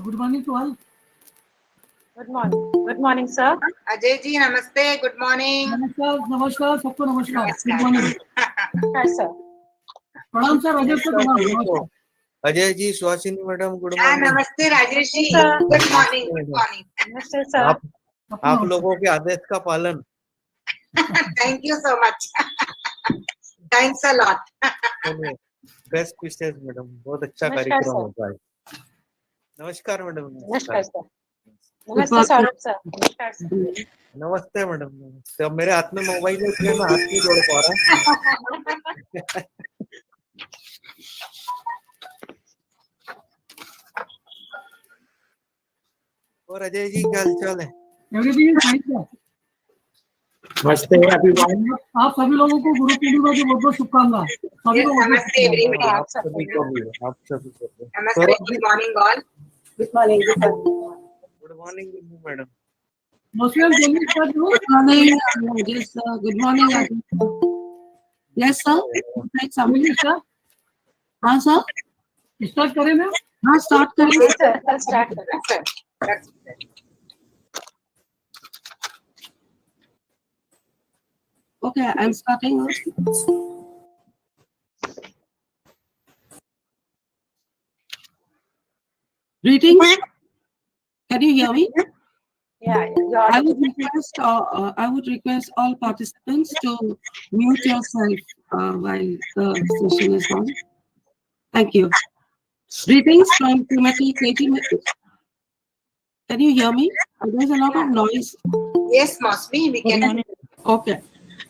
Good morning to all. Good morning. Good morning, sir. Ajay ji नमस्ते. Good morning. नमस्कार नमस्कार सबको नमस्कार. Good morning. Hi, sir. प्रणाम सर. अजय सर प्रणाम. नमस्कार. Ajay ji, Suhasini madam good morning. नमस्ते Rajesh ji. Good morning. Good morning. नमस्ते, sir. आप लोगों के आदेश का पालन. Thank you so much. Thanks a lot. Best wishes madam. बहुत अच्छा कार्यक्रम होता है. नमस्कार मैडम. नमस्कार सर. नमस्ते सौरभ सर. नमस्कार सर. नमस्ते मैडम. नमस्ते. अब मेरे हाथ में मोबाइल है इसलिए मैं हाथ नहीं जोड़ पा रहा. और अजय जी क्या हालचाल है? Everything is fine. नमस्ते एवरीवन. आप सभी लोगों को गुरु पूर्णिमा की बहुत बहुत शुभकामनाएं. सभी को नमस्ते एवरीवन. आप सभी को. नमस्ते. Good morning all. Good morning. Good morning madam. मुस्लिम जल्दी कर दो. Good morning, yes, sir. Good morning, Aditya. Yes, sir. Like something, sir हाँ, sir. स्टार्ट करें ना. हाँ, start करें. Yes, sir. Let's start. Okay, I'm starting. Greetings. Can you hear me? Yeah. You are I would request all participants to mute yourself while the session is on. Thank you. Greetings from Srimati Katie. Can you hear me? There's a lot of noise. Yes, Mosmi, we can. Okay.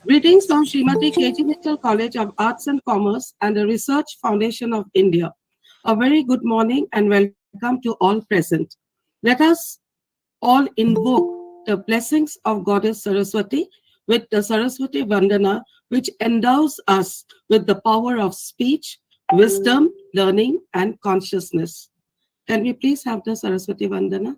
Greetings from Srimati K.G. Mitchell College of Arts and Commerce and the Research Foundation of India. A very good morning and welcome to all present. Let us all invoke the blessings of Goddess Saraswati with the Saraswati Vandana, which endows us with the power of speech, wisdom, learning, and consciousness. Can we please have the Saraswati Vandana?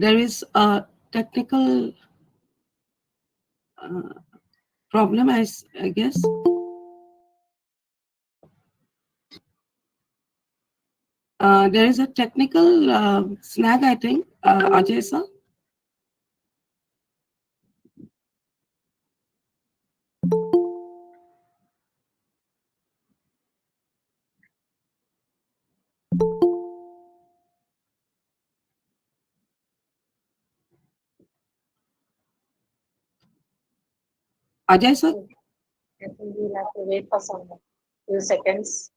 There is a technical problem, I guess. There is a technical snag, I think. Ajay sir. Ajay sir. I think we'll have to wait for some few seconds.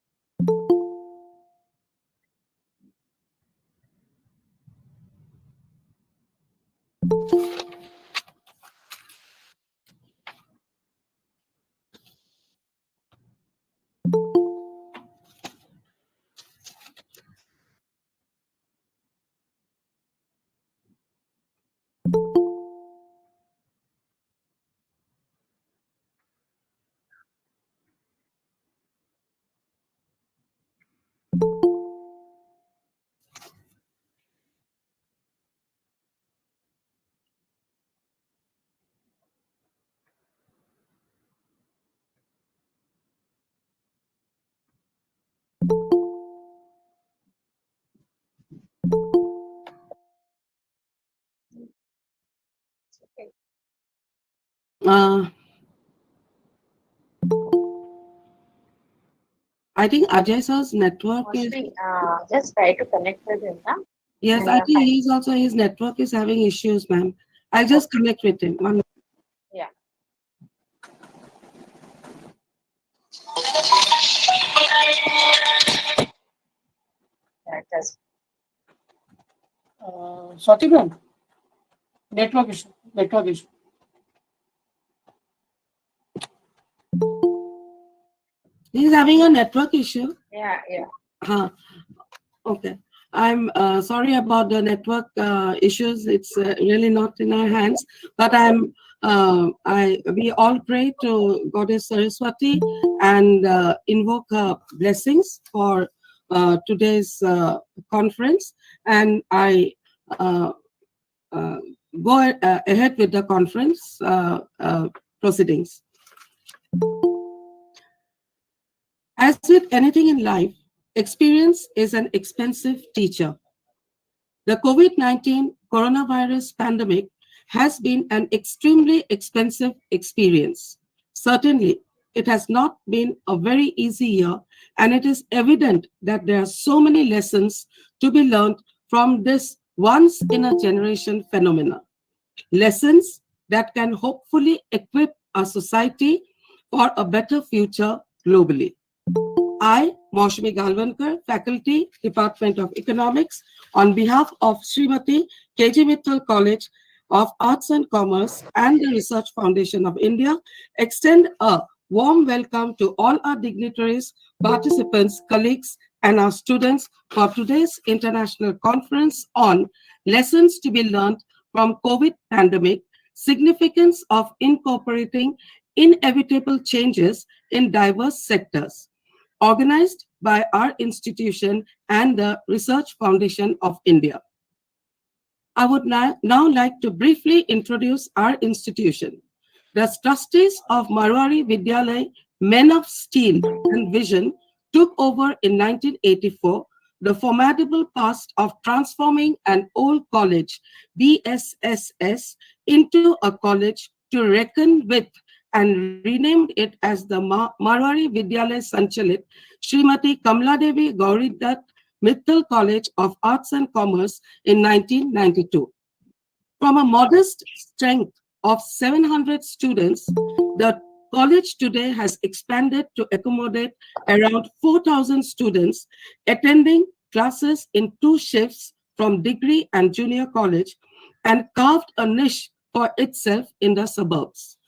Okay. I think Ajay sir's network is, Mostly, just try to connect with him, ma'am. yes, And, I think fine. he's also, his network is having issues, ma'am. I'll just connect with him. One Yeah. That does. Swati ma'am, network issue, network issue. He's having a network issue. Yeah, yeah. Huh. Okay. I'm sorry about the network issues. It's really not in our hands. But we all pray to Goddess Saraswati and invoke her blessings for today's conference. And I uh, go ahead with the conference proceedings. As with anything in life, experience is an expensive teacher. The COVID-19 coronavirus pandemic has been an extremely expensive experience. Certainly, it has not been a very easy year, and it is evident that there are so many lessons to be learned from this once-in-a-generation phenomena. Lessons that can hopefully equip our society for a better future globally. I, Maushmi Galvankar, Faculty, Department of Economics, on behalf of Srimati K.G. Mittal College of Arts and Commerce and the Research Foundation of India, extend a warm welcome to all our dignitaries, participants, colleagues, and our students for today's international conference on lessons to be learned from COVID pandemic, significance of incorporating inevitable changes in diverse sectors, organized by our institution and the Research Foundation of India. I would now like to briefly introduce our institution. The trustees of Marwari Vidyalaya, men of steel and vision, took over in 1984 the formidable task of transforming an old college, BSSS, into a college to reckon with, and renamed it as the Marwari Vidyalaya Sanchalit Srimati Kamla Devi Gauridat Mittal College of Arts and Commerce in 1992. From a modest strength of 700 students, the college today has expanded to accommodate around 4,000 students attending classes in 2 shifts from degree and junior college, and carved a niche for itself in the suburbs.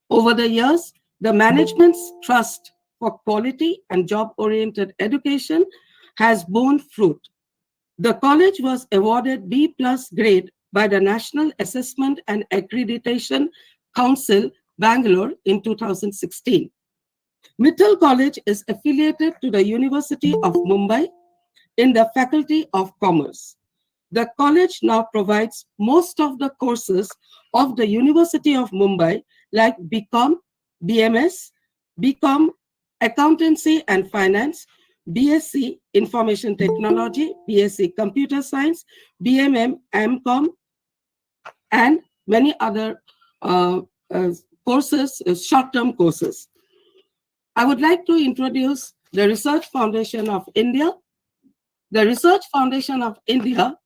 Over the years, the management's trust for quality and job-oriented education has borne fruit. The college was awarded B+ grade by the National Assessment and Accreditation Council, Bangalore, in 2016. Mittal College is affiliated to the University of Mumbai in the Faculty of Commerce. The college now provides most of the courses of the University of Mumbai, like BCom, BMS, BCom Accountancy and Finance, BSc Information Technology, BSc Computer Science, BMM, MCom, and many other courses, short-term courses. I would like to introduce the Research Foundation of India. The Research Foundation of India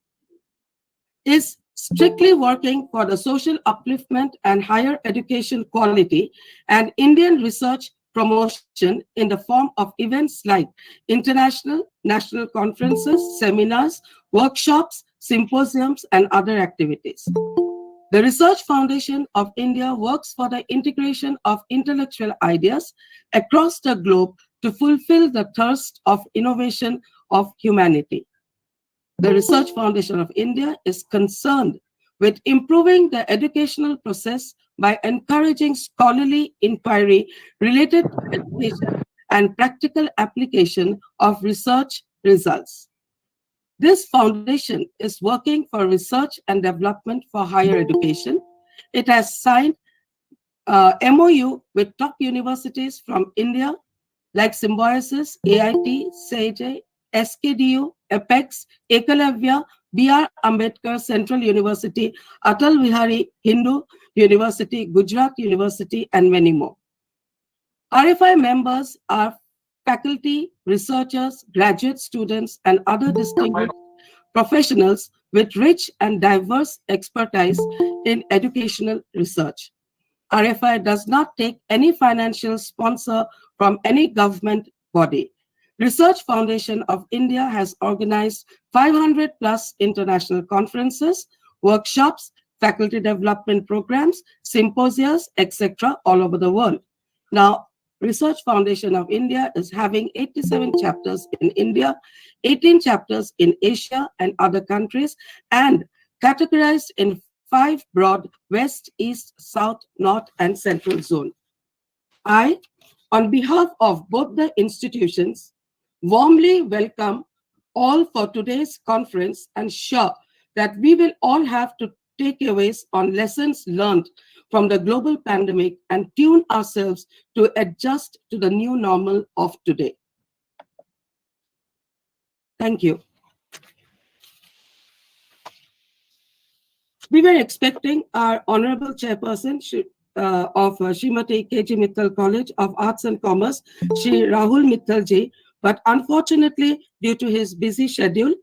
is strictly working for the social upliftment and higher education quality and Indian research promotion in the form of events like international, national conferences, seminars, workshops, symposiums, and other activities. The Research Foundation of India works for the integration of intellectual ideas across the globe to fulfill the thirst of innovation of humanity. The Research Foundation of India is concerned with improving the educational process by encouraging scholarly inquiry related to education and practical application of research results. This foundation is working for research and development for higher education. It has signed MOU with top universities from India, like Symbiosis, AIT, SAGE, SKDU, Apex, Ekalavya, B.R. Ambedkar Central University, Atal Vihari Hindu University, Gujarat University, and many more. RFI members are faculty, researchers, graduate students, and other distinguished professionals with rich and diverse expertise in educational research. RFI does not take any financial sponsor from any government body. Research Foundation of India has organized 500 plus international conferences, workshops, faculty development programs, symposiums, etc. all over the world. Now, Research Foundation of India is having 87 chapters in India, 18 chapters in Asia and other countries, and categorized in 5 broad West, East, South, North, and Central zone. I, on behalf of both the institutions, warmly welcome all for today's conference and sure that we will all have to takeaways on lessons learned from the global pandemic and tune ourselves to adjust to the new normal of today. Thank you. We were expecting our Honorable Chairperson of Srimati K.G. Mittal College of Arts and Commerce, Shri Rahul Mittalji, but unfortunately, due to his busy schedule,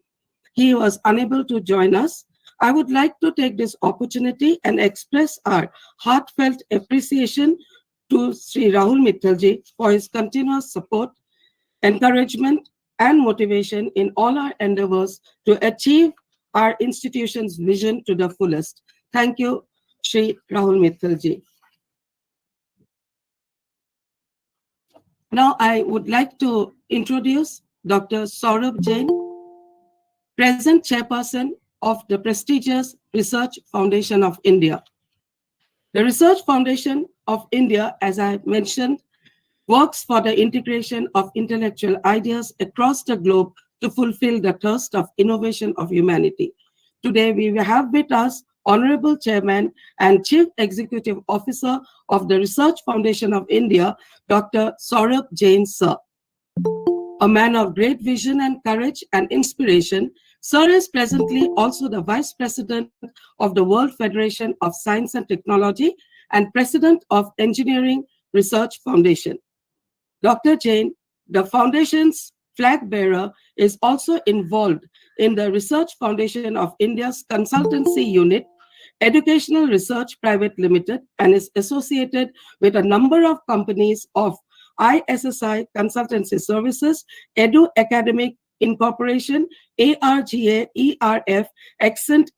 he was unable to join us. I would like to take this opportunity and express our heartfelt appreciation to Shri Rahul Mittalji for his continuous support, encouragement, and motivation in all our endeavors to achieve our institution's vision to the fullest. Thank you, Shri Rahul Mittalji. Now I would like to introduce Dr. Saurabh Jain, present chairperson of the prestigious Research Foundation of India. The Research Foundation of India, as I mentioned, works for the integration of intellectual ideas across the globe to fulfill the thirst of innovation of humanity. Today, we have with us Honorable Chairman and Chief Executive Officer of the Research Foundation of India, Dr. Saurabh Jain, sir. A man of great vision and courage and inspiration, sir is presently also the Vice President of the World Federation of Science and Technology and President of Engineering Research Foundation. Dr. Jain, the Foundation's flag bearer, is also involved in the Research Foundation of India's consultancy unit, Educational Research Private Limited, and is associated with a number of companies of ISSI Consultancy Services, Edu Academic Incorporation, ARGA, ERF, Accent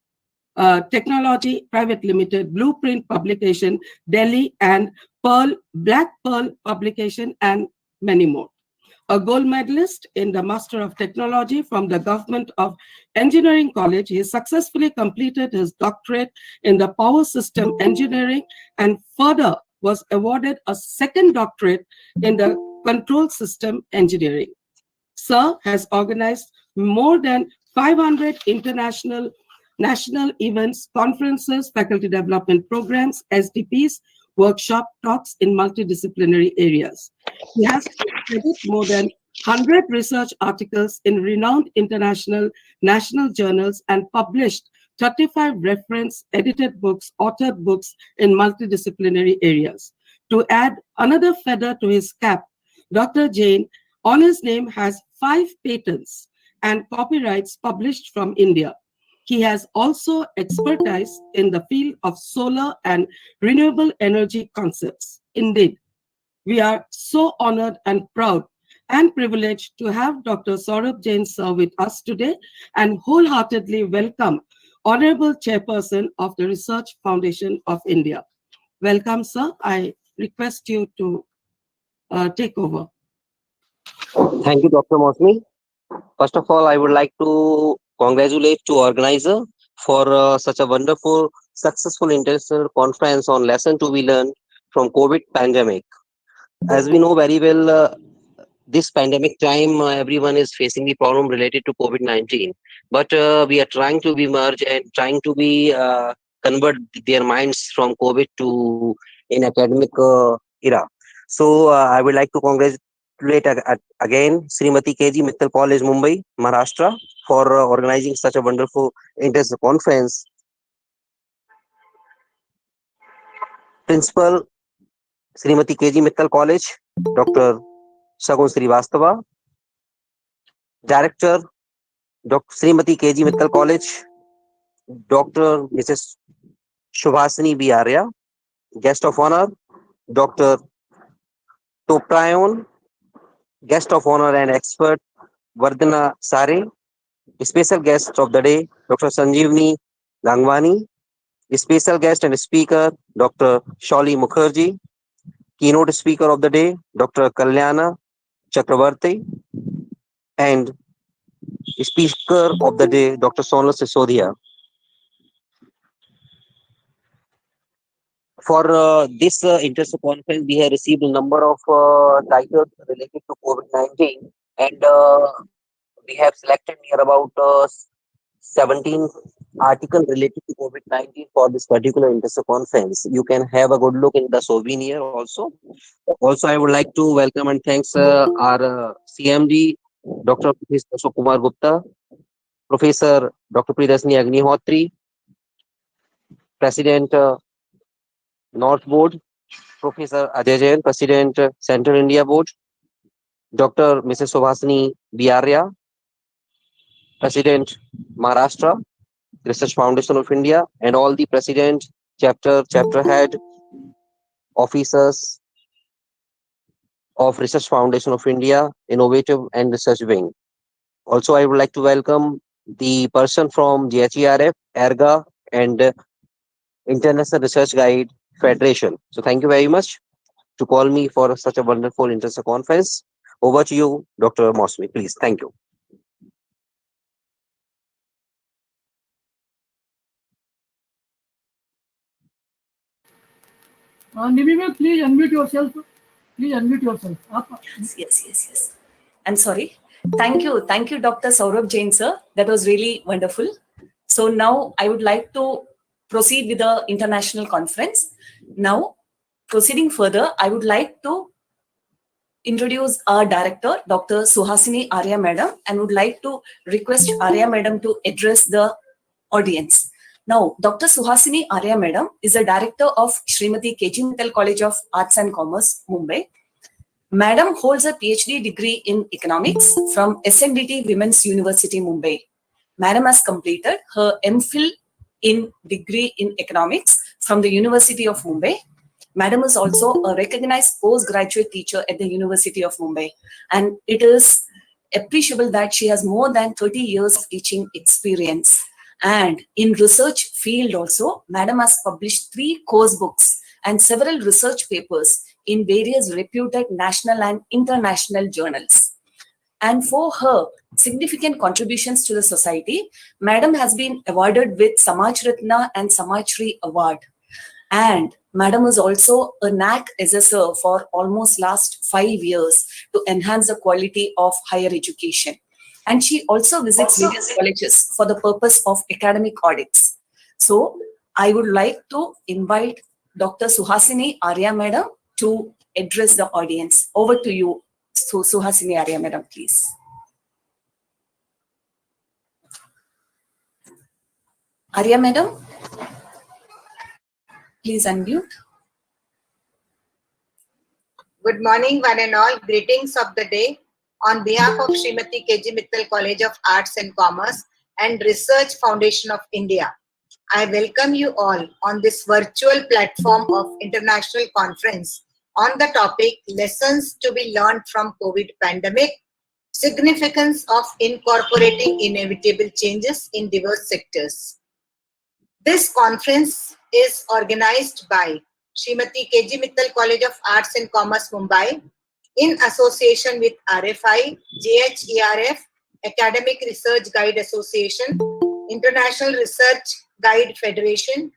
Technology Private Limited, Blueprint Publication, Delhi, and Black Pearl Publication, and many more. A gold medalist in the Master of Technology from the Government of Engineering College, he successfully completed his doctorate in the Power System Engineering and further was awarded a second doctorate in the Control System Engineering. Sir has organized more than 500 international national events, conferences, faculty development programs, SDPs, workshop talks in multidisciplinary areas. He has edited more than 100 research articles in renowned international national journals and published 35 reference edited books, authored books in multidisciplinary areas. To add another feather to his cap, Dr. Jain, on his name, has 5 patents and copyrights published from India. He has also expertise in the field of solar and renewable energy concepts. Indeed, we are so honored and proud and privileged to have Dr. Saurabh Jain sir with us today and wholeheartedly welcome Honorable Chairperson of the Research Foundation of India. Welcome, sir. I request you to take over. Thank you, Dr. Mosmi. First of all, I would like to congratulate to organizer for such a wonderful, successful international conference on lesson to be learned from COVID pandemic. As we know very well, this pandemic time, everyone is facing the problem related to COVID-19. But we are trying to be merged and trying to be convert their minds from COVID to in academic era. So I would like to again Srimati KG Mittal College, Mumbai, Maharashtra, for organizing such a wonderful inter conference. Principal, Srimati KG Mittal College, Dr. Shagun Srivastava. Director, Dr. Srimati KG Mittal College, Dr. Mrs. Shubhasini B. Arya. Guest of honor, Dr. Toprayon. Guest of honor and expert, Vardhana Sare. Special guest of the day, Dr. Sanjeevani Gangwani. Special guest and speaker, Dr. Shauli Mukherjee. Keynote speaker of the day, Dr. Kalyana Chakravarti. And speaker of the day, Dr. Sonal Sisodia. For this interest conference, we have received a number of titles related to COVID-19, and we have selected near about 17 articles related to COVID-19 for this particular interest conference. You can have a good look in the souvenir also. Also, I would like to welcome and thanks our CMD, Dr. Professor Ashok Kumar Gupta, Professor Dr. Priyadashini Agnihotri, President North Board, Professor Ajay Jain, President Central India Board, Dr. Mrs. Subhasini Biarya, President Maharashtra Research Foundation of India, and all the President, chapter head, officers of Research Foundation of India, Innovative and Research Wing. Also, I would like to welcome the person from GHERF, ERGA, and International Research Guide Federation. So thank you very much to call me for such a wonderful interest conference. Over to you, Dr. Mosmi, please. Thank you. Nibime, please unmute yourself. Please unmute yourself. Yes. I'm sorry. Thank you, Dr. Saurabh Jain, sir. That was really wonderful. So now I would like to proceed with the international conference. Now, proceeding further, I would like to introduce our director, Dr. Suhasini Arya Madam, and would like to request Arya Madam to address the audience. Now, Dr. Suhasini Arya Madam is a director of Srimati KG Mittal College of Arts and Commerce, Mumbai. Madam holds a PhD degree in economics from SNDT Women's University, Mumbai. Madam has completed her MPhil in degree in economics from the University of Mumbai. Madam is also a recognized postgraduate teacher at the University of Mumbai. And it is appreciable that she has more than 30 years of teaching experience. And in research field also, Madam has published 3 course books and several research papers in various reputed national and international journals. And for her significant contributions to the society, Madam has been awarded with Samaj Ratna and Samajshri Award. And Madam is also a NAC assessor for almost last 5 years to enhance the quality of higher education. And she also visits various colleges for the purpose of academic audits. So I would like to invite Dr. Suhasini Arya Madam to address the audience. Over to you, Suhasini Arya Madam, please. Arya Madam, please unmute. Good morning, one and all. Greetings of the day. On behalf of Srimati KG Mittal College of Arts and Commerce and Research Foundation of India, I welcome you all on this virtual platform of international conference on the topic Lessons to be Learned from COVID Pandemic, Significance of Incorporating Inevitable Changes in Diverse Sectors. This conference is organized by Srimati KG Mittal College of Arts and Commerce, Mumbai, in association with RFI, GHERF, Academic Research Guide Association, International Research Guide Federation,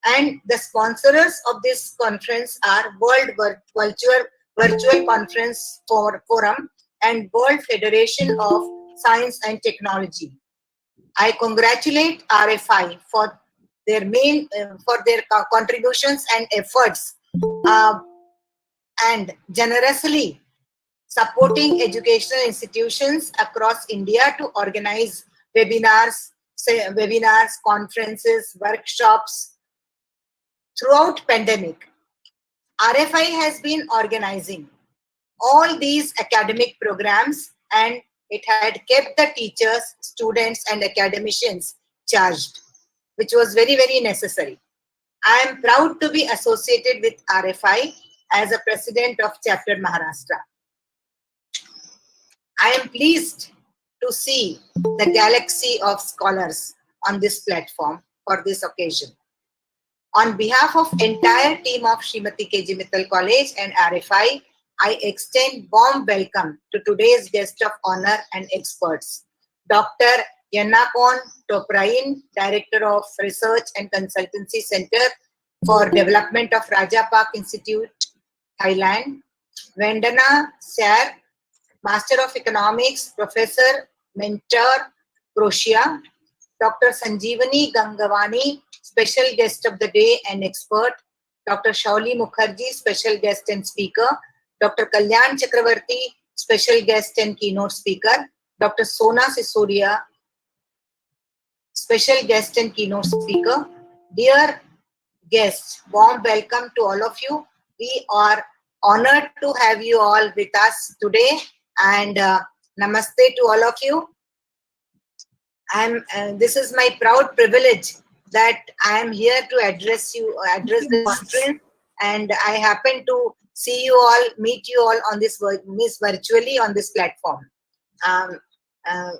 and the sponsors of this conference are World Virtual Conference Forum and World Federation of Science and Technology. I congratulate RFI for their contributions and efforts and generously supporting educational institutions across India to organize webinars, conferences, workshops throughout pandemic. RFI has been organizing all these academic programs, and it had kept the teachers, students, and academicians charged, which was very, very necessary. I am proud to be associated with RFI as a president of Chapter Maharashtra. I am pleased to see the galaxy of scholars on this platform for this occasion. On behalf of entire team of Srimati K.G. Mittal College and RFI, I extend warm welcome to today's guest of honor and experts, Dr. Yannakon Toprain, Director of Research and Consultancy Center for Development of Raja Park Institute, Thailand, Vandana Syar, Master of Economics, Professor, Mentor, Croatia, Dr. Sanjeevani Gangavani, Special Guest of the Day and Expert, Dr. Shauli Mukherjee, Special Guest and Speaker, Dr. Kalyan Chakravarti, Special Guest and Keynote Speaker, Dr. Sona Sisodia, Special Guest and Keynote Speaker. Dear guests, warm welcome to all of you. We are honored to have you all with us today, and namaste to all of you. This is my proud privilege that I am here to address the conference, and I happen to see you all, meet you all on this virtually on this platform.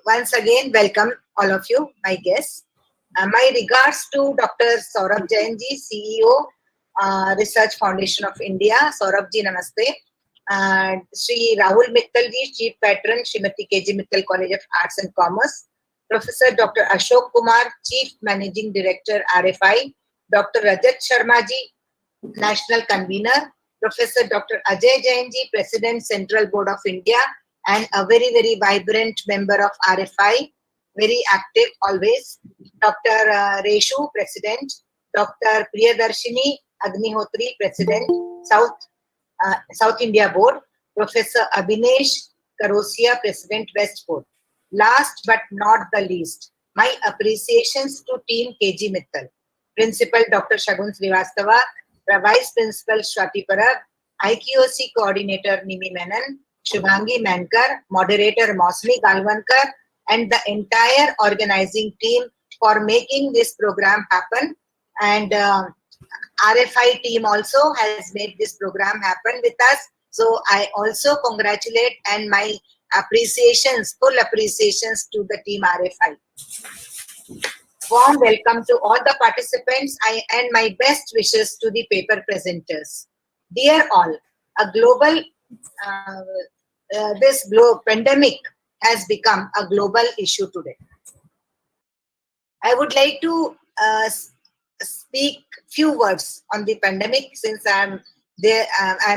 Once again, welcome all of you, my guests. My regards to Dr. Saurabh Jain ji, CEO, Research Foundation of India. Saurabh ji, namaste. Shri Rahul Mittal ji, Chief Patron, Srimati K.G. Mittal College of Arts and Commerce. Professor Dr. Ashok Kumar, Chief Managing Director, RFI. Dr. Rajat Sharma ji, National Convener. Professor Dr. Ajay Jain ji, President, Central Board of India, and a very, very vibrant member of RFI, very active always. Dr. Reshu, President. Dr. Priyadarshini Agnihotri, President, South India Board. Professor Abhinesh Karosia, President, West Board. Last but not the least, my appreciations to Team KG Mittal. Principal Dr. Shagun Srivastava, Vice Principal Shwati Parab, IQOC Coordinator Nimi Menon, Shubhangi Mankar, Moderator Mosmi Galvankar, and the entire organizing team for making this program happen. And RFI team also has made this program happen with us. So I also congratulate and my appreciations, full appreciations to the team RFI. Warm welcome to all the participants and my best wishes to the paper presenters. Dear all, this pandemic has become a global issue today. I would like to speak few words on the pandemic since I'm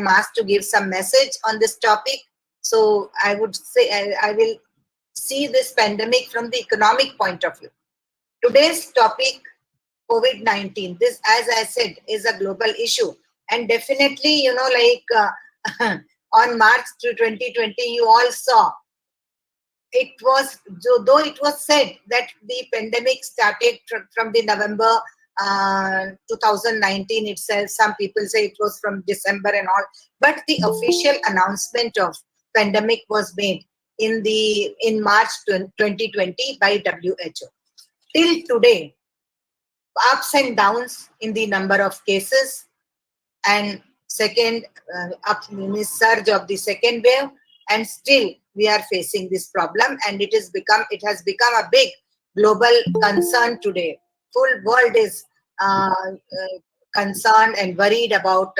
asked to give some message on this topic. So I would say I will see this pandemic from the economic point of view. Today's topic, COVID-19, this, as I said, is a global issue. And definitely, you know, like on March 2020, you all saw, it was, though it was said that the pandemic started from the November 2019 itself, some people say it was from December and all, but the official announcement of pandemic was made in March 2020 by WHO. Till today, ups and downs in the number of cases, and second surge of the second wave, and still we are facing this problem, and it has become a big global concern today. Full world is concerned and worried about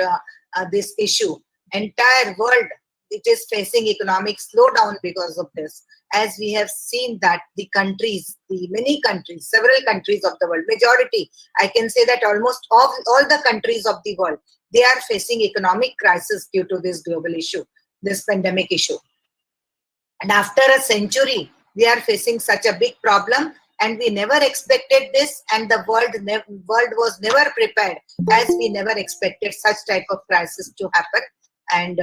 this issue. Entire world, it is facing economic slowdown because of this. As we have seen that the many countries, several countries of the world, majority, I can say that almost all the countries of the world, they are facing economic crisis due to this global issue, this pandemic issue. And after a century, we are facing such a big problem, and we never expected this, and the world was never prepared, as we never expected such type of crisis to happen. And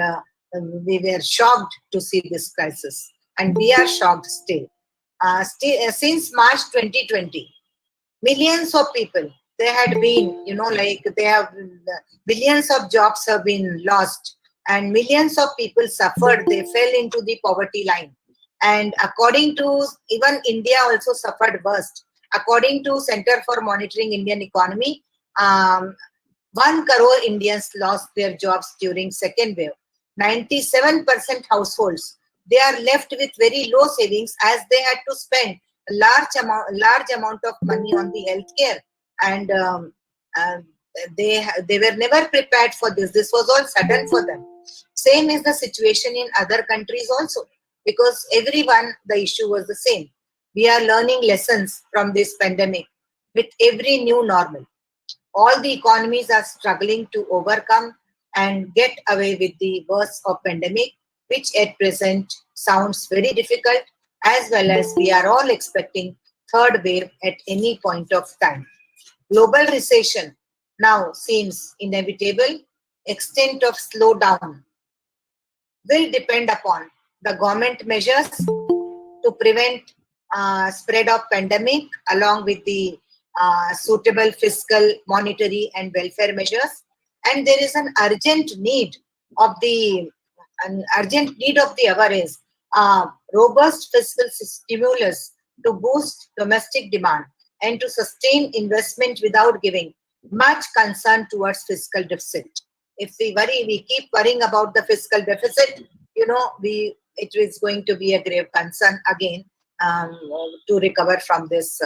we were shocked to see this crisis, and we are shocked still. Since March 2020, millions of people, they had been, they have billions of jobs have been lost, and millions of people suffered. They fell into the poverty line, and according to, even India also suffered worst. According to Center for Monitoring Indian Economy, 1 crore Indians lost their jobs during second wave. 97% households, they are left with very low savings, as they had to spend a large amount of money on the healthcare, and they were never prepared for this. This was all sudden for them. Same is the situation in other countries also, because everyone, the issue was the same. We are learning lessons from this pandemic with every new normal. All the economies are struggling to overcome and get away with the worst of pandemic, which at present sounds very difficult, as well as we are all expecting third wave at any point of time. Global recession now seems inevitable. Extent of slowdown will depend upon the government measures to prevent spread of pandemic, along with the suitable fiscal, monetary and welfare measures. And there is an urgent need of the hour is robust fiscal stimulus to boost domestic demand and to sustain investment without giving much concern towards fiscal deficit. If we keep worrying about the fiscal deficit, it is going to be a grave concern again, to recover from this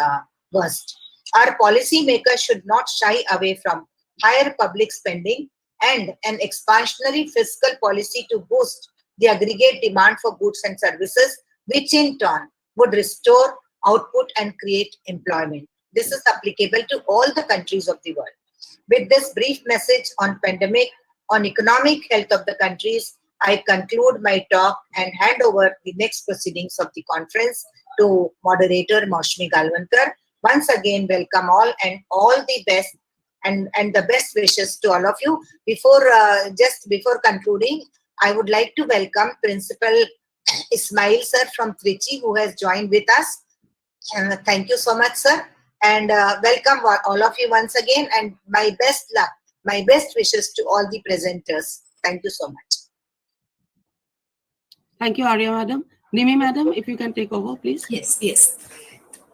worst. Our policy makers should not shy away from higher public spending and an expansionary fiscal policy to boost the aggregate demand for goods and services, which in turn would restore output and create employment. This is applicable to all the countries of the world. With this brief message on pandemic, on economic health of the countries, I conclude my talk and hand over the next proceedings of the conference to moderator Maushmi Galvankar. Once again, welcome all, and all the best and the best wishes to all of you. Just before concluding, I would like to welcome Principal Ismail sir from Trichy, who has joined with us. Thank you so much, sir, and welcome all of you once again, and my best luck, my best wishes to all the presenters. Thank you so much. Thank you, Arya madam. Nimi madam, if you can take over, please. Yes.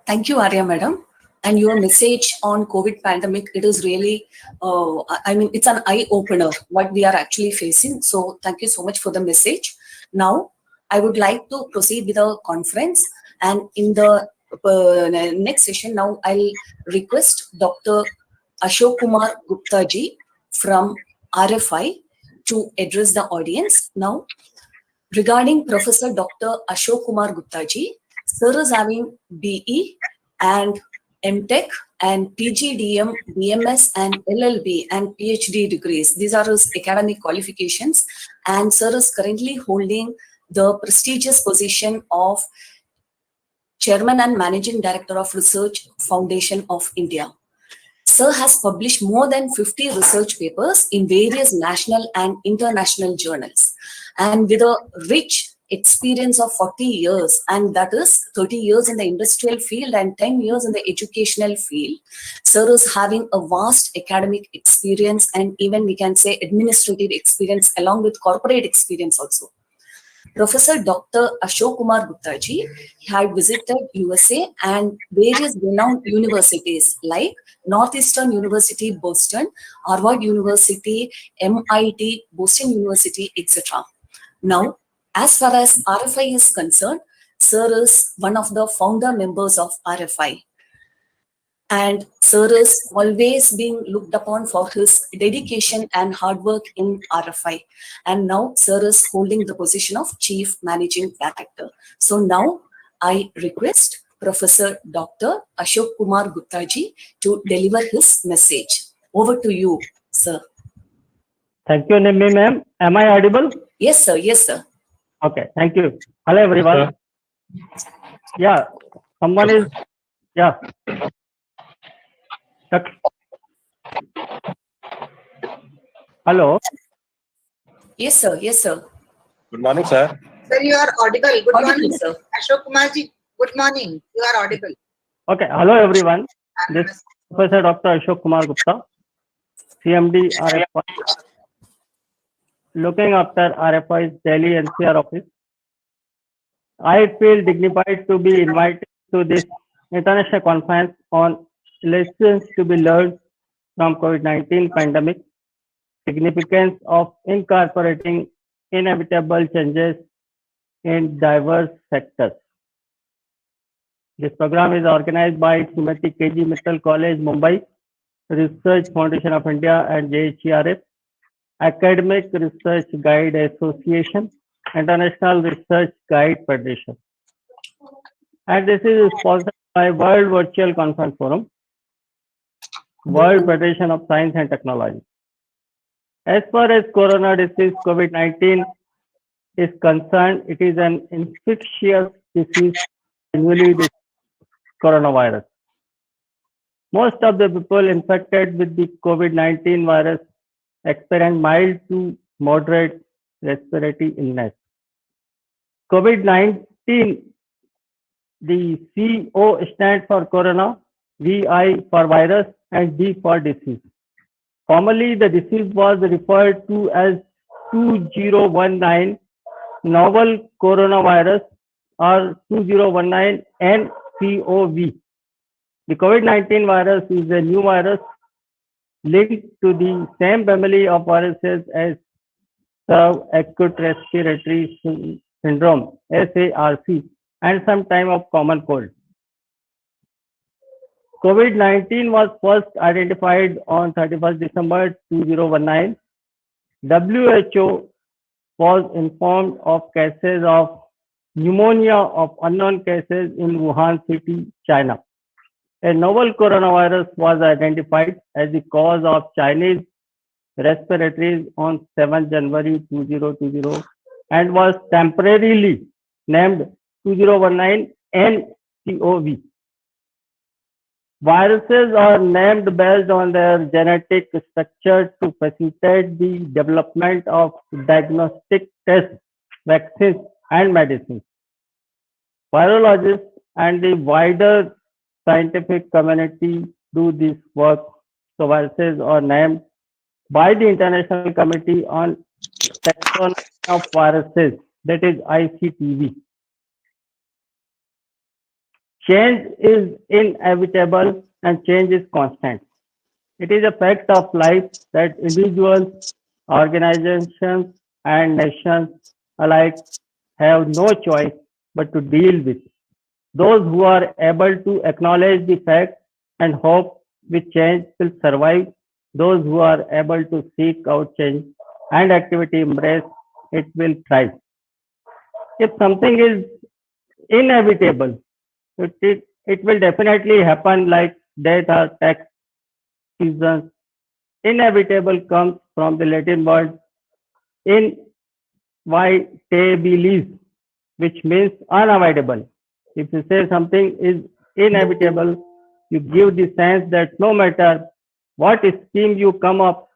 Thank you, Arya madam. And your message on COVID pandemic, it is really, it's an eye-opener what we are actually facing. So thank you so much for the message. Now, I would like to proceed with the conference, and in the next session, now I'll request Dr. Ashok Kumar Gupta ji from RFI to address the audience. Now, regarding Professor Dr. Ashok Kumar Gupta ji, sir is having BE and MTech and PGDM, BMS and LLB and PhD degrees. These are his academic qualifications, and sir is currently holding the prestigious position of Chairman and Managing Director of Research Foundation of India. Sir has published more than 50 research papers in various national and international journals, and with a rich experience of 40 years, and that is 30 years in the industrial field and 10 years in the educational field. Sir is having a vast academic experience, and even we can say administrative experience, along with corporate experience also. Professor Dr. Ashok Kumar Gupta ji had visited USA and various renowned universities like Northeastern University, Boston, Harvard University, MIT, Boston University, etc. Now, as far as RFI is concerned, sir is one of the founder members of RFI. And sir is always being looked upon for his dedication and hard work in RFI. And now sir is holding the position of Chief Managing Director. So now I request Professor Dr. Ashok Kumar Gupta ji to deliver his message. Over to you, sir. Thank you, Nimi ma'am. Am I audible? Yes, sir. Yes, sir. Okay, thank you. Hello, everyone. Yeah, someone is, yeah. Hello. Yes, sir. Yes, sir. Good morning, sir. Sir, you are audible. Good Audible, morning, sir. Ashok Kumarji. Good morning. You are audible. Okay, hello everyone. This is Namaste. Professor Dr. Ashok Kumar Gupta, CMD RFI, looking after RFI's Delhi NCR office. I feel dignified to be invited to this international conference on lessons to be learned from COVID-19 pandemic, significance of incorporating inevitable changes in diverse sectors. This program is organized by Srimati KG Mittal College, Mumbai, Research Foundation of India and JHRF, Academic Research Guide Association, International Research Guide Federation. And this is sponsored by World Virtual Conference Forum, World Federation of Science and Technology. As far as corona disease COVID-19 is concerned, it is an infectious disease, usually the coronavirus. Most of the people infected with the COVID-19 virus experience mild to moderate respiratory illness. COVID-19, the CO stands for corona, VI for virus, and D for disease. Formerly, the disease was referred to as 2019 novel coronavirus or 2019 nCoV. The COVID-19 virus is a new virus linked to the same family of viruses as acute respiratory syndrome, SARC, and some time of common cold. COVID-19 was first identified on 31st December 2019. WHO was informed of cases of pneumonia of unknown cases in Wuhan city, China. A novel coronavirus was identified as the cause of Chinese respiratories on 7 January 2020 and was temporarily named 2019 nCoV. Viruses are named based on their genetic structure to facilitate the development of diagnostic tests, vaccines, and medicines. Virologists and the wider scientific community do this work. So viruses are named by the International Committee on Taxonomy of Viruses, that is ICTV. Change is inevitable and change is constant. It is a fact of life that individuals, organizations, and nations alike have no choice but to deal with. Those who are able to acknowledge the fact and hope with change will survive. Those who are able to seek out change and activity embrace it will thrive. If something is inevitable, it will definitely happen, like death or tax seasons. Inevitable comes from the Latin word inevitabilis, which means unavoidable. If you say something is inevitable, you give the sense that no matter what scheme you come up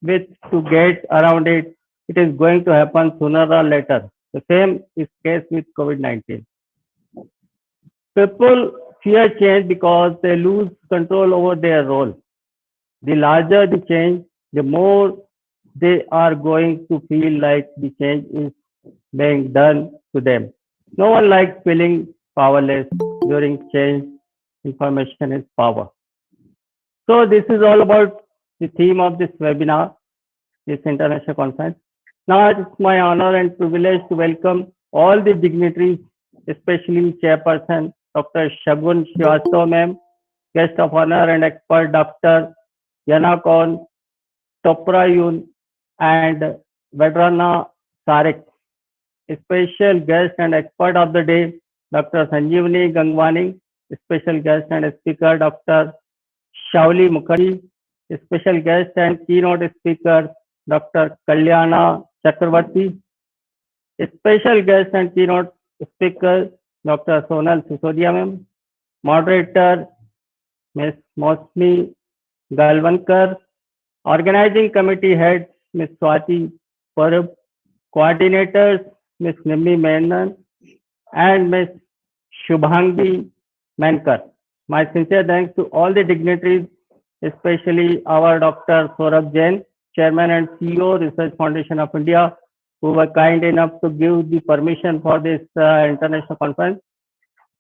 with to get around it, it is going to happen sooner or later. The same is case with COVID-19. People fear change because they lose control over their role. The larger the change, the more they are going to feel like the change is being done to them. No one likes feeling powerless during change. Information is power. So this is all about the theme of this webinar, this international conference. Now it's my honor and privilege to welcome all the dignitaries, especially Chairperson Dr. Shagun Srivastava ma'am, guest of honor and expert Dr. Yanakon Toprayun and Vedrana Sarek. Special guest and expert of the day, Dr. Sanjeevani Gangwani. Special guest and speaker, Dr. Shauli Mukherjee. Special guest and keynote speaker, Dr. Kalyana Chakravarti. Special guest and keynote speaker, Dr. Sonal Sisodia ma'am. Moderator, Ms. Mosmi Galvankar. Organizing committee head, Ms. Swati Parab. Coordinators, Ms. Nimmi Menon, and Ms. Shubhangi Mankar. My sincere thanks to all the dignitaries, especially our Dr. Saurabh Jain, Chairman and CEO, Research Foundation of India, who were kind enough to give the permission for this international conference.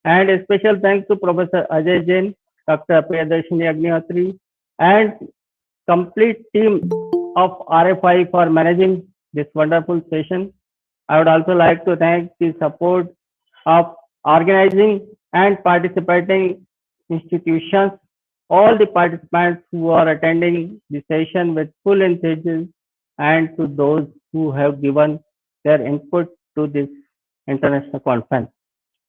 And a special thanks to Professor Ajay Jain, Dr. Priyadarshini Agnihotri, and complete team of RFI for managing this wonderful session. I would also like to thank the support of organizing and participating institutions, all the participants who are attending the session with full enthusiasm, and to those who have given their input to this international conference.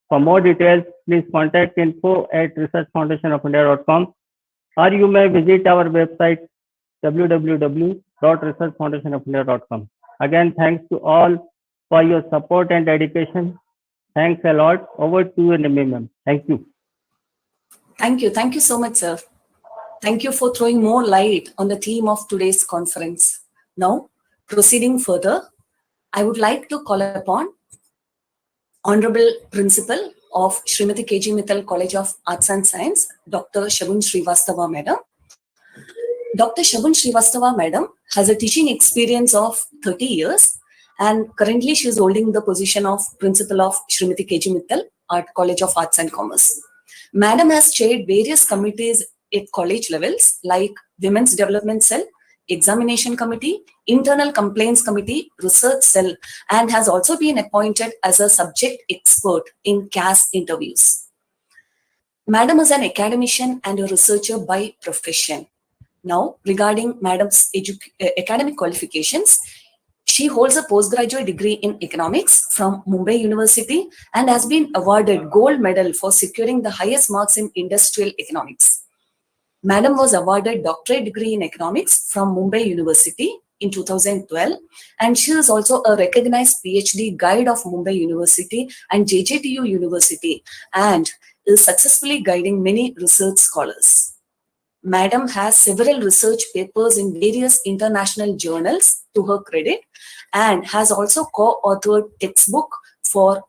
For more details, please contact info@researchfoundationofindia.com, or you may visit our website www.researchfoundationofindia.com. Again, thanks to all for your support and dedication. Thanks a lot. Over to you, Nimmi ma'am. Thank you. Thank you. Thank you so much, sir. Thank you for throwing more light on the theme of today's conference. Now, proceeding further, I would like to call upon Honorable Principal of Srimati KG Mittal College of Arts and Science, Dr. Shagun Srivastava Madam. Dr. Shagun Srivastava Madam has a teaching experience of 30 years, and currently she is holding the position of Principal of Srimati KG Mittal Art College of Arts and Commerce. Madam has chaired various committees at college levels like Women's Development Cell, Examination Committee, Internal Complaints Committee, Research Cell, and has also been appointed as a subject expert in CAS interviews. Madam is an academician and a researcher by profession. Now, regarding Madam's academic qualifications, she holds a postgraduate degree in economics from Mumbai University and has been awarded gold medal for securing the highest marks in industrial economics. Madam was awarded doctorate degree in economics from Mumbai University in 2012, and she is also a recognized PhD guide of Mumbai University and JJTU University, and is successfully guiding many research scholars. Madam has several research papers in various international journals to her credit, and has also co-authored textbook for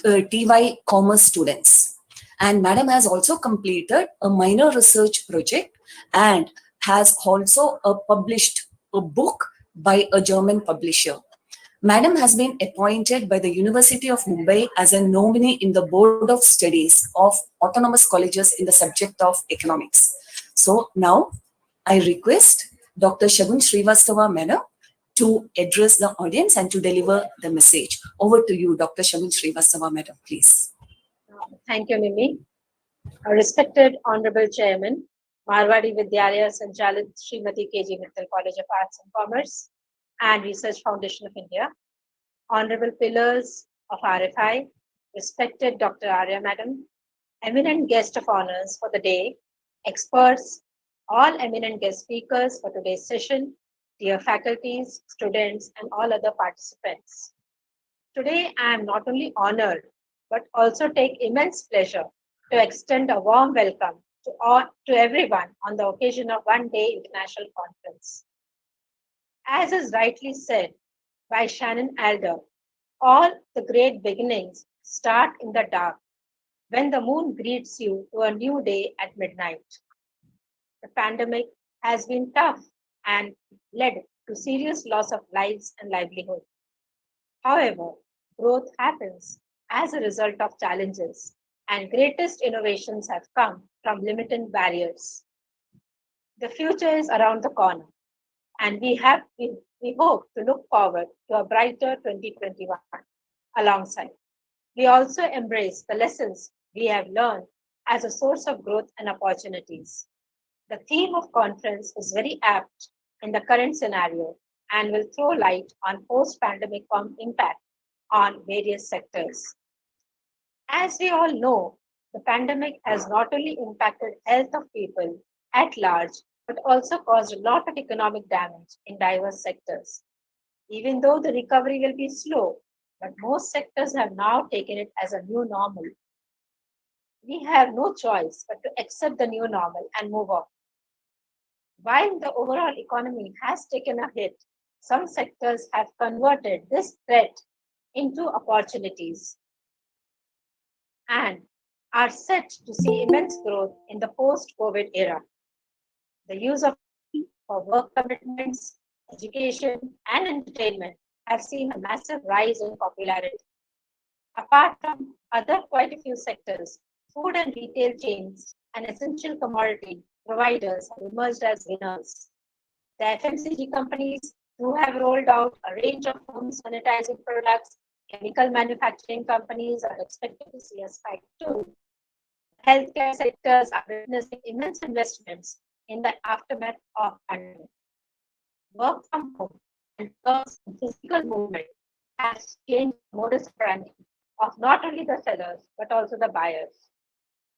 TY Commerce students. And Madam has also completed a minor research project and has also published a book by a German publisher. Madam has been appointed by the University of Mumbai as a nominee in the Board of Studies of Autonomous Colleges in the subject of economics. So now I request Dr. Shagun Srivastava Madam to address the audience and to deliver the message. Over to you, Dr. Shagun Srivastava Madam, please. Thank you, Nimmi. Respected Honorable Chairman, Marwadi Vidyalaya Sanchalit Srimati KG Mittal College of Arts and Commerce and Research Foundation of India, Honorable Pillars of RFI, respected Dr. Arya Madam, eminent guest of honors for the day, experts, all eminent guest speakers for today's session, dear faculties, students, and all other participants. Today, I am not only honored, but also take immense pleasure to extend a warm welcome to everyone on the occasion of One Day International Conference. As is rightly said by Shannon Alder, all the great beginnings start in the dark, when the moon greets you to a new day at midnight. The pandemic has been tough and led to serious loss of lives and livelihood. However, growth happens as a result of challenges, and greatest innovations have come from limiting barriers. The future is around the corner, and we hope to look forward to a brighter 2021 alongside. We also embrace the lessons we have learned as a source of growth and opportunities. The theme of conference is very apt in the current scenario and will throw light on post-pandemic impact on various sectors. As we all know, the pandemic has not only impacted health of people at large, but also caused a lot of economic damage in diverse sectors. Even though the recovery will be slow, but most sectors have now taken it as a new normal. We have no choice but to accept the new normal and move on. While the overall economy has taken a hit, some sectors have converted this threat into opportunities and are set to see immense growth in the post-COVID era. The use of for work commitments, education, and entertainment have seen a massive rise in popularity. Apart from other quite a few sectors, food and retail chains and essential commodity providers have emerged as winners. The FMCG companies who have rolled out a range of home sanitizing products, chemical manufacturing companies are expected to see a spike too. Healthcare sectors are witnessing immense investments in the aftermath of pandemic. Work from home and curbs in physical movement has changed the modus operandi of not only the sellers but also the buyers.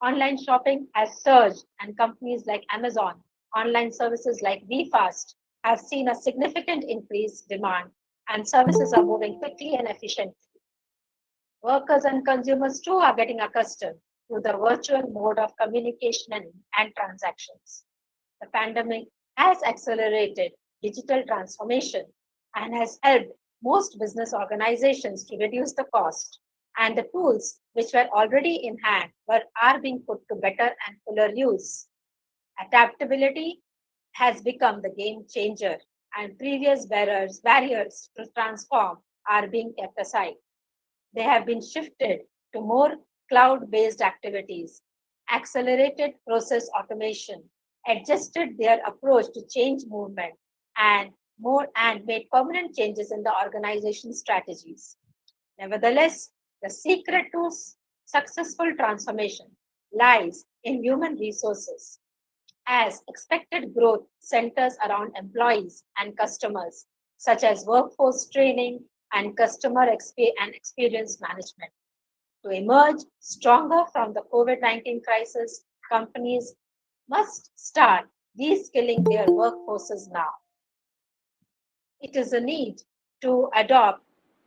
Online shopping has surged, and companies like Amazon, online services like VFast have seen a significant increased demand, and services are moving quickly and efficiently. Workers and consumers too are getting accustomed to the virtual mode of communication and transactions. The pandemic has accelerated digital transformation and has helped most business organizations to reduce the cost, and the tools which were already in hand are being put to better and fuller use. Adaptability has become the game changer, and previous barriers to transform are being kept aside. They have been shifted to more cloud-based activities, accelerated process automation, adjusted their approach to change movement, and made permanent changes in the organization strategies. Nevertheless, the secret to successful transformation lies in human resources, as expected growth centers around employees and customers, such as workforce training and experience management. To emerge stronger from the COVID-19 crisis, companies must start reskilling their workforces now. It is a need to adopt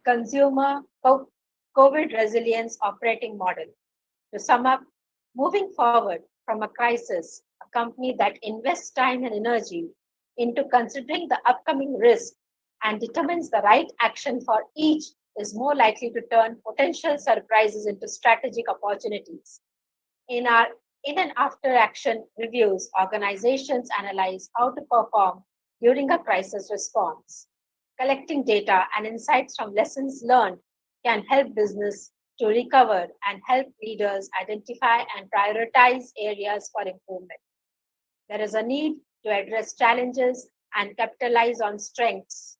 consumer COVID resilience operating model. To sum up, moving forward from a crisis, a company that invests time and energy into considering the upcoming risk and determines the right action for each is more likely to turn potential surprises into strategic opportunities. In and after action reviews, organizations analyze how to perform during a crisis response. Collecting data and insights from lessons learned can help business to recover and help leaders identify and prioritize areas for improvement. There is a need to address challenges and capitalize on strengths.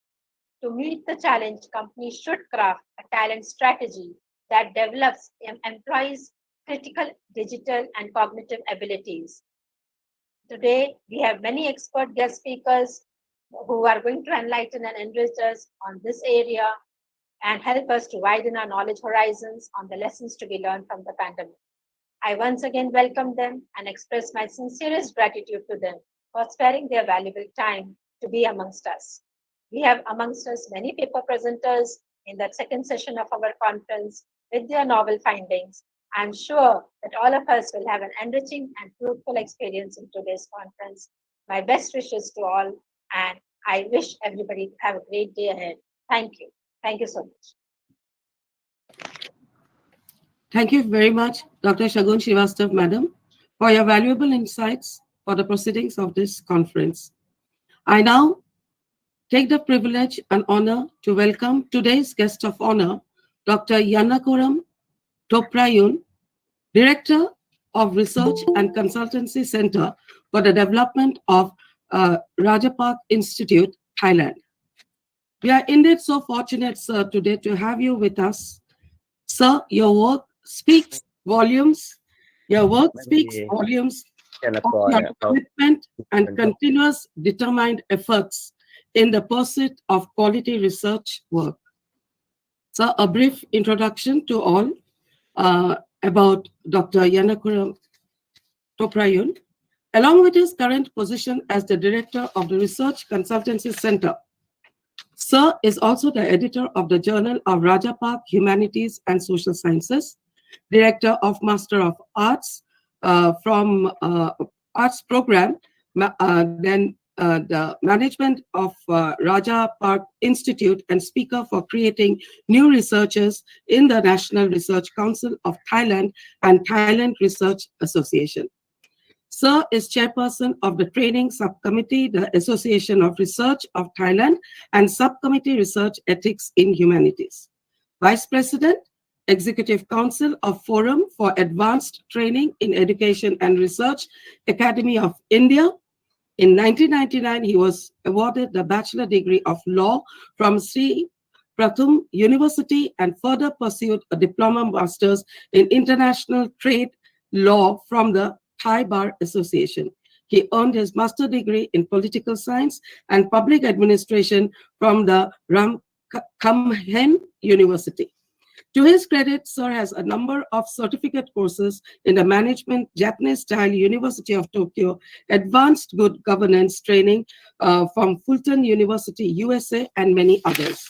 To meet the challenge, companies should craft a talent strategy that develops employees' critical digital and cognitive abilities. Today, we have many expert guest speakers who are going to enlighten and enrich us on this area and help us to widen our knowledge horizons on the lessons to be learned from the pandemic. I once again welcome them and express my sincerest gratitude to them for sparing their valuable time to be amongst us. We have amongst us many paper presenters in the second session of our conference with their novel findings. I'm sure that all of us will have an enriching and fruitful experience in today's conference. My best wishes to all, and I wish everybody to have a great day ahead. Thank you. Thank you so much. Thank you very much, Dr. Shagun Srivastav, Madam, for your valuable insights for the proceedings of this conference. I now take the privilege and honor to welcome today's guest of honor, Dr. Yanakuram Toprayun, Director of Research and Consultancy Center for the Development of Rajapark Institute, Thailand. We are indeed so fortunate, sir, today to have you with us. Sir, your work speaks volumes. Your work speaks volumes of your commitment and continuous determined efforts in the pursuit of quality research work. So a brief introduction to all about Dr. Yanakuram Toprayun. Along with his current position as the Director of the Research Consultancy Center, Sir is also the editor of the Journal of Rajapark Humanities and Social Sciences, Director of Master of Arts from Arts Program, then the management of Raja Park Institute and speaker for creating new researchers in the National Research Council of Thailand and Thailand Research Association. Sir is chairperson of the Training Subcommittee, the Association of Research of Thailand, and Subcommittee Research Ethics in Humanities. Vice President, Executive Council of Forum for Advanced Training in Education and Research, Academy of India. In 1999, he was awarded the Bachelor degree of Law from Sri Prathum University and further pursued a Diploma Masters in International Trade Law from the Thai Bar Association. He earned his master degree in Political Science and Public Administration from the Ramkhamhain University. To his credit, Sir has a number of certificate courses in the Management Japanese Style University of Tokyo, Advanced Good Governance Training from Fulton University, USA, and many others.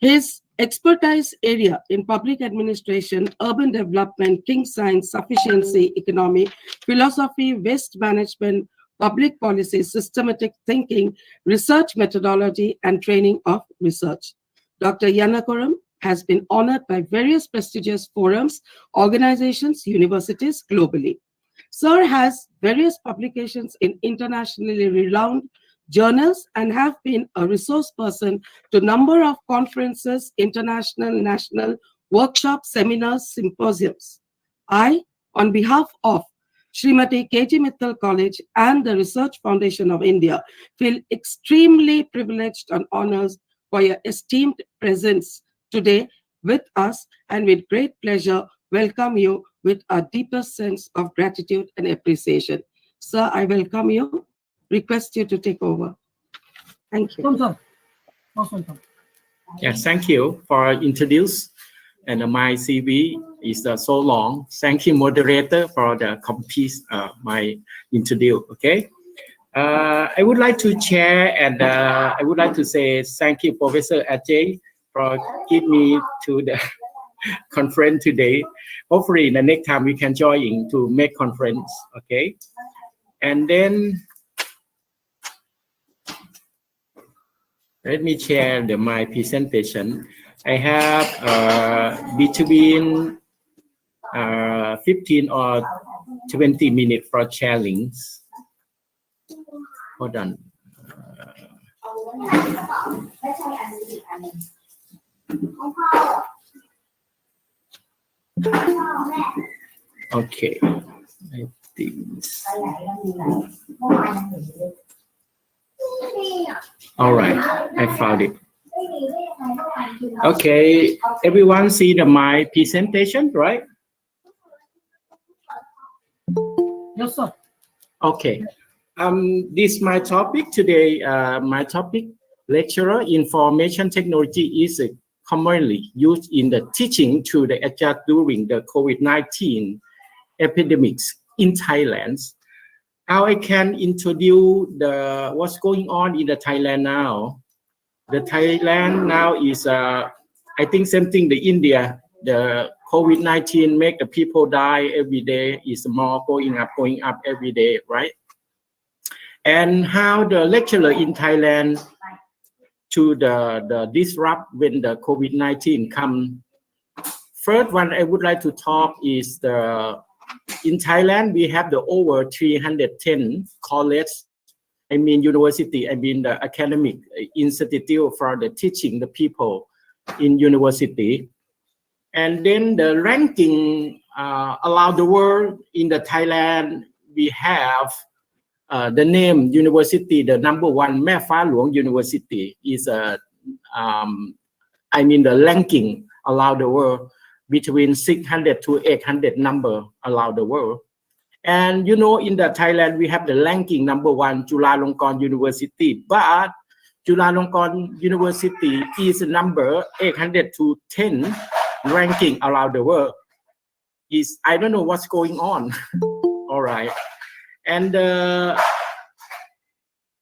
His expertise area in public administration, urban development, king science, sufficiency, economy, philosophy, waste management, public policy, systematic thinking, research methodology, and training of research. Dr. Yanakoram has been honored by various prestigious forums, organizations, universities globally. Sir has various publications in internationally renowned journals and have been a resource person to a number of conferences, international, national, workshops, seminars, symposiums. I, on behalf of Srimati K.G. Mittal College and the Research Foundation of India, feel extremely privileged and honored for your esteemed presence today with us, and with great pleasure welcome you with our deepest sense of gratitude and appreciation. Sir, I welcome you, request you to take over. Thank you. Welcome, sir. Most welcome. Yes, thank you for introduce. And my CV is so long. Thank you, moderator, for the complete my introduce. Okay. I would like to share, and I would like to say thank you, Professor Ajay, for giving me to the conference today. Hopefully, the next time we can join in to make conference. Okay. And then let me share my presentation. I have between 15 or 20 minutes for sharing. Hold on. Okay. I think. All right, I found it. Okay, everyone see my presentation, right? Yes, sir. Okay. This is my topic today. My topic, lecturer, information technology is commonly used in the teaching to the adjust during the COVID-19 epidemics in Thailand. How I can introduce what's going on in the Thailand now. The Thailand now is, I think same thing, the India, the COVID-19 make the people die every day is more going up every day, right? And how the lecturer in Thailand to the disrupt when the COVID-19 come. First one I would like to talk is in Thailand, we have the over 310 colleges, university, the academic institute for the teaching the people in university. And then the ranking around the world in the Thailand, we have the name university, the number one, Mae Pha Luang University is the ranking around the world between 600 to 800 number around the world. And in the Thailand, we have the ranking number one, Chulalongkorn University, but Chulalongkorn University is number 810 ranking around the world. I don't know what's going on. All right. And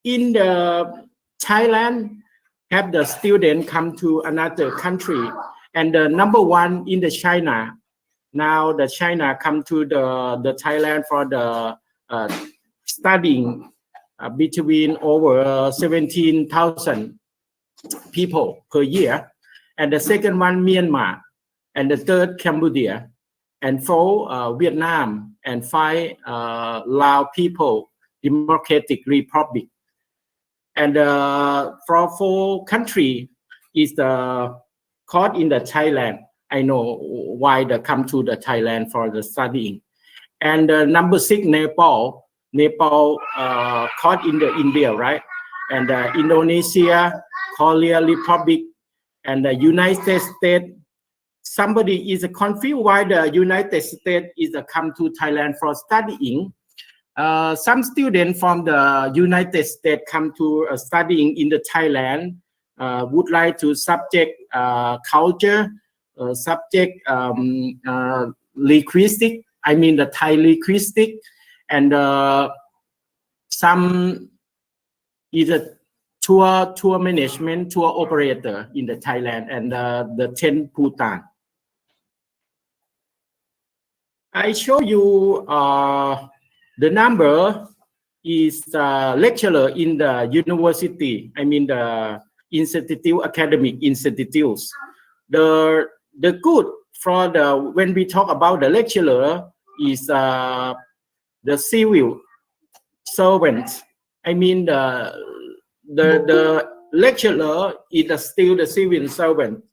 in the Thailand, have the student come to another country, and the number one in the China. Now the China come to the Thailand for the studying between over 17,000 people per year. And the second one, Myanmar. And the third, Cambodia. And four, Vietnam. And five, Lao people, Democratic Republic. And for four country is the caught in the Thailand. I know why they come to the Thailand for the studying. And number six, Nepal. Nepal caught in the India, right? And Indonesia, Korea Republic, and the United States. Somebody is confused why the United States is come to Thailand for studying. Some students from the United States come to studying in the Thailand, would like to subject culture, subject linguistic, I mean the Thai linguistic, and some is a tour management, tour operator in the Thailand, and the 10 Bhutan. I show you the number is lecturer in the university, I mean the institute, academic institutes. The good for the, when we talk about the lecturer is the civil servants. I mean the lecturer is still the civil servant,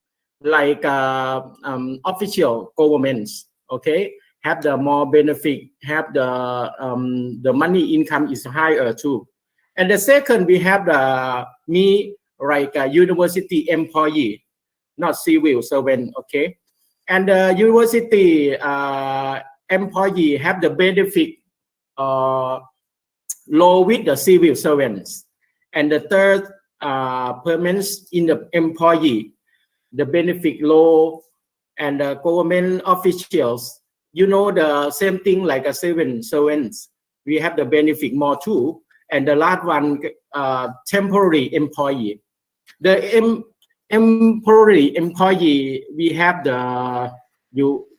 like official governments, okay, have the more benefit, have the money income is higher too. And the second, we have the like a university employee, not civil servant, okay. And the university employee have the benefit low with the civil servants. And the third, permanent in the employee, the benefit low, and the government officials, you know, the same thing like a civil servants, we have the benefit more too. And the last one, temporary employee. The temporary employee, we have the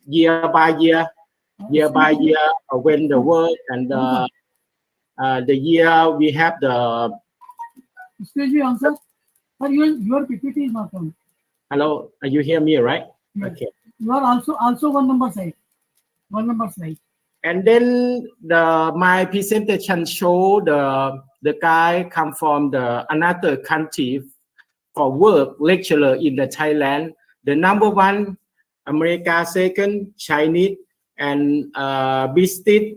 year by year, when the work, and the year we have the. Excuse me, answer. Sir, your PPT is not on. Hello, you hear me, right? Yes. Okay. You are also one number slide. One number slide. And then my presentation show the guy come from another country for work, lecturer in the Thailand. The number one, America, second, Chinese, and British,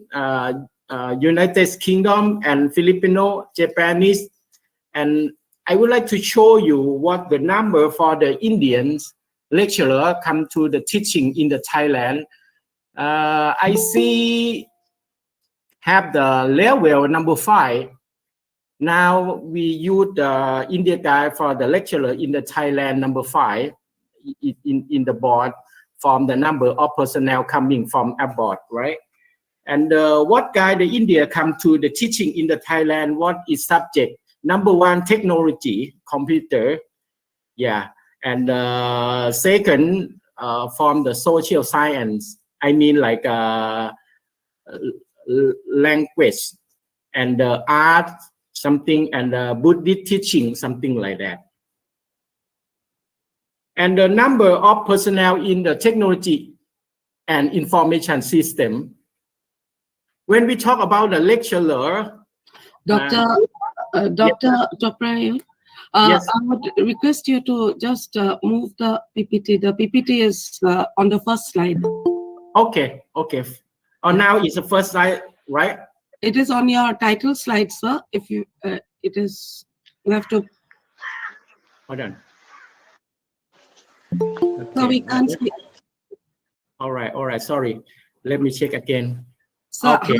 United Kingdom, and Filipino, Japanese. And I would like to show you what the number for the Indians lecturer come to the teaching in the Thailand. I see have the level number 5. Now we use the India guy for the lecturer in the Thailand number 5 in the board from the number of personnel coming from abroad, right? And what guy the India come to the teaching in the Thailand, what is subject? Number 1, technology, computer, yeah. And second, from the social science, I mean like language, and art, something, and Buddhist teaching, something like that. And the number of personnel in the technology and information system. When we talk about the lecturer, Dr. Chopra, yes. I would request you to just move the PPT. The PPT is on the first slide. Okay. Oh, now it's the first slide, right? It is on your title slide, sir. If you, it is, you have to. Hold on. So we can't see. All right. Sorry. Let me check again. So okay.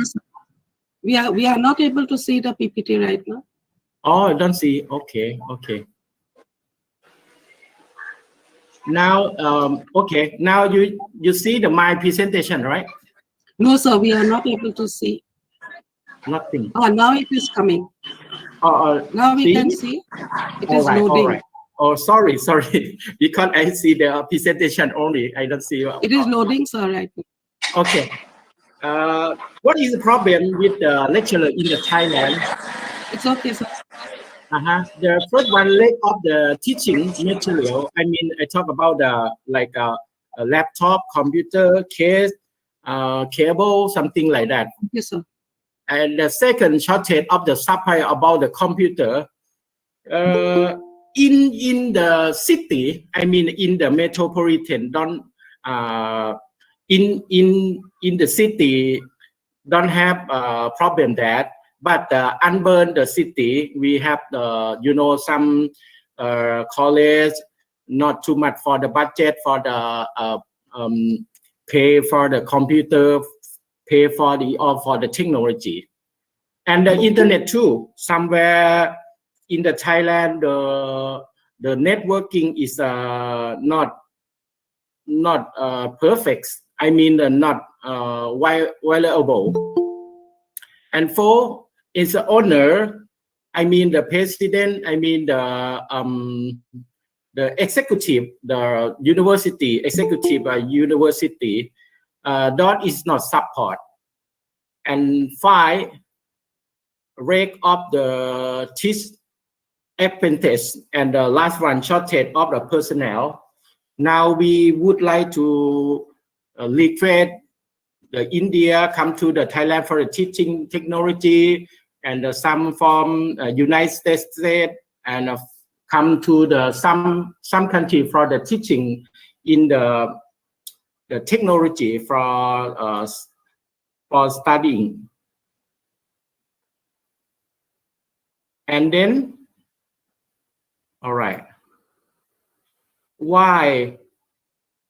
We are not able to see the PPT right now. Oh, I don't see. Okay. Now, okay. Now you see my presentation, right? No, sir. We are not able to see. Nothing. Oh, now it is coming. Now we can see. It is loading. All right. Oh, sorry. Because I see the presentation only. I don't see. It is loading, sir, right now. Okay. What is the problem with the lecturer in the Thailand? It's okay, sir. The first one leg of the teaching material. I mean, I talk about the like a laptop, computer, case, cable, something like that. Yes, sir. And the second shortage of the supply about the computer. In the city, I mean in the metropolitan, in the city don't have a problem that, but unburn the city, we have the some college not too much for the budget for the pay for the computer, pay for the technology, and the internet too. Somewhere in the Thailand, the networking is not perfect. I mean, not valuable. And four is the owner. I mean, the president. I mean, the executive, the university executive university. That is not support. And five, rate of the teach apprentice, and the last one, shortage of the personnel. Now we would like to recruit the India come to the Thailand for the teaching technology, and some from United States and come to the some country for the teaching in the technology for studying. And then, all right, why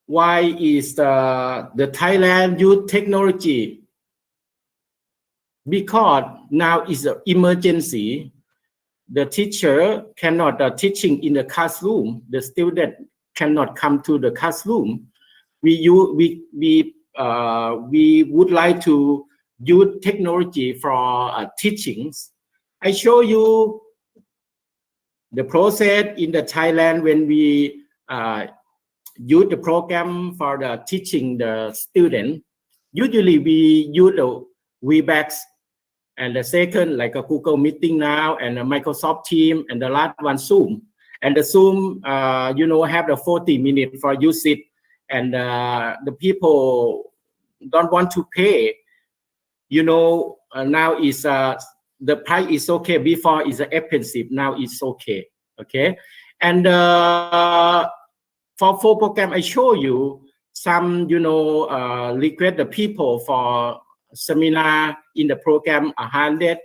is the Thailand use technology? Because now is an emergency. The teacher cannot teaching in the classroom. The student cannot come to the classroom. We would like to use technology for teachings. I show you the process in the Thailand when we use the program for the teaching the student. Usually we use the Webex, and the second like a Google Meeting now, and a Microsoft Teams, and the last one Zoom. And the Zoom, have the 40 minutes for use it, and the people don't want to pay. Now is the price is okay. Before is expensive. Now it's okay. Okay, and for full program, I show you some, request the people for seminar in the program 100.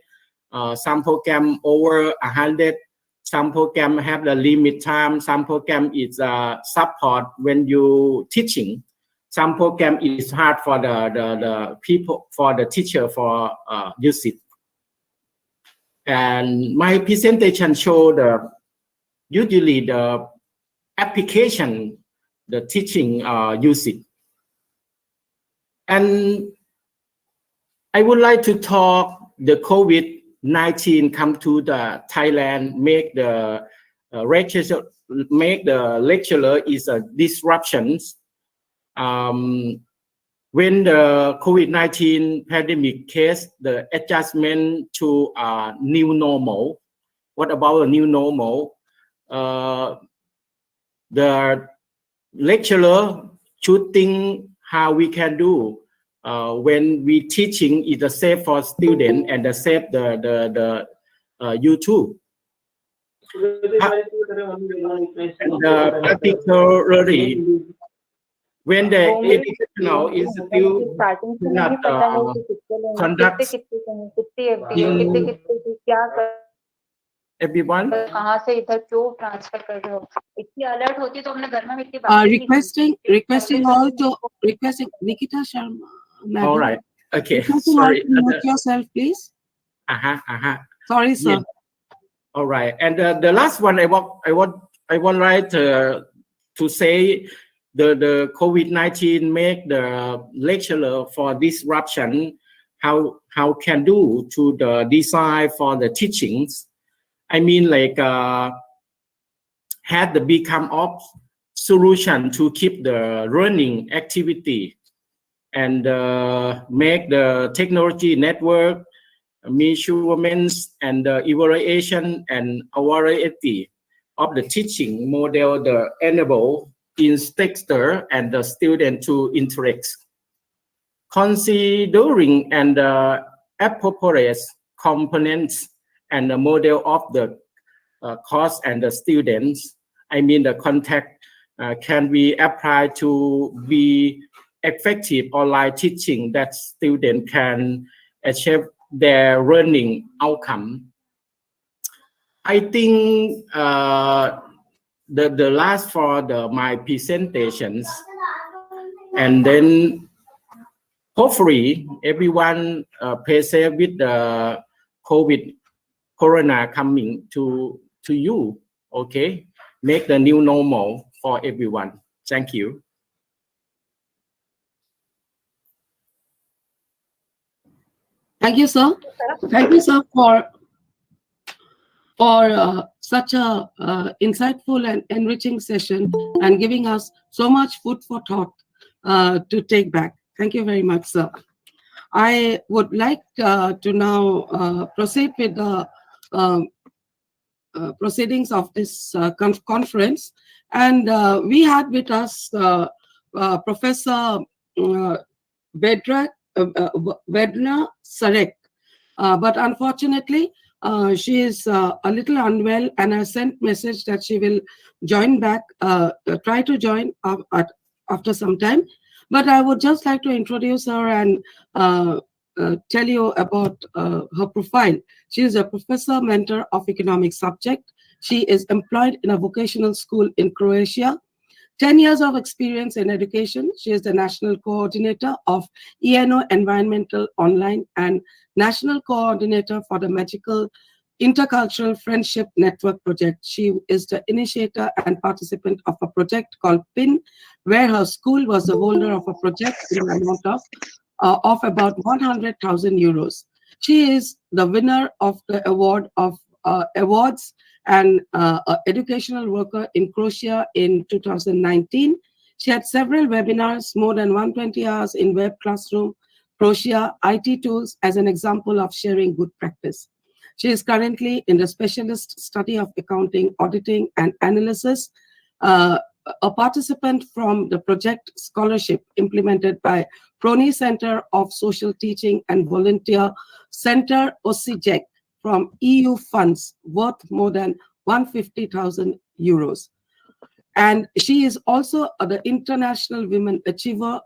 Some program over 100. Some program have the limit time. Some program is support when you teaching. Some program is hard for the people, for the teacher for use it. And my presentation show usually the application, the teaching use it. And I would like to talk the COVID-19 come to the Thailand, make the lecturer is a disruptions. When the COVID-19 pandemic case, the adjustment to new normal. What about a new normal? The lecturer should think how we can do when we teaching is safe for student and safe the YouTube. And particularly when the educational is still not conduct everyone. कहाँ से इधर क्यों transfer कर रहे हो? इतनी alert होती तो अपने घर में इतनी बात requesting all to requesting Nikita Sharma. All right. Okay. Sorry. Mute yourself, please. Sorry, sir. Yeah. All right. And the last one I want like to say the COVID-19 make the lecturer for disruption. How can do to the design for the teachings. I mean, like had the become of solution to keep the running activity and make the technology network measurements and the evaluation and variety of the teaching model the enable instructor and the student to interact. Considering and the appropriate components and the model of the course and the students, I mean the contact can be applied to be effective online teaching that students can achieve their learning outcome. I think the last for my presentations, and then hopefully everyone play safe with the corona coming to you. Okay, make the new normal for everyone. Thank you. Thank you, sir. Thank you, sir, for such a insightful and enriching session and giving us so much food for thought to take back. Thank you very much, sir. I would like to now proceed with the proceedings of this conference. And we had with us Professor Vedna Sarek. But unfortunately, she is a little unwell and has sent message that she will join back, try to join after some time. But I would just like to introduce her and tell you about her profile. She is a professor mentor of economic subject. She is employed in a vocational school in Croatia. 10 years of experience in education. She is the national coordinator of ENO Environmental Online and national coordinator for the Magical Intercultural Friendship Network project. She is the initiator and participant of a project called PIN, where her school was the holder of a project in an amount of about 100,000 euros. She is the winner of the award of awards and educational worker in Croatia in 2019. She had several webinars, more than 120 hours in web classroom, Croatia, IT tools as an example of sharing good practice. She is currently in the specialist study of accounting, auditing, and analysis, a participant from the project scholarship implemented by Prony Center of Social Teaching and Volunteer Center OSIJEC from EU funds worth more than 150,000 euros. And she is also the International Women Achiever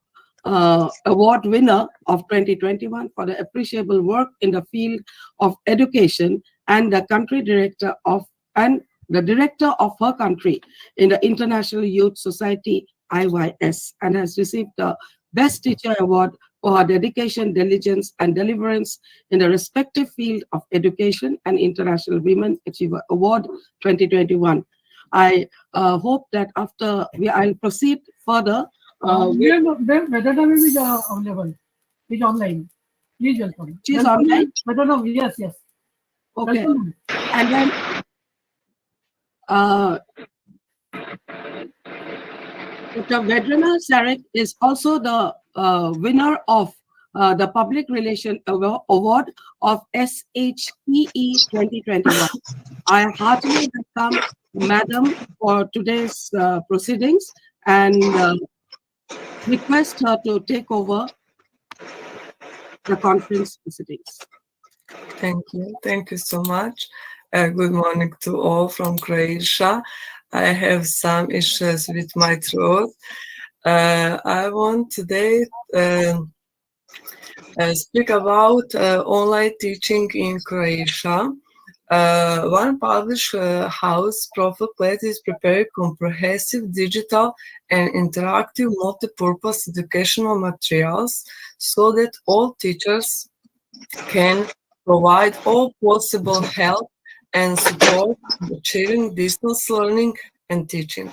Award winner of 2021 for the appreciable work in the field of education, and the country director of the director of her country in the International Youth Society IYS, and has received the Best Teacher Award for her dedication, diligence, and deliverance in the respective field of education and International Women Achiever Award 2021. I hope that after I'll proceed further. Whether will be available. It's online. Please welcome. She's online? Yes, yes. Okay. Welcome. And then Dr. Vedna Sarek is also the winner of the Public Relation Award of SHPE 2021. I heartily welcome Madam for today's proceedings and request her to take over the conference proceedings. Thank you. Thank you so much. Good morning to all from Croatia. I have some issues with my throat. I want today speak about online teaching in Croatia. One published house, Profilplet, is preparing comprehensive digital and interactive multi-purpose educational materials so that all teachers can provide all possible help and support in achieving distance learning and teaching.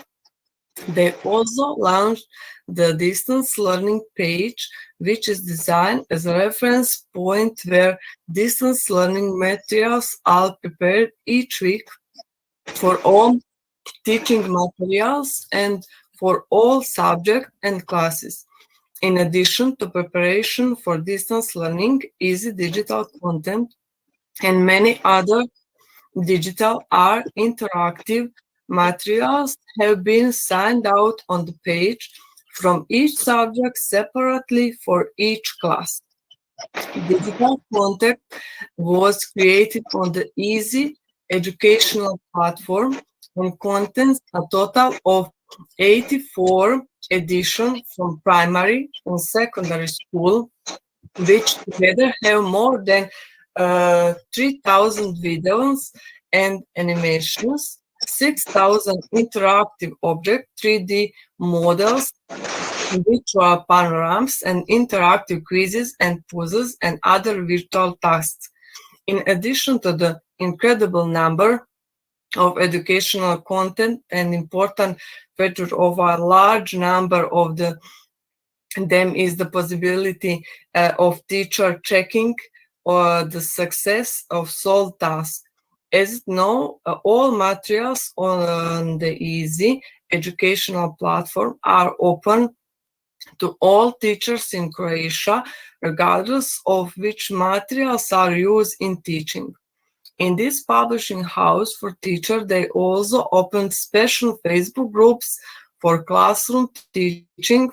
They also launched the distance learning page, which is designed as a reference point where distance learning materials are prepared each week for all teaching materials and for all subjects and classes. In addition to preparation for distance learning, easy digital content and many other digital or interactive materials have been signed out on the page from each subject separately for each class. Digital content was created on the Easy educational platform and contains a total of 84 editions from primary and secondary school, which together have more than 3,000 videos and animations, 6,000 interactive object 3D models, virtual panoramas, and interactive quizzes and puzzles and other virtual tasks. In addition to the incredible number of educational content, an important feature of a large number of them is the possibility of teacher checking the success of solved tasks. As you know, all materials on the Easy educational platform are open to all teachers in Croatia, regardless of which materials are used in teaching. In this publishing house for teachers, they also opened special Facebook groups for classroom teaching,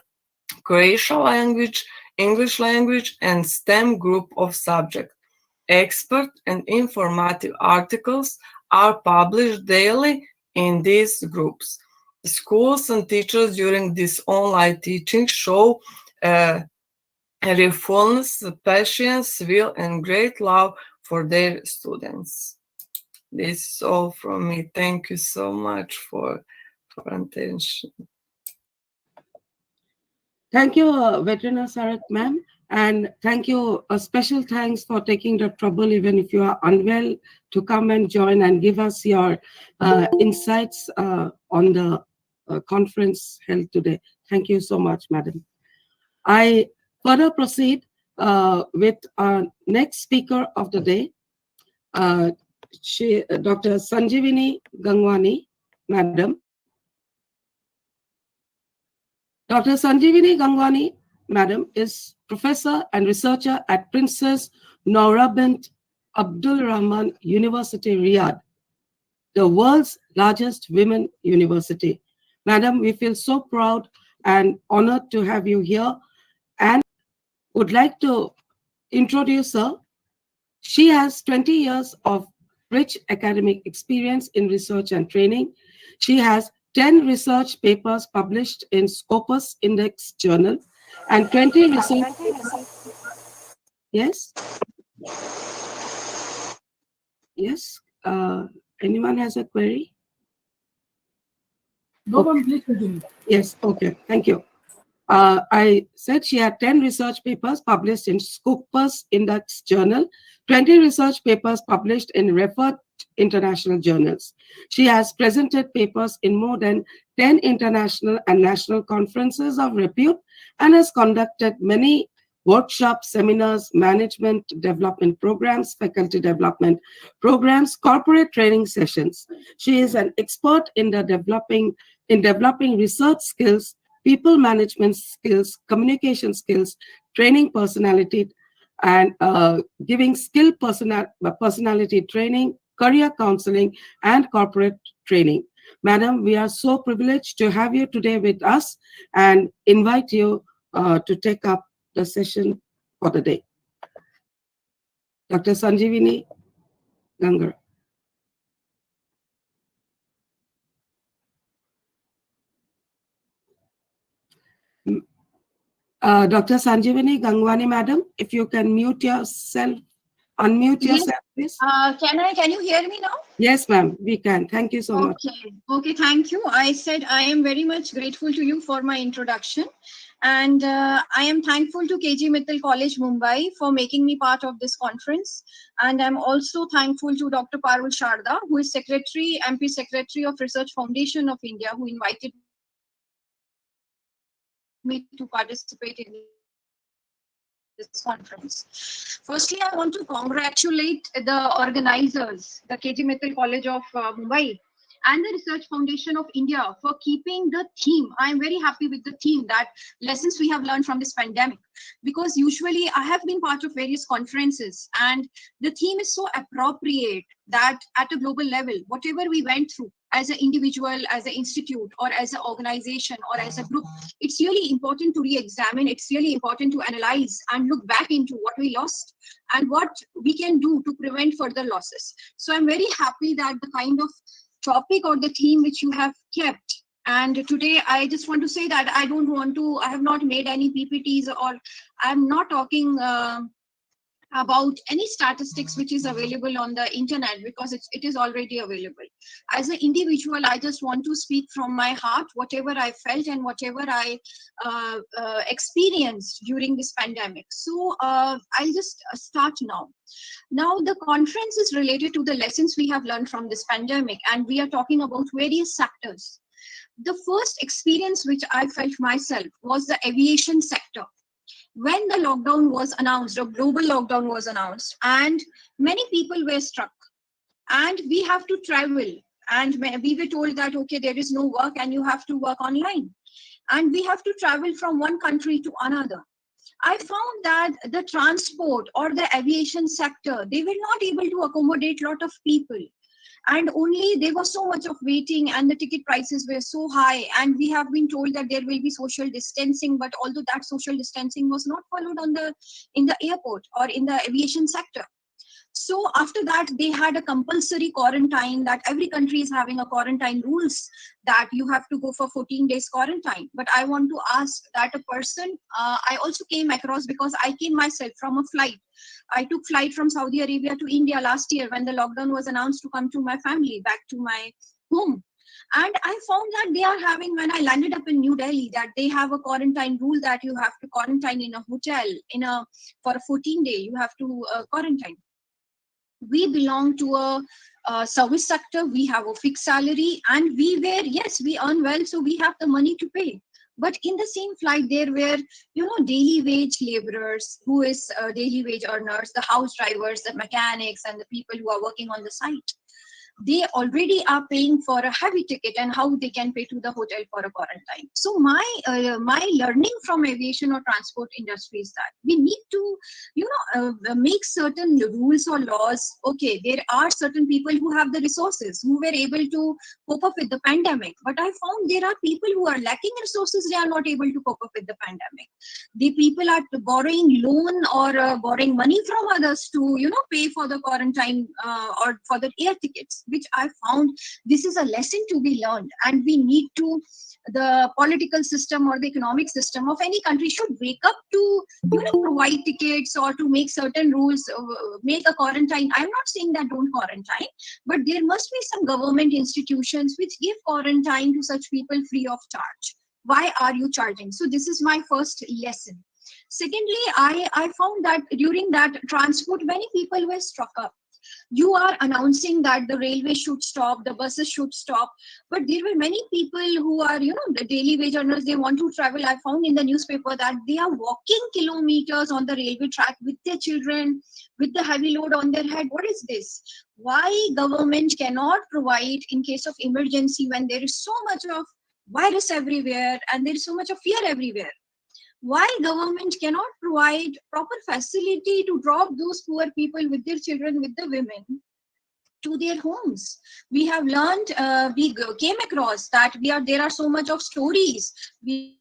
Croatian language, English language, and STEM group of subjects. Expert and informative articles are published daily in these groups. Schools and teachers during this online teaching show refulness, patience, will, and great love for their students. This is all from me. Thank you so much for attention. Thank you, Veterana Sarat ma'am, and thank you, a special thanks for taking the trouble, even if you are unwell, to come and join and give us your insights on the conference held today. Thank you so much, madam. I further proceed with our next speaker of the day, Dr. Sanjeevani Gangwani, madam. Dr. Sanjeevani Gangwani, madam, is professor and researcher at Princess Noura bint Abdul Rahman University, Riyadh, the world's largest women university. Madam, we feel so proud and honored to have you here and would like to introduce her. She has 20 years of rich academic experience in research and training. She has 10 research papers published in Scopus Index Journal and 20 research papers. Yes? Yes? Anyone has a query? No one, please continue. Yes, okay, thank you. I said she had 10 research papers published in Scopus Index Journal, 20 research papers published in referred international journals. She has presented papers in more than 10 international and national conferences of repute and has conducted many workshops, seminars, management development programs, faculty development programs, corporate training sessions. She is an expert in developing research skills, people management skills, communication skills, training personality, and giving skill personality training, career counseling, and corporate training. Madam, we are so privileged to have you today with us and invite you to take up the session for the day. Dr. Sanjeevani Gangar. Dr. Sanjeevani Gangwani, madam, if you can unmute yourself, please. Can you hear me now? Yes, ma'am, we can. Thank you so much. Okay, thank you. I said I am very much grateful to you for my introduction. And I am thankful to KG Mittal College, Mumbai for making me part of this conference. And I'm also thankful to Dr. Parul Sharda, who is MP Secretary of Research Foundation of India, who invited me to participate in this conference. Firstly, I want to congratulate the organizers, the KG Mittal College of Mumbai, and the Research Foundation of India for keeping the theme. I'm very happy with the theme, that lessons we have learned from this pandemic, because usually I have been part of various conferences and the theme is so appropriate that at a global level, whatever we went through as an individual, as an institute, or as an organization, or as a group, it's really important to re-examine. It's really important to analyze and look back into what we lost and what we can do to prevent further losses. So I'm very happy that the kind of topic or the theme which you have kept. And today I just want to say that I have not made any PPTs, or I'm not talking about any statistics which is available on the internet, because it is already available. As an individual, I just want to speak from my heart, whatever I felt and whatever I experienced during this pandemic. So I'll just start now. Now, the conference is related to the lessons we have learned from this pandemic, and we are talking about various sectors. The first experience which I felt myself was the aviation sector. When the lockdown was announced, a global lockdown was announced, and many people were struck, and we have to travel, and we were told that, okay, there is no work and you have to work online, and we have to travel from one country to another. I found that the transport or the aviation sector, they were not able to accommodate a lot of people. And only there was so much of waiting, and the ticket prices were so high, and we have been told that there will be social distancing, but although that social distancing was not followed in the airport or in the aviation sector. So after that, they had a compulsory quarantine, that every country is having a quarantine rules that you have to go for 14 days quarantine. But I want to ask that a person, I also came across, because I came myself from a flight. I took flight from Saudi Arabia to India last year when the lockdown was announced, to come to my family, back to my home. And I found that they are having, when I landed up in New Delhi, that they have a quarantine rule that you have to quarantine in a hotel for a 14-day, you have to quarantine. We belong to a service sector, we have a fixed salary, and we earn well, so we have the money to pay. But in the same flight, there were, daily wage laborers, who is daily wage earners, the house drivers, the mechanics, and the people who are working on the site. They already are paying for a heavy ticket, and how they can pay to the hotel for a quarantine. So my learning from aviation or transport industry is that we need to, make certain rules or laws. Okay, there are certain people who have the resources, who were able to cope up with the pandemic. But I found there are people who are lacking resources, they are not able to cope up with the pandemic. The people are borrowing loan or borrowing money from others to, pay for the quarantine or for the air tickets, which I found this is a lesson to be learned. And we need to, the political system or the economic system of any country should wake up to, provide tickets or to make certain rules, make a quarantine. I'm not saying that don't quarantine, but there must be some government institutions which give quarantine to such people free of charge. Why are you charging? So this is my first lesson. Secondly, I found that during that transport, many people were struck up. You are announcing that the railway should stop, the buses should stop, but there were many people who are, the daily wage earners, they want to travel. I found in the newspaper that they are walking kilometers on the railway track with their children, with the heavy load on their head. What is this? Why government cannot provide in case of emergency, when there is so much of virus everywhere and there is so much of fear everywhere? Why government cannot provide proper facility to drop those poor people with their children, with the women, to their homes? We have learned, we came across that there are so much of stories. We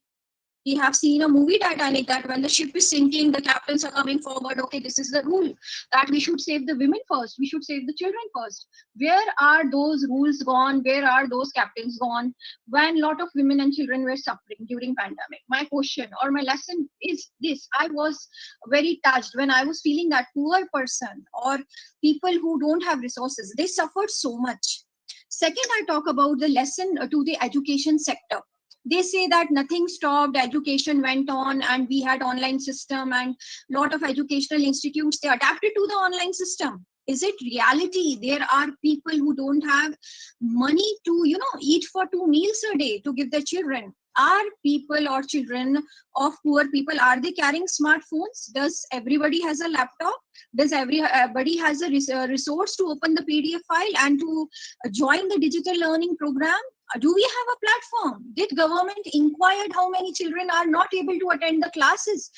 have seen a movie Titanic, that when the ship is sinking, the captains are coming forward. Okay, this is the rule that we should save the women first. We should save the children first. Where are those rules gone? Where are those captains gone when a lot of women and children were suffering during pandemic? My question or my lesson is this. I was very touched when I was feeling that poor person or people who don't have resources, they suffered so much. Second, I talk about the lesson to the education sector. They say that nothing stopped, education went on, and we had online system, and a lot of educational institutes, they adapted to the online system. Is it reality? There are people who don't have money to, eat for 2 meals a day to give their children. Are people or children of poor people, are they carrying smartphones? Does everybody has a laptop? Does everybody has a resource to open the PDF file and to join the digital learning program? Do we have a platform? Did government inquired how many children are not able to attend the classes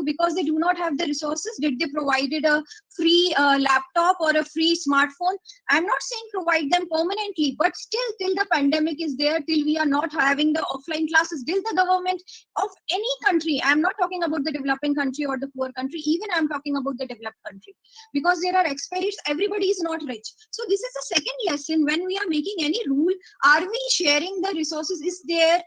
because they do not have the resources? Did they provided a free laptop or a free smartphone? I'm not saying provide them permanently, but still till the pandemic is there, till we are not having the offline classes, till the government of any country, I'm not talking about the developing country or the poor country, even I'm talking about the developed country, because there are experts, everybody is not rich. So this is the second lesson. When we are making any rule, are we sharing the resources? Is there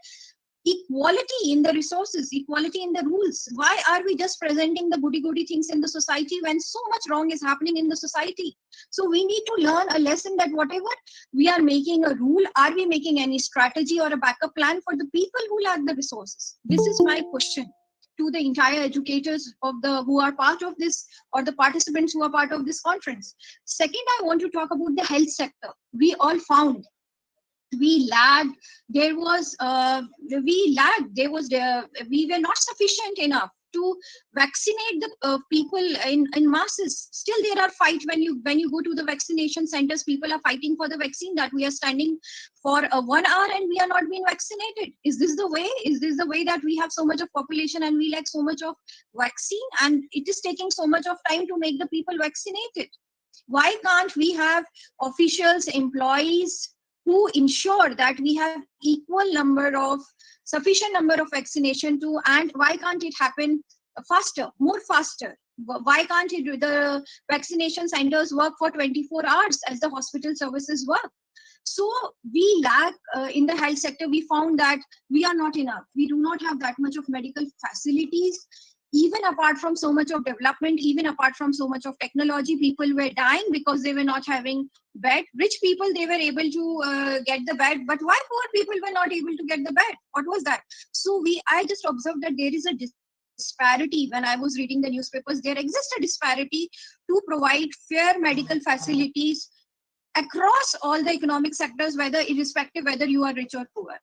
equality in the resources, equality in the rules? Why are we just presenting the goody things in the society when so much wrong is happening in the society? So we need to learn a lesson that whatever we are making a rule, are we making any strategy or a backup plan for the people who lack the resources? This is my question to the entire educators of who are part of this, or the participants who are part of this conference. Second, I want to talk about the health sector. We all found we lagged. We were not sufficient enough to vaccinate the people in masses. Still there are fights when you go to the vaccination centers. People are fighting for the vaccine, that we are standing for 1 hour and we are not being vaccinated. Is this the way? Is this the way that we have so much of population and we lack so much of vaccine, and it is taking so much of time to make the people vaccinated? Why can't we have officials, employees who ensure that we have sufficient number of vaccination to, and why can't it happen faster, more faster? Why can't the vaccination centers work for 24 hours as the hospital services work? So we lack in the health sector. We found that we are not enough. We do not have that much of medical facilities. Even apart from so much of development, even apart from so much of technology, people were dying because they were not having bed. Rich people, they were able to get the bed, but why poor people were not able to get the bed? What was that? So I just observed that there is a disparity. When I was reading the newspapers, there exists a disparity to provide fair medical facilities across all the economic sectors, irrespective whether you are rich or poor.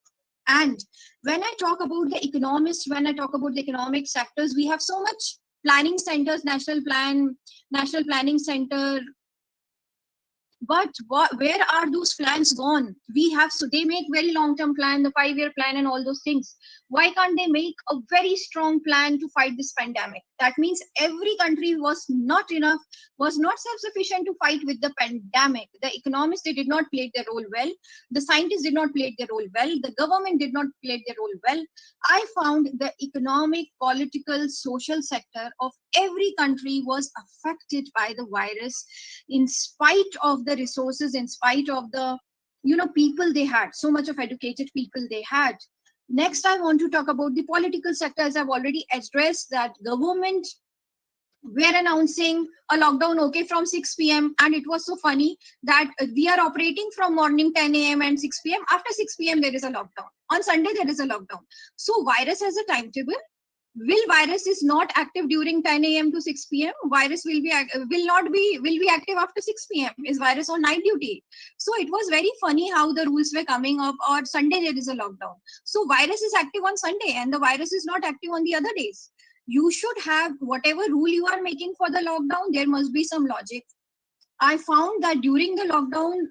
And when I talk about the economists, when I talk about the economic sectors, we have so much planning centers, national planning center. But where are those plans gone? So they make very long-term plan, the 5-year plan and all those things. Why can't they make a very strong plan to fight this pandemic? That means every country was not self-sufficient to fight with the pandemic. The economists, they did not play their role well. The scientists did not play their role well. The government did not play their role well. I found the economic, political, social sector of every country was affected by the virus, in spite of the resources, in spite of the people they had, so much of educated people they had. Next, I want to talk about the political sector. As I've already addressed, that government were announcing a lockdown, okay, from 6 p.m. And it was so funny that we are operating from morning 10 a.m. and 6 p.m. After 6 p.m. there is a lockdown. On Sunday there is a lockdown. So virus has a timetable. Will virus is not active during 10 a.m. to 6 p.m. Virus will be active after 6 p.m. Is virus on night duty? So it was very funny how the rules were coming up. Or Sunday there is a lockdown. So virus is active on Sunday and the virus is not active on the other days. You should have whatever rule you are making for the lockdown. There must be some logic. I found that during the lockdown,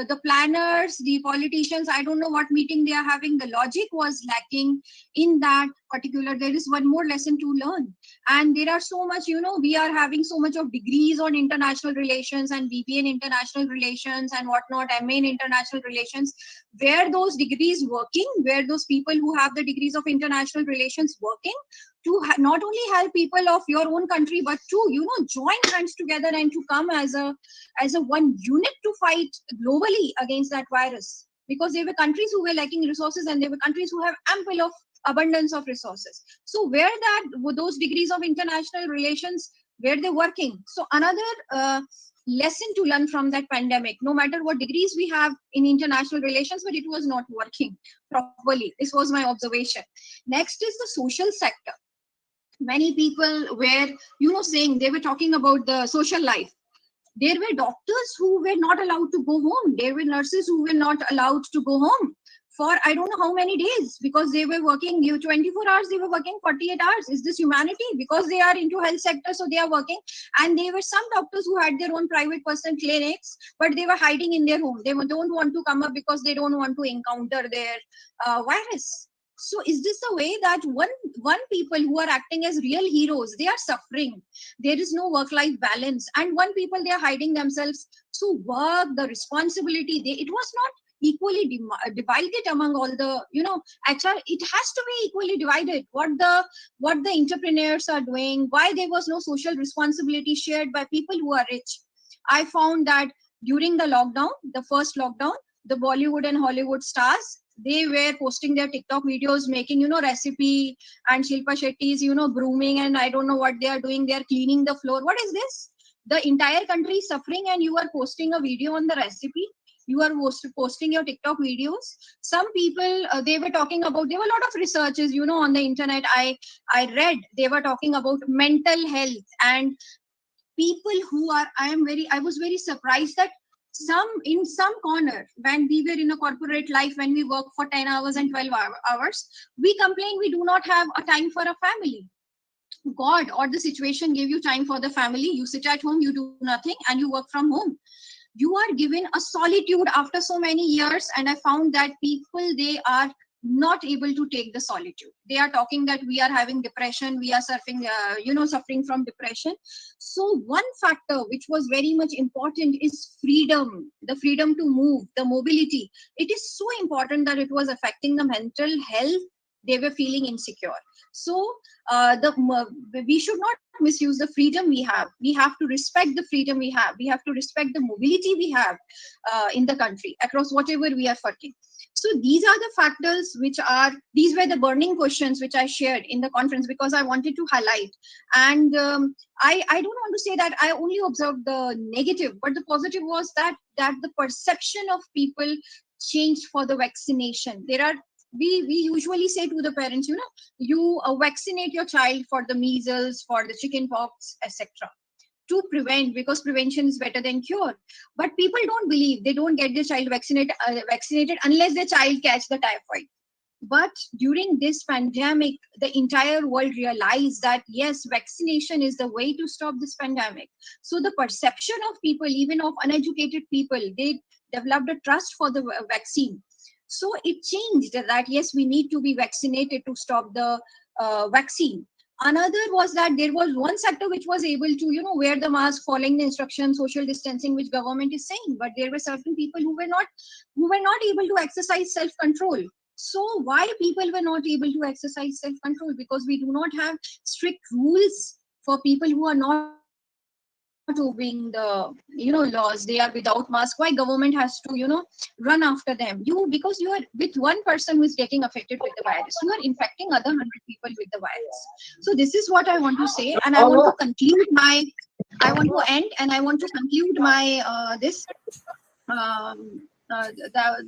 the planners, the politicians, I don't know what meeting they are having, the logic was lacking in that particular. There is one more lesson to learn. And there are so much, we are having so much of degrees on international relations and BBA in international relations and whatnot, MA in international relations. Where those degrees working, where those people who have the degrees of international relations working, to not only help people of your own country, but to join hands together and to come as a one unit to fight globally against that virus. Because there were countries who were lacking resources and there were countries who have ample of abundance of resources. So where those degrees of international relations, where they're working. So another lesson to learn from that pandemic, no matter what degrees we have in international relations, but it was not working properly. This was my observation. Next is the social sector. Many people were, saying, they were talking about the social life. There were doctors who were not allowed to go home. There were nurses who were not allowed to go home for I don't know how many days, because they were working 24 hours, they were working 48 hours. Is this humanity? Because they are into health sector, so they are working. And there were some doctors who had their own private personal clinics, but they were hiding in their home. They don't want to come up because they don't want to encounter their virus. So is this the way that one people who are acting as real heroes, they are suffering? There is no work-life balance, and one people, they are hiding themselves. So work, the responsibility, it was not equally divided among all the, HR. It has to be equally divided. What the entrepreneurs are doing, why there was no social responsibility shared by people who are rich. I found that during the lockdown, the first lockdown, the Bollywood and Hollywood stars, they were posting their TikTok videos, making, recipe, and Shilpa Shetty's, brooming, and I don't know what they are doing. They are cleaning the floor. What is this? The entire country is suffering, and you are posting a video on the recipe. You are posting your TikTok videos. Some people, they were talking about, there were a lot of researches, on the internet. I read, they were talking about mental health, and people who are, I was very surprised that in some corner, when we were in a corporate life, when we work for 10 hours and 12 hours, we complain we do not have a time for a family. God or the situation gave you time for the family. You sit at home, you do nothing, and you work from home. You are given a solitude after so many years, and I found that people, they are not able to take the solitude. They are talking that we are having depression, we are suffering from depression. So one factor which was very much important is freedom, the freedom to move, the mobility. It is so important that it was affecting the mental health. They were feeling insecure. So we should not misuse the freedom we have. We have to respect the freedom we have. We have to respect the mobility we have in the country across whatever we are working. So these are the factors these were the burning questions which I shared in the conference, because I wanted to highlight. And I don't want to say that I only observed the negative, but the positive was that the perception of people changed for the vaccination. We usually say to the parents, you vaccinate your child for the measles, for the chicken pox, etc. to prevent, because prevention is better than cure. But people don't believe. They don't get their child vaccinated unless their child catch the typhoid. But during this pandemic, the entire world realized that yes, vaccination is the way to stop this pandemic. So the perception of people, even of uneducated people, they developed a trust for the vaccine. So it changed that yes, we need to be vaccinated to stop the vaccine. Another was that there was one sector which was able to, wear the mask, following the instructions, social distancing, which government is saying. But there were certain people who were not able to exercise self-control. So why people were not able to exercise self-control? Because we do not have strict rules for people who are not obeying the laws. They are without mask. Why government has to run after them? Because you are with one person who is getting affected with the virus, you are infecting other 100 people with the virus. So this is what I want to say, and I want to conclude my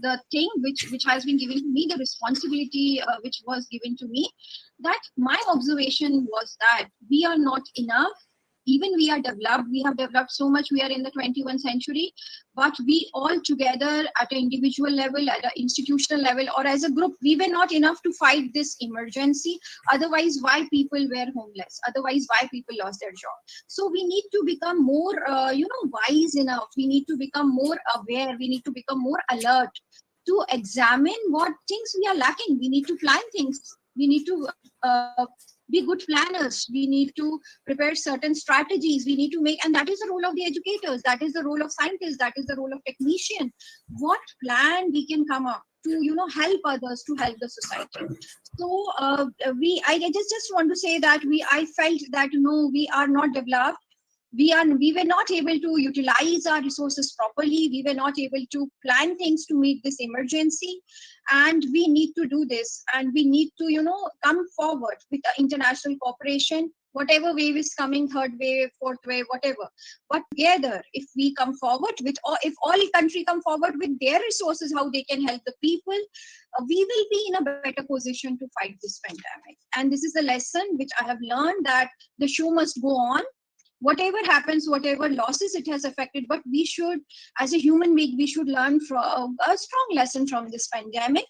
the thing which has been given to me, the responsibility which was given to me, that my observation was that we are not enough. Even we have developed so much. We are in the 21st century, but we all together at an individual level, at an institutional level, or as a group, we were not enough to fight this emergency. Otherwise, why people were homeless? Otherwise, why people lost their job? So we need to become more, wise enough. We need to become more aware. We need to become more alert to examine what things we are lacking. We need to plan things. We need to be good planners. We need to prepare certain strategies. We need to make, and that is the role of the educators. That is the role of scientists. That is the role of technician. What plan we can come up to, help others, to help the society. So I just want to say that I felt that we are not developed. We were not able to utilize our resources properly. We were not able to plan things to meet this emergency, and we need to do this, and we need to come forward with the international cooperation, whatever wave is coming, third wave, fourth wave, whatever. But together, if we come forward if all countries come forward with their resources, how they can help the people, we will be in a better position to fight this pandemic. And this is a lesson which I have learned, that the show must go on. whatever happens, whatever losses it has affected, but we should, as a human being, we should learn from a strong lesson from this pandemic.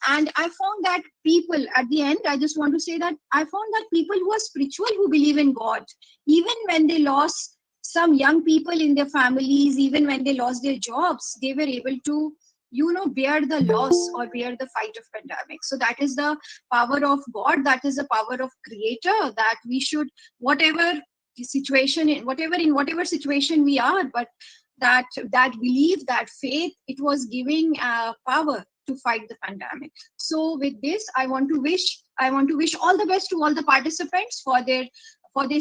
And I found that people, at the end, I just want to say that I found that people who are spiritual, who believe in God, even when they lost some young people in their families, even when they lost their jobs, they were able to, bear the loss or bear the fight of pandemic. So that is the power of God, that is the power of Creator, that we should, whatever situation, in whatever situation we are, but that belief, that faith, it was giving power to fight the pandemic. So with this, I want to wish all the best to all the participants for their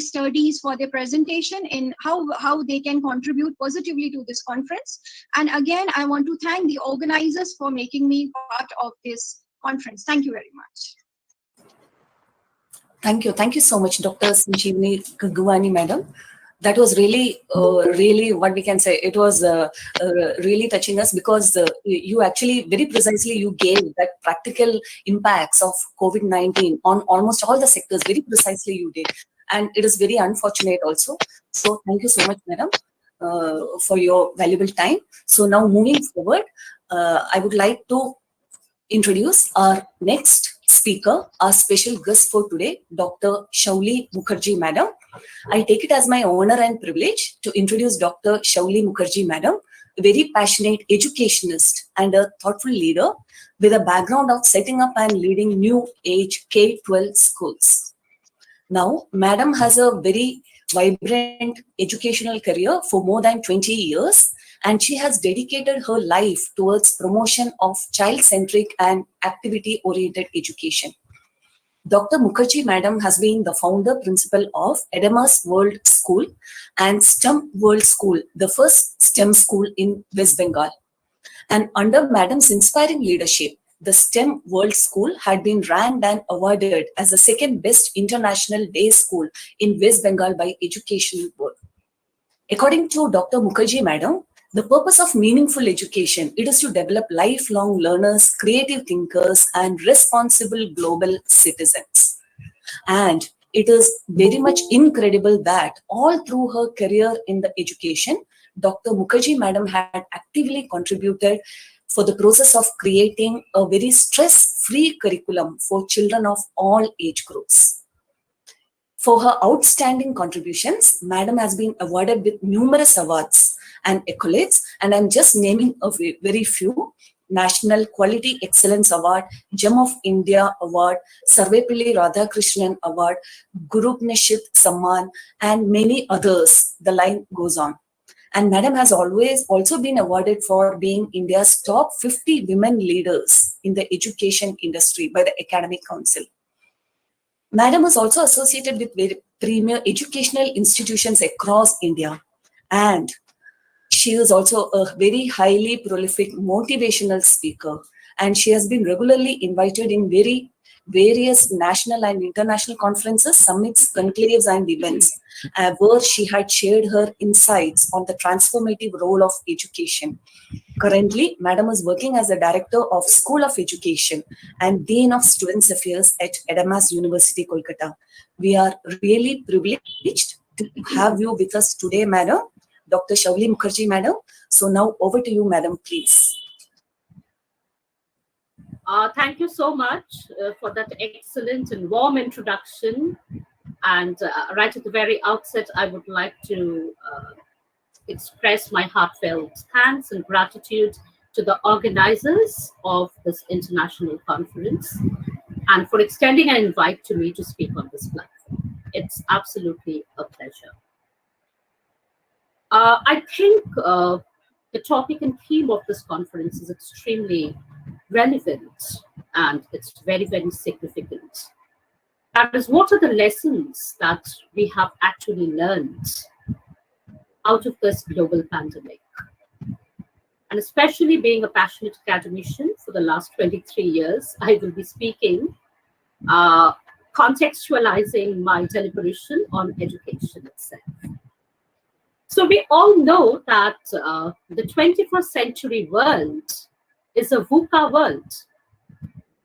studies, for their presentation, in how they can contribute positively to this conference. And again, I want to thank the organizers for making me part of this conference. Thank you very much. Thank you so much, Dr. Sanjeevani Gugwani, madam. That was really, really, what we can say, it was really touching us, because you actually very precisely you gave that practical impacts of COVID-19 on almost all the sectors. Very precisely you did, and it is very unfortunate also. So thank you so much, madam, for your valuable time. So now moving forward, I would like to introduce our next speaker, our special guest for today, Dr. Shauli Mukherjee, madam. I take it as my honor and privilege to introduce Dr. Shauli Mukherjee, madam, a very passionate educationist and a thoughtful leader with a background of setting up and leading new age K-12 schools. Now, madam has a very vibrant educational career for more than 20 years, and she has dedicated her life towards promotion of child-centric and activity-oriented education. Dr. Mukherjee madam has been the founder principal of Edamas World School and STEM World School, the first STEM school in West Bengal. And under madam's inspiring leadership, the STEM World School had been ranked and awarded as the second best international day school in West Bengal by Education Board. According to Dr. Mukherjee madam, the purpose of meaningful education, it is to develop lifelong learners, creative thinkers, and responsible global citizens. And it is very much incredible that all through her career in the education, Dr. Mukherjee madam had actively contributed for the process of creating a very stress-free curriculum for children of all age groups. For her outstanding contributions, madam has been awarded with numerous awards and accolades, and I'm just naming a very few: National Quality Excellence Award, Gem of India Award, Sarvepalli Radhakrishnan Award, Gurupneshit Samman, and many others. The line goes on. And madam has always also been awarded for being India's top 50 women leaders in the education industry by the Academic Council. Madam is also associated with premier educational institutions across India, and she is also a very highly prolific motivational speaker, and she has been regularly invited in various national and international conferences, summits, conclaves, and events, where she had shared her insights on the transformative role of education. Currently, madam is working as the director of School of Education and Dean of Students Affairs at Edamas University, Kolkata. We are really privileged to have you with us today, madam, Dr. Shauli Mukherjee, madam. So now over to you, madam, please. Thank you so much for that excellent and warm introduction. And right at the very outset, I would like to express my heartfelt thanks and gratitude to the organizers of this international conference and for extending an invite to me to speak on this platform. It's absolutely a pleasure. I think the topic and theme of this conference is extremely relevant and it's very, very significant. That is, what are the lessons that we have actually learned out of this global pandemic? And especially being a passionate academician for the last 23 years, I will be speaking, contextualizing my deliberation on education itself. So we all know that the 21st century world is a VUCA world.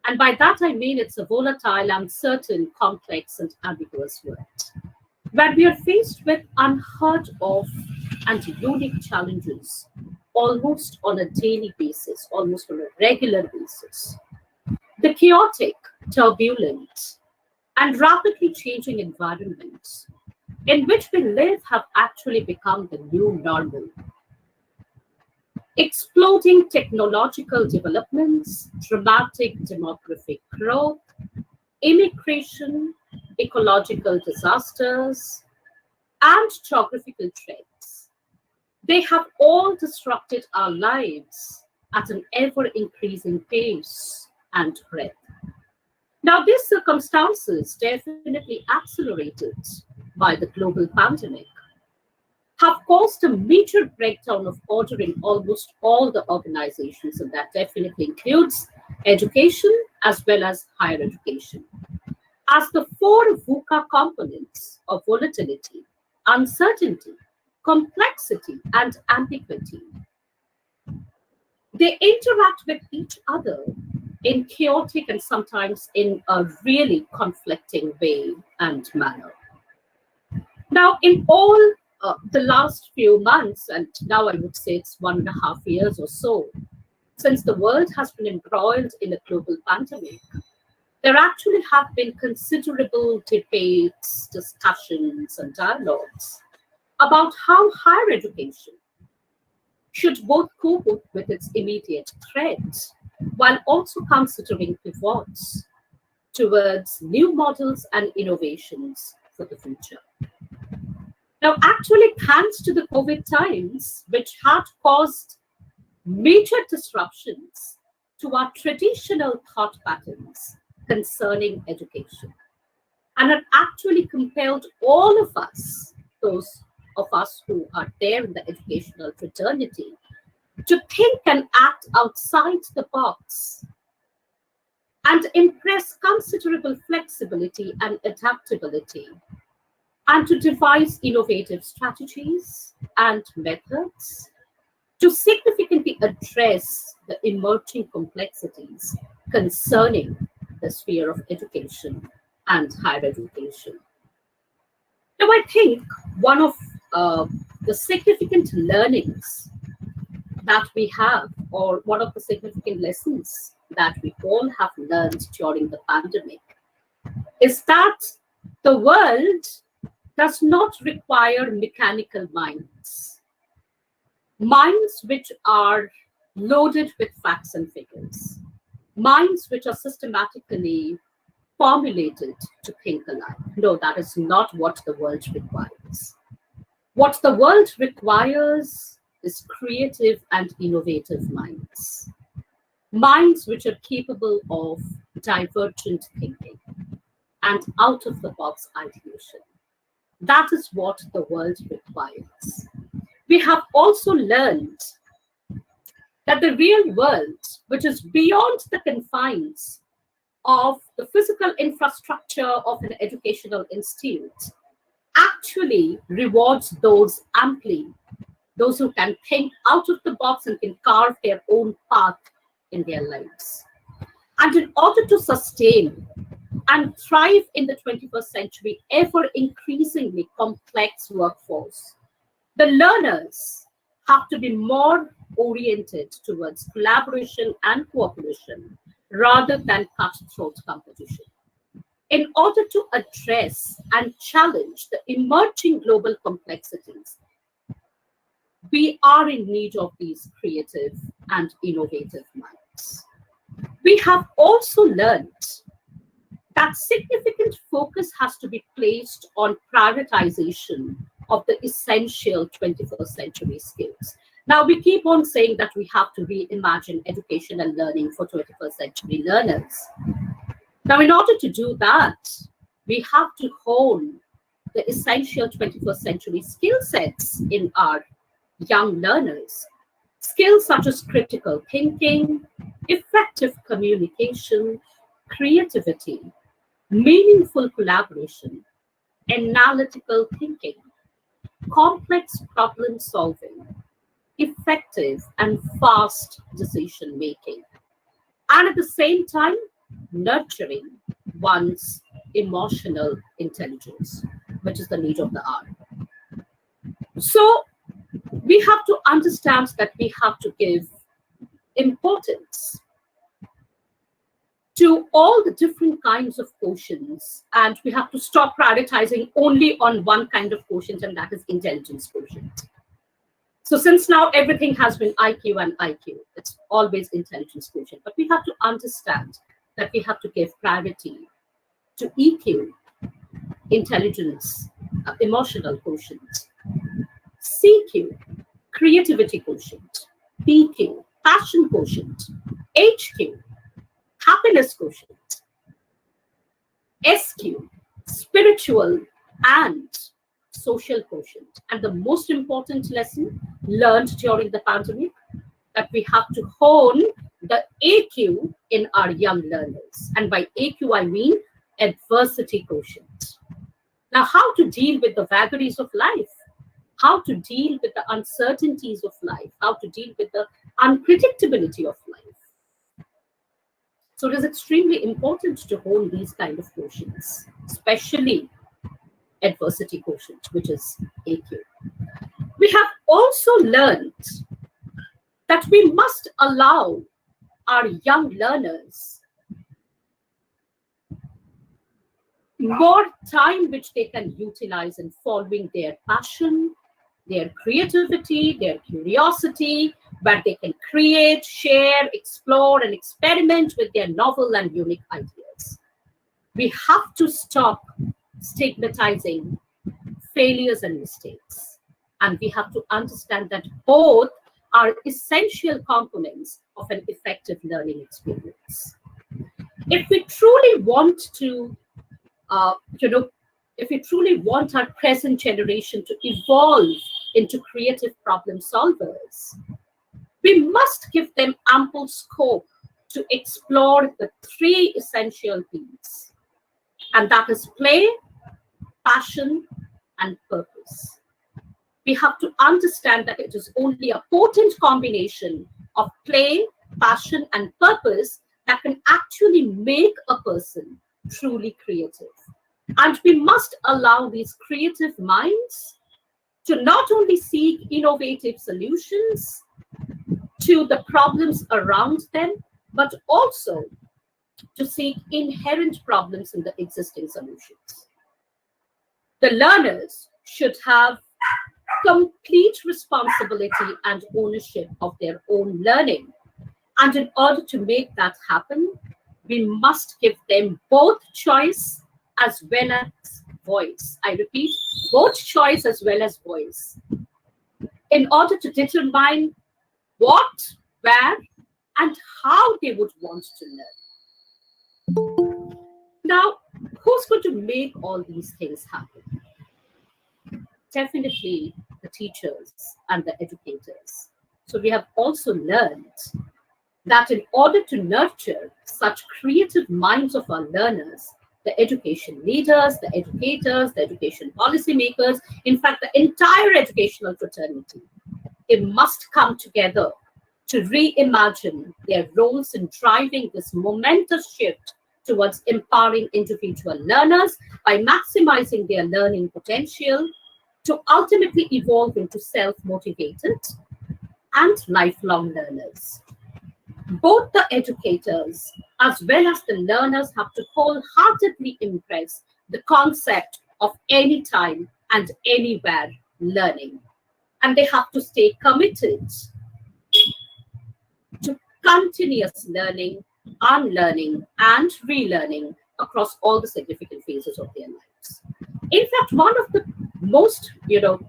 And by that I mean it's a volatile, uncertain, complex, and ambiguous world. where we are faced with unheard of and unique challenges almost on a daily basis, almost on a regular basis. The chaotic, turbulent, and rapidly changing environments in which we live have actually become the new normal. Exploding technological developments, dramatic demographic growth, immigration, ecological disasters, and geographical trends. They have all disrupted our lives at an ever-increasing pace and breadth. Now, these circumstances, definitely accelerated by the global pandemic, have caused a major breakdown of order in almost all the organizations, and that definitely includes education as well as higher education. As the four VUCA components of volatility, uncertainty, complexity, and ambiguity, they interact with each other in chaotic and sometimes in a really conflicting way and manner. Now, in all the last few months, and now I would say it's 1.5 years or so, since the world has been embroiled in a global pandemic, there actually have been considerable debates, discussions, and dialogues about how higher education should both cope with its immediate threats while also considering pivots towards new models and innovations for the future. Now, actually, thanks to the COVID times, which had caused major disruptions to our traditional thought patterns concerning education, and it actually compelled all of us, those of us who are there in the educational fraternity, to think and act outside the box and impress considerable flexibility and adaptability, and to devise innovative strategies and methods to significantly address the emerging complexities concerning the sphere of education and higher education. Now, I think one of the significant learnings that we have, or one of the significant lessons that we all have learned during the pandemic, is that the world does not require mechanical minds, minds which are loaded with facts and figures, minds which are systematically formulated to think alike. No, that is not what the world requires. What the world requires is creative and innovative minds, minds which are capable of divergent thinking and out-of-the-box ideation. That is what the world requires. We have also learned that the real world, which is beyond the confines of the physical infrastructure of an educational institute, actually rewards those amply, those who can think out of the box and can carve their own path in their lives. And in order to sustain and thrive in the 21st century ever increasingly complex workforce, the learners have to be more oriented towards collaboration and cooperation rather than cutthroat competition. In order to address and challenge the emerging global complexities, we are in need of these creative and innovative minds. We have also learned that significant focus has to be placed on prioritization of the essential 21st century skills. Now, we keep on saying that we have to reimagine education and learning for 21st century learners. Now, in order to do that, we have to hone the essential 21st century skill sets in our young learners. Skills such as critical thinking, effective communication, creativity, meaningful collaboration, analytical thinking, complex problem solving, effective and fast decision making, and at the same time, nurturing one's emotional intelligence. which is the need of the hour. So we have to understand that we have to give importance to all the different kinds of quotients, and we have to stop prioritizing only on one kind of quotient, and that is intelligence quotient. So since now everything has been IQ and IQ, it's always intelligence quotient, but we have to understand that we have to give priority to EQ, intelligence, emotional quotient, CQ, creativity quotient, PQ, passion quotient, HQ, happiness quotient, SQ, spiritual and social quotient. And the most important lesson learned during the pandemic, that we have to hone the AQ in our young learners. And by AQ, I mean adversity quotient. Now, how to deal with the vagaries of life, how to deal with the uncertainties of life, how to deal with the unpredictability of life. So it is extremely important to hone these kind of quotients, especially adversity quotient, which is AQ. We have also learned that we must allow our young learners more time which they can utilize in following their passion, their creativity, their curiosity, where they can create, share, explore, and experiment with their novel and unique ideas. We have to stop stigmatizing failures and mistakes. And we have to understand that both are essential components of an effective learning experience. If we truly want to, if we truly want our present generation to evolve into creative problem solvers, we must give them ample scope to explore the three essential P's, and that is play, passion, and purpose. We have to understand that it is only a potent combination of play, passion, and purpose that can actually make a person truly creative. And we must allow these creative minds to not only seek innovative solutions to the problems around them, but also to seek inherent problems in the existing solutions. The learners should have complete responsibility and ownership of their own learning. And in order to make that happen, we must give them both choice as well as voice. I repeat, both choice as well as voice, in order to determine what, where, and how they would want to learn. Now, who's going to make all these things happen? Definitely the teachers and the educators. So we have also learned that in order to nurture such creative minds of our learners, the education leaders, the educators, the education policymakers, in fact, the entire educational fraternity, they must come together to reimagine their roles in driving this momentous shift towards empowering individual learners by maximizing their learning potential to ultimately evolve into self-motivated and lifelong learners. Both the educators as well as the learners have to wholeheartedly embrace the concept of anytime and anywhere learning. And they have to stay committed to continuous learning, unlearning, and relearning across all the significant phases of their lives. In fact, one of the most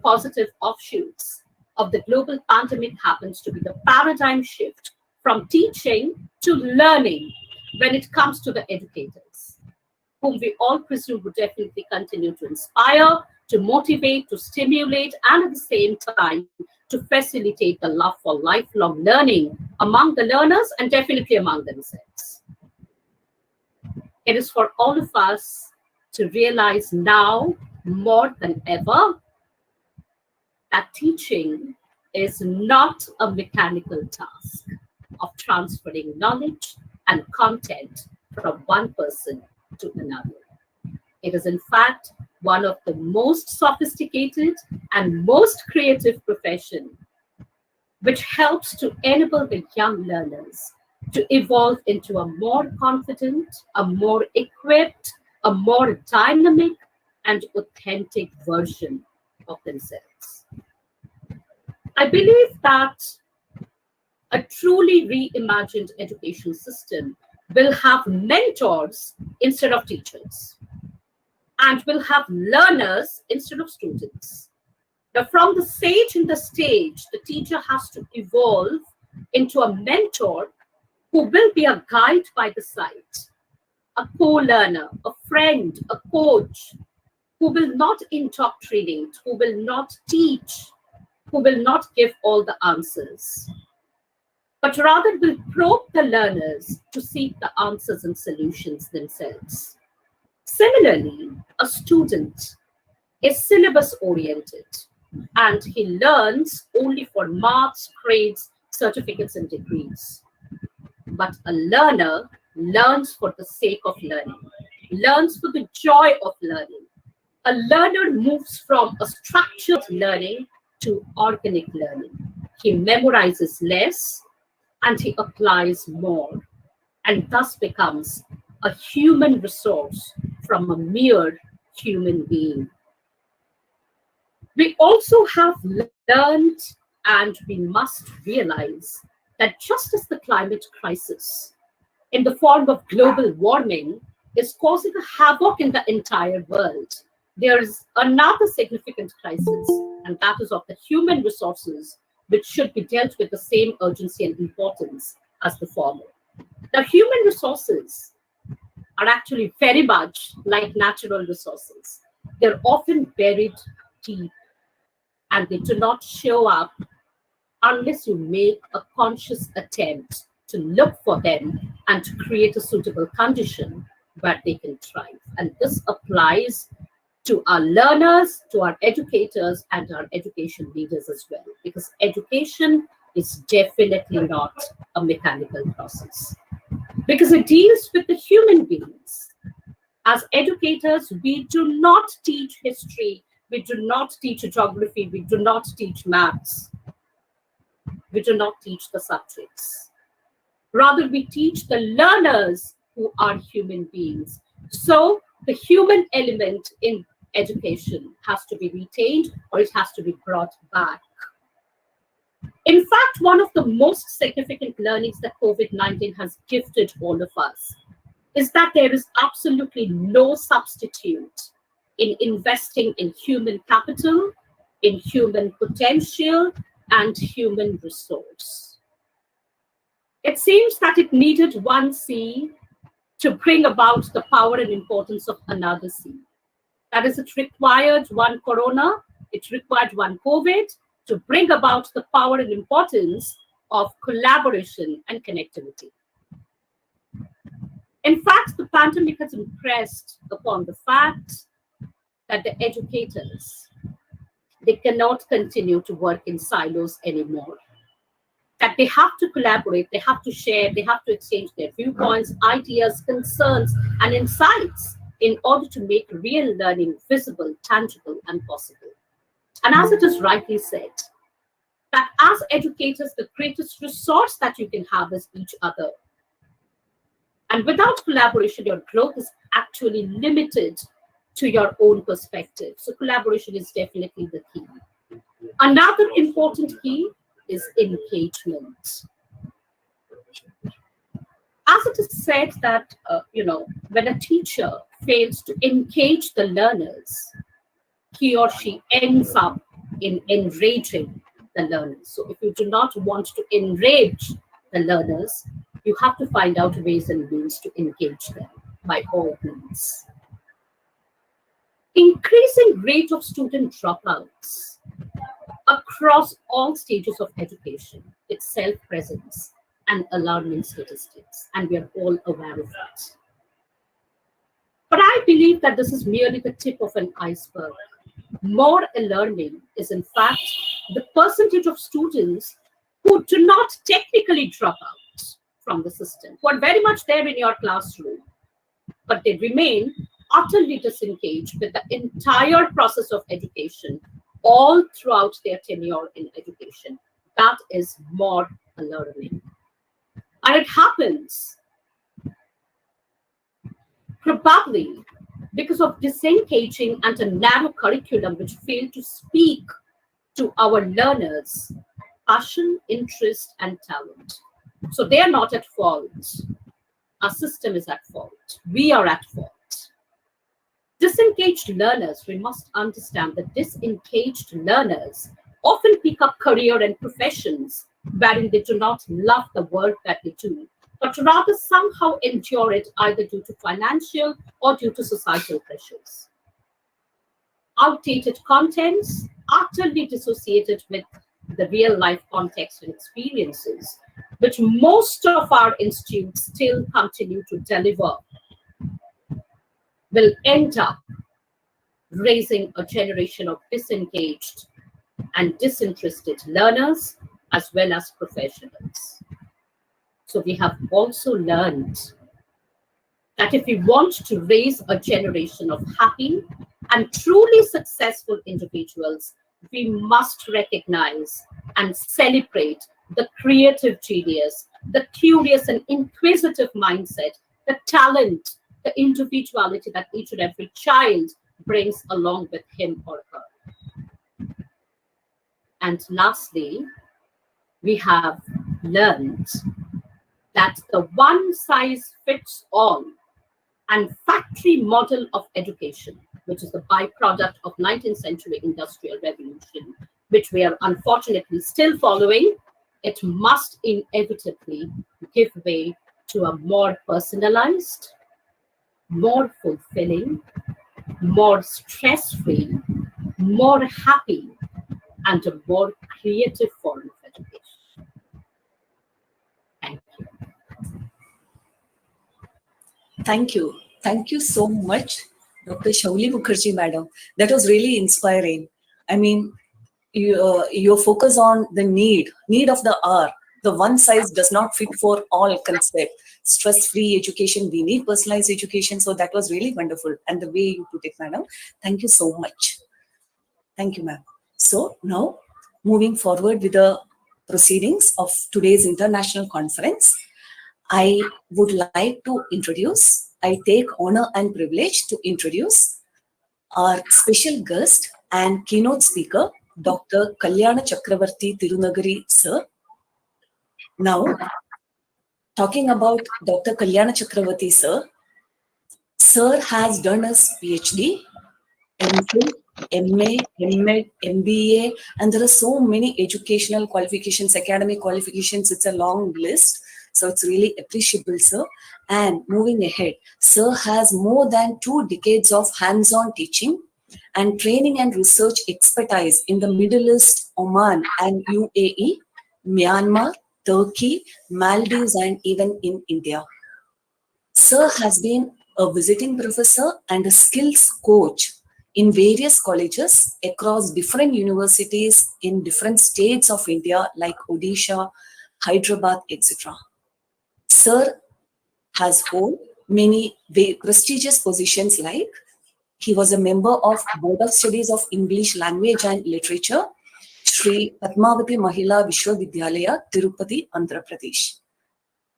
positive offshoots of the global pandemic happens to be the paradigm shift from teaching to learning when it comes to the educators, whom we all presume would definitely continue to inspire, to motivate, to stimulate, and at the same time to facilitate the love for lifelong learning among the learners and definitely among themselves. It is for all of us to realize now more than ever that teaching is not a mechanical task of transferring knowledge and content from one person to another. It is in fact one of the most sophisticated and most creative profession, which helps to enable the young learners to evolve into a more confident, a more equipped, a more dynamic and authentic version of themselves. I believe that a truly reimagined education system will have mentors instead of teachers, and will have learners instead of students. Now, from the sage in the stage, the teacher has to evolve into a mentor who will be a guide by the side, a co-learner, a friend, a coach, who will not indoctrinate, who will not teach, who will not give all the answers, but rather will probe the learners to seek the answers and solutions themselves. Similarly, a student is syllabus-oriented, and he learns only for marks, grades, certificates, and degrees. But a learner learns for the sake of learning, learns for the joy of learning. A learner moves from a structured learning to organic learning. He memorizes less and he applies more, and thus becomes a human resource from a mere human being. We also have learned, and we must realize, that just as the climate crisis in the form of global warming is causing a havoc in the entire world, there is another significant crisis, and that is of the human resources, which should be dealt with the same urgency and importance as the former. The human resources are actually very much like natural resources. They're often buried deep, and they do not show up unless you make a conscious attempt to look for them and to create a suitable condition where they can thrive. And this applies to our learners, to our educators, and our education leaders as well, because education is definitely not a mechanical process, because it deals with the human beings. As educators, we do not teach history, we do not teach geography, we do not teach maths, we do not teach the subjects. Rather, we teach the learners who are human beings. So the human element in education has to be retained, or it has to be brought back. In fact, one of the most significant learnings that COVID-19 has gifted all of us is that there is absolutely no substitute in investing in human capital, in human potential, and human resource. It seems that it needed one C to bring about the power and importance of another C. That is, it required one corona, it required one COVID to bring about the power and importance of collaboration and connectivity. In fact, the pandemic has impressed upon the fact that the educators, they cannot continue to work in silos anymore. That they have to collaborate, they have to share, they have to exchange their viewpoints, ideas, concerns, and insights in order to make real learning visible, tangible, and possible. And as it is rightly said, that as educators, the greatest resource that you can have is each other. And without collaboration, your growth is actually limited to your own perspective. So collaboration is definitely the key. Another important key is engagement. As it is said that, when a teacher fails to engage the learners, he or she ends up in enraging the learners. So if you do not want to enrage the learners, you have to find out ways and means to engage them by all means. Increasing rate of student dropouts across all stages of education, its self-presence and alarming statistics, and we are all aware of it. But I believe that this is merely the tip of an iceberg. More alarming is, in fact, the percentage of students who do not technically drop out from the system, who are very much there in your classroom, but they remain utterly disengaged with the entire process of education all throughout their tenure in education. That is more alarming. And it happens probably because of disengaging and a narrow curriculum which fail to speak to our learners' passion, interest, and talent. So they are not at fault. Our system is at fault. We are at fault. Disengaged learners, we must understand that disengaged learners often pick up career and professions wherein they do not love the work that they do, but rather somehow endure it either due to financial or due to societal pressures. Outdated contents, utterly dissociated with the real life context and experiences, which most of our institutes still continue to deliver, will end up raising a generation of disengaged and disinterested learners as well as professionals. So we have also learned that if we want to raise a generation of happy and truly successful individuals, we must recognize and celebrate the creative genius, the curious and inquisitive mindset, the talent, the individuality that each and every child brings along with him or her. And lastly, we have learned that the one-size-fits-all and factory model of education, which is the byproduct of 19th century industrial revolution, which we are unfortunately still following, it must inevitably give way to a more personalized, more fulfilling, more stress-free, more happy, and a more creative form of education. Thank you. Thank you. Thank you so much, Dr. Shauli Mukherjee, madam. That was really inspiring. I mean, your focus on the need of the hour. The one size does not fit for all concept. Stress-free education, we need personalized education. So that was really wonderful. And the way you put it, madam, thank you so much. Thank you, ma'am. So now, moving forward with the proceedings of today's international conference, I would like to I take honor and privilege to introduce our special guest and keynote speaker, Dr. Kalyana Chakravarti Tirunagari, sir. Now, talking about Dr. Kalyana Chakravarti, sir has done his PhD, MPhil, MA, MEd, MBA, and there are so many educational qualifications, academic qualifications. It's a long list. So it's really appreciable, sir. And moving ahead, sir has more than 2 decades of hands-on teaching and training and research expertise in the Middle East, Oman and UAE, Myanmar, Turkey, Maldives, and even in India. Sir has been a visiting professor and a skills coach in various colleges across different universities in different states of India like Odisha, Hyderabad, etc. Sir has held many prestigious positions like he was a member of Board of Studies of English Language and Literature, Sri Padmavati Mahila Vishwavidyalaya, Tirupati, Andhra Pradesh.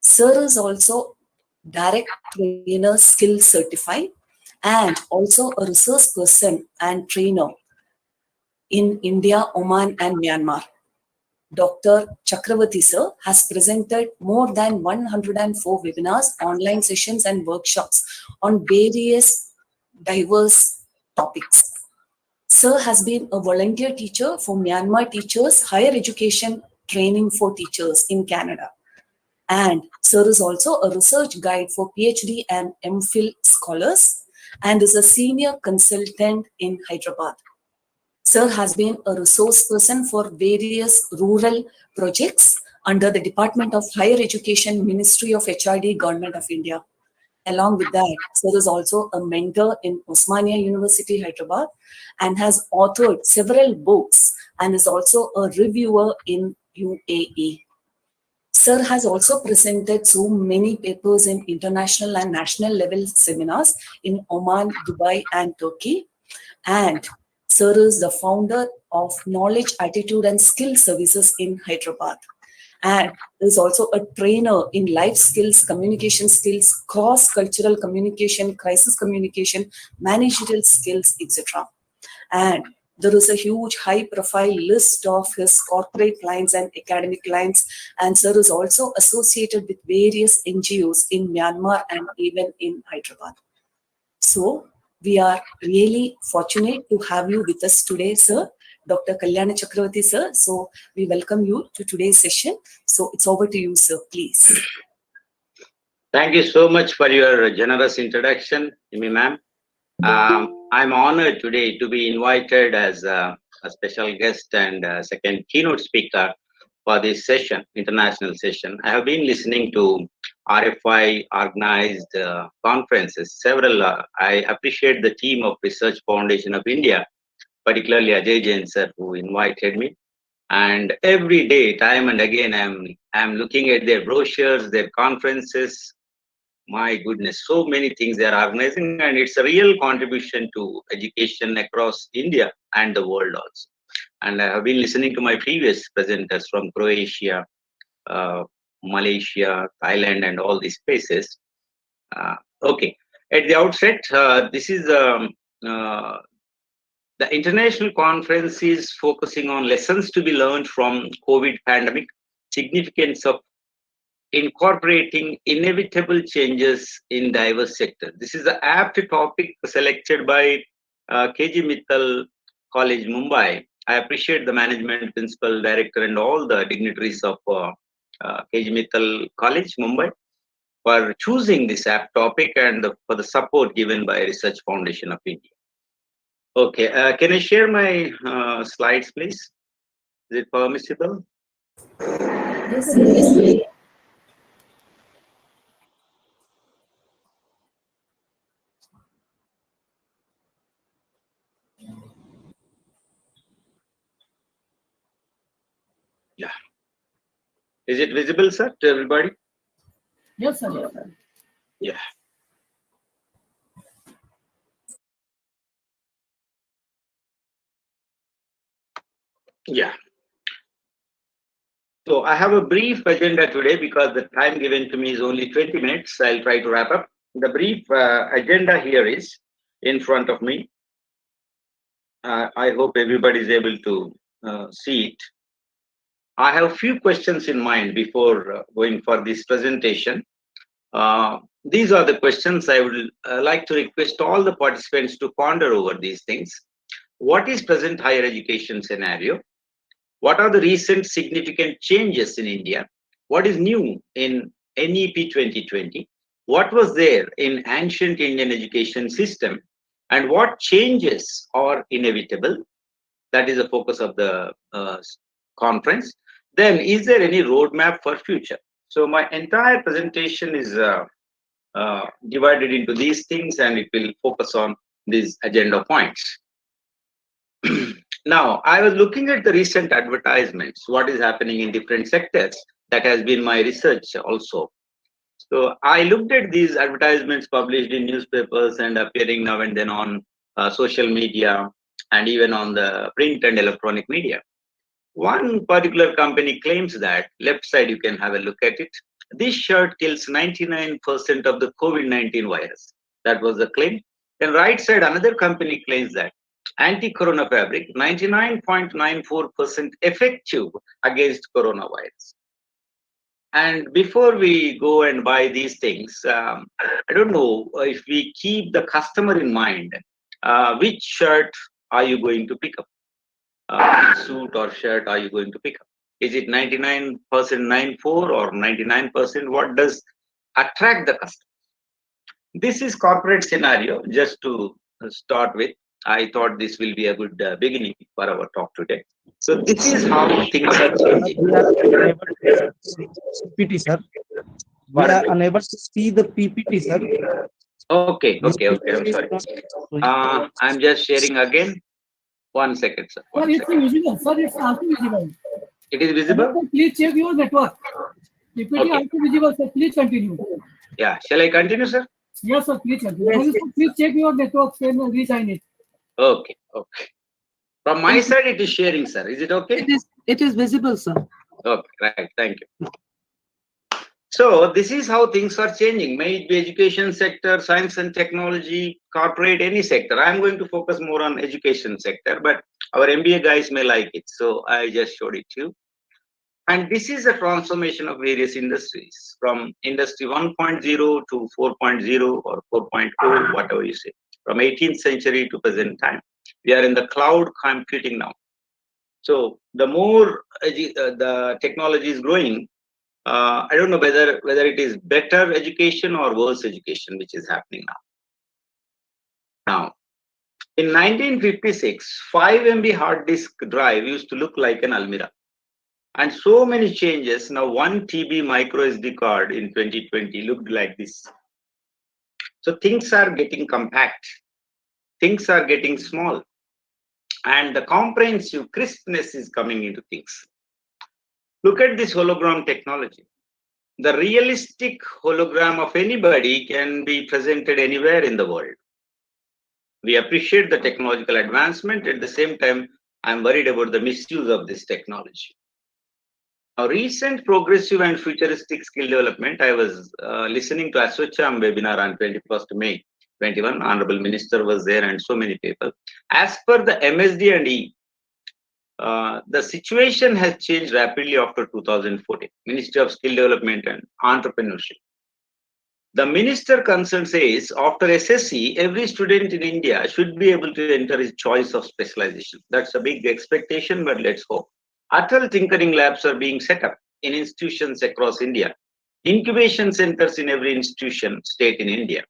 Sir is also direct trainer skill certified and also a resource person and trainer in India, Oman and Myanmar. Dr. Chakravarti sir has presented more than 104 webinars, online sessions and workshops on various diverse topics. Sir has been a volunteer teacher for Myanmar Teachers Higher Education Training for Teachers in Canada. And sir is also a research guide for PhD and MPhil scholars and is a senior consultant in Hyderabad. Sir has been a resource person for various rural projects under the Department of Higher Education, Ministry of HRD, Government of India. Along with that, sir is also a mentor in Osmania University, Hyderabad, and has authored several books and is also a reviewer in UAE. Sir has also presented so many papers in international and national level seminars in Oman, Dubai, and Turkey. And Sir is the founder of Knowledge, Attitude, and Skill Services in Hyderabad. And is also a trainer in life skills, communication skills, cross-cultural communication, crisis communication, managerial skills, etc. And there is a huge high-profile list of his corporate clients and academic clients. And Sir is also associated with various NGOs in Myanmar and even in Hyderabad. So we are really fortunate to have you with us today, sir. Dr. Kalyana Chakravarti, sir. So we welcome you to today's session. So it's over to you, sir, please. Thank you so much for your generous introduction, Imi ma'am. I'm honored today to be invited as a special guest and second keynote speaker for this session, international session. I have been listening to RFI organized conferences, several. I appreciate the team of Research Foundation of India, particularly Ajay Jain sir, who invited me. And every day, time and again, I'm looking at their brochures, their conferences. My goodness, so many things they are organizing, and it's a real contribution to education across India and the world also. And I have been listening to my previous presenters from Croatia, Malaysia, Thailand, and all these places. Okay, at the outset, this is the international conference is focusing on lessons to be learned from COVID pandemic, significance of incorporating inevitable changes in diverse sectors. This is the apt topic selected by KG Mittal College, Mumbai. I appreciate the management, principal, director, and all the dignitaries of KG Mittal College, Mumbai, for choosing this apt topic and for the support given by Research Foundation of India. Okay, can I share my slides, please? Is it permissible? Yes, yes. Yeah. Is it visible, sir, to everybody? Yes, sir. Yes, sir. Yeah. Yeah. So I have a brief agenda today because the time given to me is only 20 minutes. I'll try to wrap up. The brief agenda here is in front of me. I hope everybody is able to see it. I have a few questions in mind before going for this presentation. These are the questions I would like to request all the participants to ponder over these things. What is present higher education scenario? What are the recent significant changes in India? What is new in NEP 2020? What was there in ancient Indian education system? And what changes are inevitable? That is the focus of the conference. Then, is there any roadmap for future? So my entire presentation is divided into these things, and it will focus on these agenda points. Now, I was looking at the recent advertisements, what is happening in different sectors. That has been my research also. So I looked at these advertisements published in newspapers and appearing now and then on social media and even on the print and electronic media. One particular company claims that, left side you can have a look at it, this shirt kills 99% of the COVID-19 virus. That was the claim. Then right side, another company claims that anti-corona fabric, 99.94% effective against coronavirus. And before we go and buy these things, I don't know if we keep the customer in mind, which shirt are you going to pick up? Suit or shirt are you going to pick up? Is it 99% 94 or 99%? What does attract the customer? This is corporate scenario. Just to start with, I thought this will be a good beginning for our talk today. So this is how things are changing. PPT, sir. We are unable to see the PPT, sir. Okay. I'm sorry. I'm just sharing again. 1 second, sir. Sir, it's visible. Sir, it's also visible. It is visible? Please check your network. PPT Okay. also visible, sir. Please continue. Yeah. Shall I continue, sir? Yes, sir. Please continue. Yes, Sir, please check your network and resign it. Okay. Okay. From my side, it is sharing, sir. Is it okay? It is visible, sir. Okay. Right. Thank you. So this is how things are changing. May it be education sector, science and technology, corporate, any sector. I'm going to focus more on education sector, but our MBA guys may like it. So I just showed it to you. And this is a transformation of various industries from industry 1.0 to 4.0 or 4.0, whatever you say, from 18th century to present time. We are in the cloud computing now. So the more the technology is growing, I don't know whether it is better education or worse education which is happening now. Now, in 1956, 5 MB hard disk drive used to look like an Almira. And so many changes. Now 1 TB micro SD card in 2020 looked like this. So things are getting compact. Things are getting small. And the comprehensive crispness is coming into things. Look at this hologram technology. The realistic hologram of anybody can be presented anywhere in the world. We appreciate the technological advancement. At the same time, I'm worried about the misuse of this technology. Now, recent progressive and futuristic skill development, I was listening to Assocham webinar on 21st May 21. Honorable Minister was there and so many people. As per the MSD and E, the situation has changed rapidly after 2014. Ministry of Skill Development and Entrepreneurship. The minister concerned says after SSC, every student in India should be able to enter his choice of specialization. That's a big expectation, but let's hope. Atal tinkering labs are being set up in institutions across India. Incubation centers in every institution, state in India.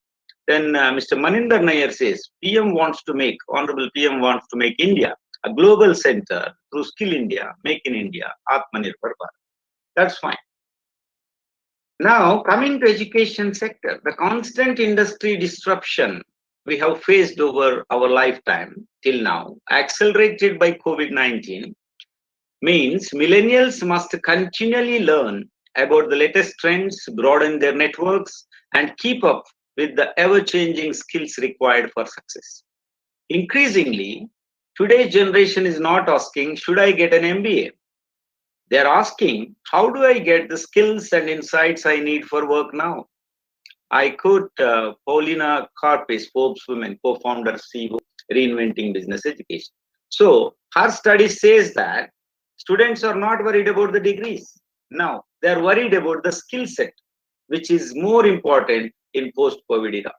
Then Mr. Maninder Nair says, Honorable PM wants to make India a global center through Skill India, Make in India, Atmanirbhar Bharat. That's fine. Now, coming to education sector, the constant industry disruption we have faced over our lifetime till now, accelerated by COVID-19, means millennials must continually learn about the latest trends, broaden their networks, and keep up with the ever-changing skills required for success. Increasingly, today's generation is not asking, should I get an MBA? They're asking, how do I get the skills and insights I need for work now? I quote Paulina Karpis, Forbes Women, co-founder, CEO, Reinventing Business Education. So her study says that students are not worried about the degrees. Now, they're worried about the skill set, which is more important in post-COVID era.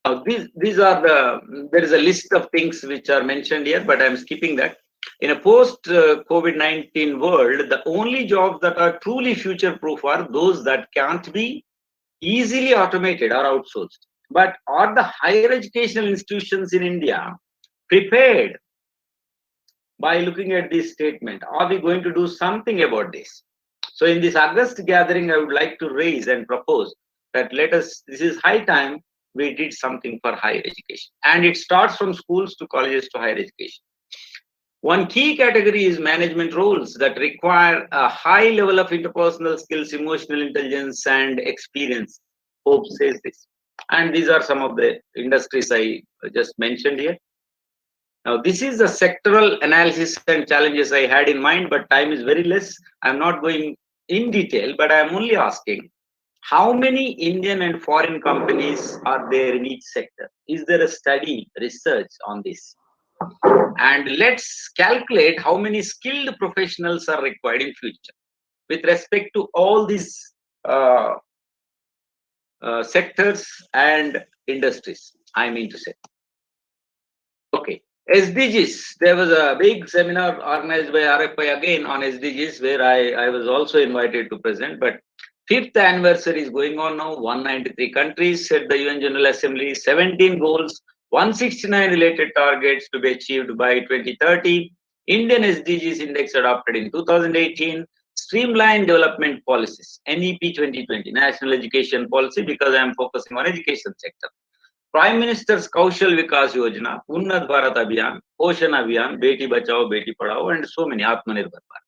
Now, there is a list of things which are mentioned here, but I'm skipping that. In a post-COVID-19 world, the only jobs that are truly future-proof are those that can't be easily automated or outsourced. But are the higher educational institutions in India prepared? By looking at this statement, are we going to do something about this? So in this August gathering, I would like to raise and propose that this is high time we did something for higher education. And it starts from schools to colleges to higher education. One key category is management roles that require a high level of interpersonal skills, emotional intelligence, and experience. Hope says this. And these are some of the industries I just mentioned here. Now, this is the sectoral analysis and challenges I had in mind, but time is very less. I'm not going in detail, but I'm only asking, how many Indian and foreign companies are there in each sector? Is there a study, research on this? And let's calculate how many skilled professionals are required in future with respect to all these sectors and industries, I mean to say. Okay, SDGs. There was a big seminar organized by RFI again on SDGs where I was also invited to present, but 5th anniversary is going on now. 193 countries at the UN General Assembly, 17 goals, 169 related targets to be achieved by 2030. Indian SDGs index adopted in 2018. Streamlined development policies, NEP 2020, National Education Policy, because I am focusing on education sector. Prime Minister's Kaushal Vikas Yojana, Unnat Bharat Abhiyan, Poshan Abhiyan, Beti Bachao, Beti Padhao, and so many, Atmanirbhar Bharat.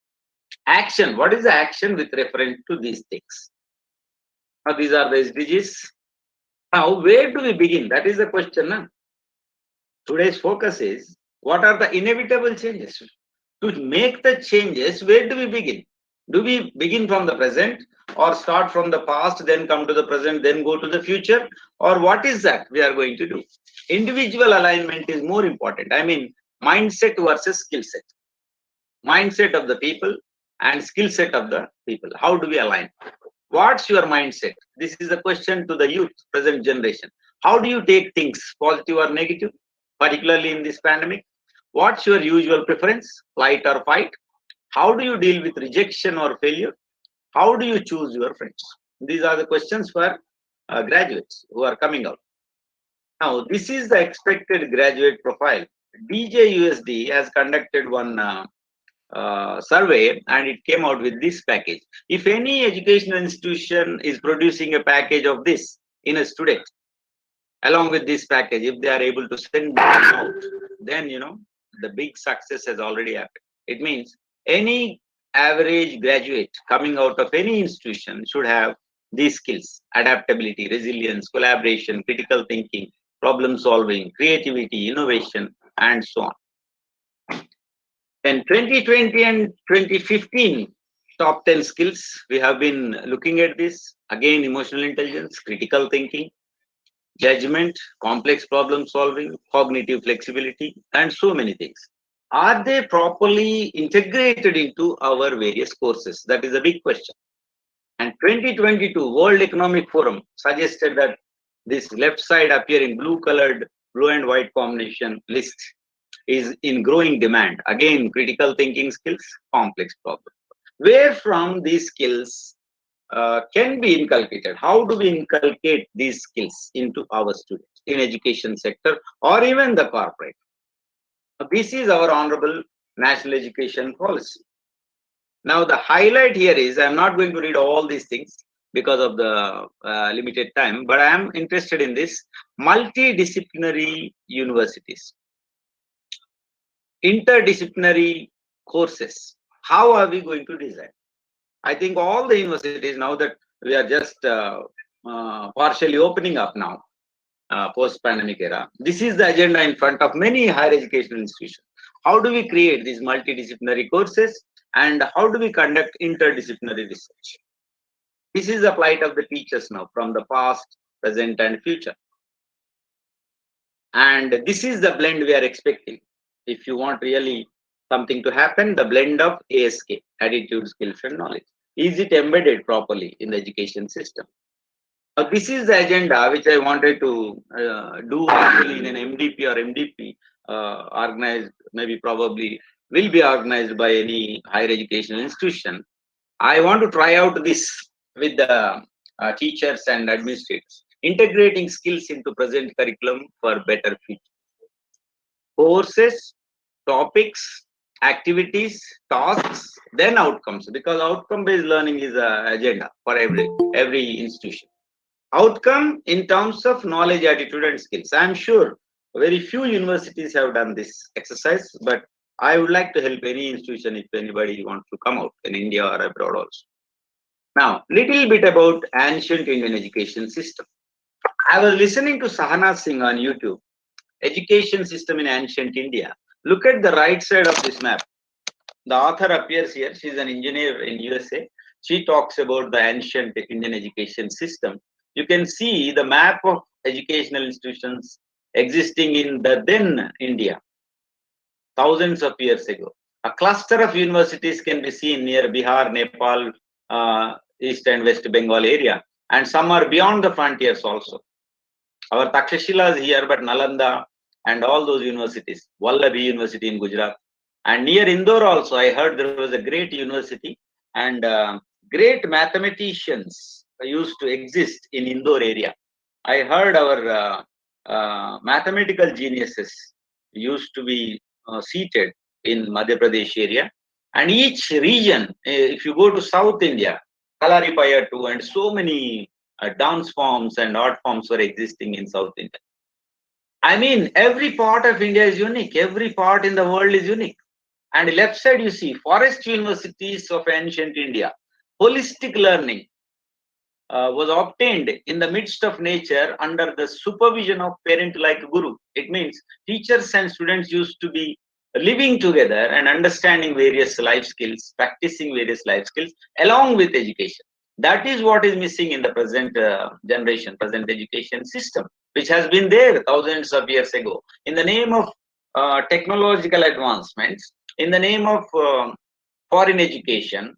Action. What is the action with reference to these things? Now, these are the SDGs. Now, where do we begin? That is the question. Huh? Today's focus is, what are the inevitable changes? To make the changes, where do we begin? Do we begin from the present, or start from the past, then come to the present, then go to the future? Or what is that we are going to do? Individual alignment is more important. I mean, mindset versus skill set. Mindset of the people and skill set of the people. How do we align? What's your mindset? This is a question to the youth, present generation. How do you take things, positive or negative, particularly in this pandemic? What's your usual preference, flight or fight? How do you deal with rejection or failure? How do you choose your friends? These are the questions for graduates who are coming out. Now, this is the expected graduate profile. DJUSD has conducted one survey, and it came out with this package. If any educational institution is producing a package of this in a student, along with this package, if they are able to send them out, then the big success has already happened. It means any average graduate coming out of any institution should have these skills: adaptability, resilience, collaboration, critical thinking, problem solving, creativity, innovation, and so on. In 2020 and 2015, top 10 skills, we have been looking at this. Again, emotional intelligence, critical thinking, judgment, complex problem solving, cognitive flexibility, and so many things. Are they properly integrated into our various courses? That is a big question. And 2022 World Economic Forum suggested that this left side appearing blue and white combination list is in growing demand. Again, critical thinking skills, complex problems. Where from these skills can be inculcated? How do we inculcate these skills into our students in education sector or even the corporate? This is our honorable national education policy. Now, the highlight here is, I'm not going to read all these things because of the limited time, but I am interested in this: multidisciplinary universities, interdisciplinary courses. How are we going to design? I think all the universities, now that we are just partially opening up now, post-pandemic era, this is the agenda in front of many higher educational institutions. How do we create these multidisciplinary courses, and how do we conduct interdisciplinary research? This is the plight of the teachers now, from the past, present, and future. And this is the blend we are expecting. If you want really something to happen, the blend of ASK, attitude, skills, and knowledge. Is it embedded properly in the education system? Now, this is the agenda which I wanted to do actually in an MDP or MDP organized, maybe probably will be organized by any higher educational institution. I want to try out this with the teachers and administrators, integrating skills into present curriculum for better future. Courses, topics, activities, tasks, then outcomes, because outcome-based learning is an agenda for every institution. Outcome in terms of knowledge, attitude, and skills. I'm sure very few universities have done this exercise, but I would like to help any institution if anybody wants to come out in India or abroad also. Now, little bit about ancient Indian education system. I was listening to Sahana Singh on YouTube, education system in ancient India. Look at the right side of this map. The author appears here. She's an engineer in USA. She talks about the ancient Indian education system. You can see the map of educational institutions existing in the then India, thousands of years ago. A cluster of universities can be seen near Bihar, Nepal, East and West Bengal area, and some are beyond the frontiers also. Our Takshashila is here, but Nalanda and all those universities, Vallabhi University in Gujarat, and near Indore also, I heard there was a great university, and great mathematicians used to exist in Indore area. I heard our mathematical geniuses used to be seated in Madhya Pradesh area, and each region, if you go to South India, Kalaripayattu and so many dance forms and art forms were existing in South India. I mean, every part of India is unique. Every part in the world is unique. And left side you see forest universities of ancient India. Holistic learning was obtained in the midst of nature under the supervision of parent-like guru. It means teachers and students used to be living together and understanding various life skills, practicing various life skills along with education. That is what is missing in the present generation, present education system, which has been there thousands of years ago. In the name of technological advancements, in the name of foreign education,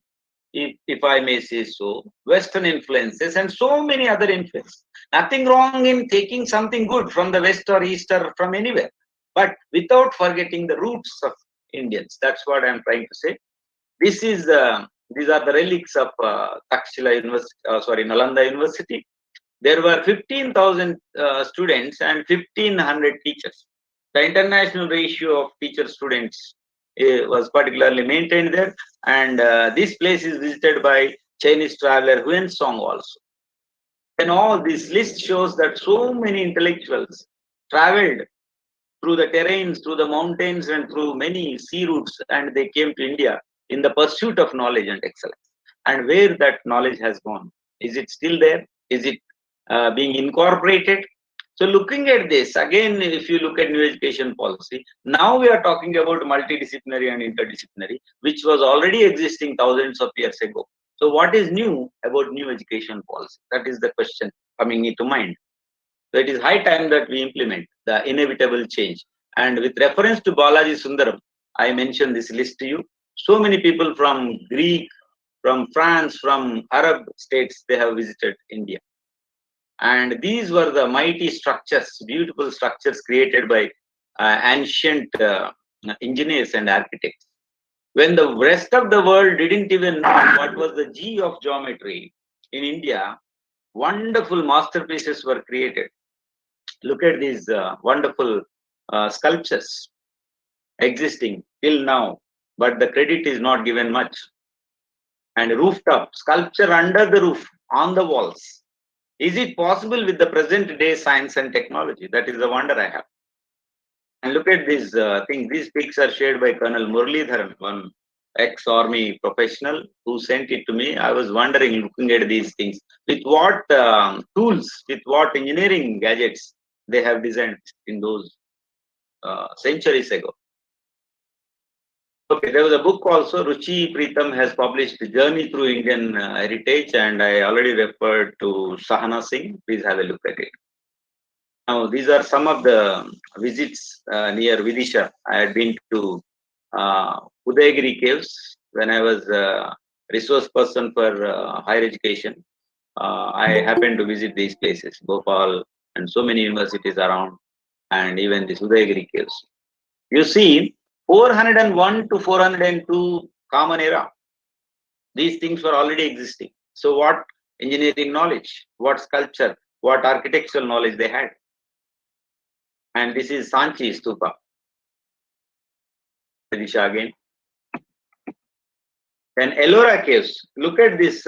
if I may say so, Western influences and so many other influences. Nothing wrong in taking something good from the West or East or from anywhere, but without forgetting the roots of Indians. That's what I'm trying to say. This is these are the relics of Takshila University, Nalanda University. There were 15,000 students and 1,500 teachers. The international ratio of teacher-students was particularly maintained there, and this place is visited by Chinese traveler Huan Song also. And all this list shows that so many intellectuals traveled through the terrains, through the mountains, and through many sea routes, and they came to India in the pursuit of knowledge and excellence. And where that knowledge has gone? Is it still there? Is it being incorporated? So looking at this, again, if you look at new education policy, now we are talking about multidisciplinary and interdisciplinary, which was already existing thousands of years ago. So what is new about new education policy? That is the question coming into mind. So it is high time that we implement the inevitable change. And with reference to Balaji Sundaram, I mentioned this list to you. So many people from Greek, from France, from Arab states, they have visited India. And these were the mighty structures, beautiful structures created by ancient engineers and architects. When the rest of the world didn't even know what was the G of geometry, in India, wonderful masterpieces were created. Look at these wonderful sculptures existing till now, but the credit is not given much. And rooftop, sculpture under the roof, on the walls. Is it possible with the present day science and technology? That is the wonder I have. And look at these things. These pics are shared by Colonel Muralidharan, one ex-army professional who sent it to me. I was wondering, looking at these things, with what tools, with what engineering gadgets they have designed in those centuries ago. Okay, there was a book also, Ruchi Preetham has published Journey Through Indian Heritage, and I already referred to Sahana Singh. Please have a look at it. Now, these are some of the visits near Vidisha. I had been to Udayagiri Caves when I was a resource person for higher education. I happened to visit these places, Bhopal, and so many universities around, and even the Udayagiri Caves. You see, 401 to 402 common era. These things were already existing. So what engineering knowledge, what sculpture, what architectural knowledge they had. And this is Sanchi Stupa. Vidisha again. Then Ellora Caves. Look at this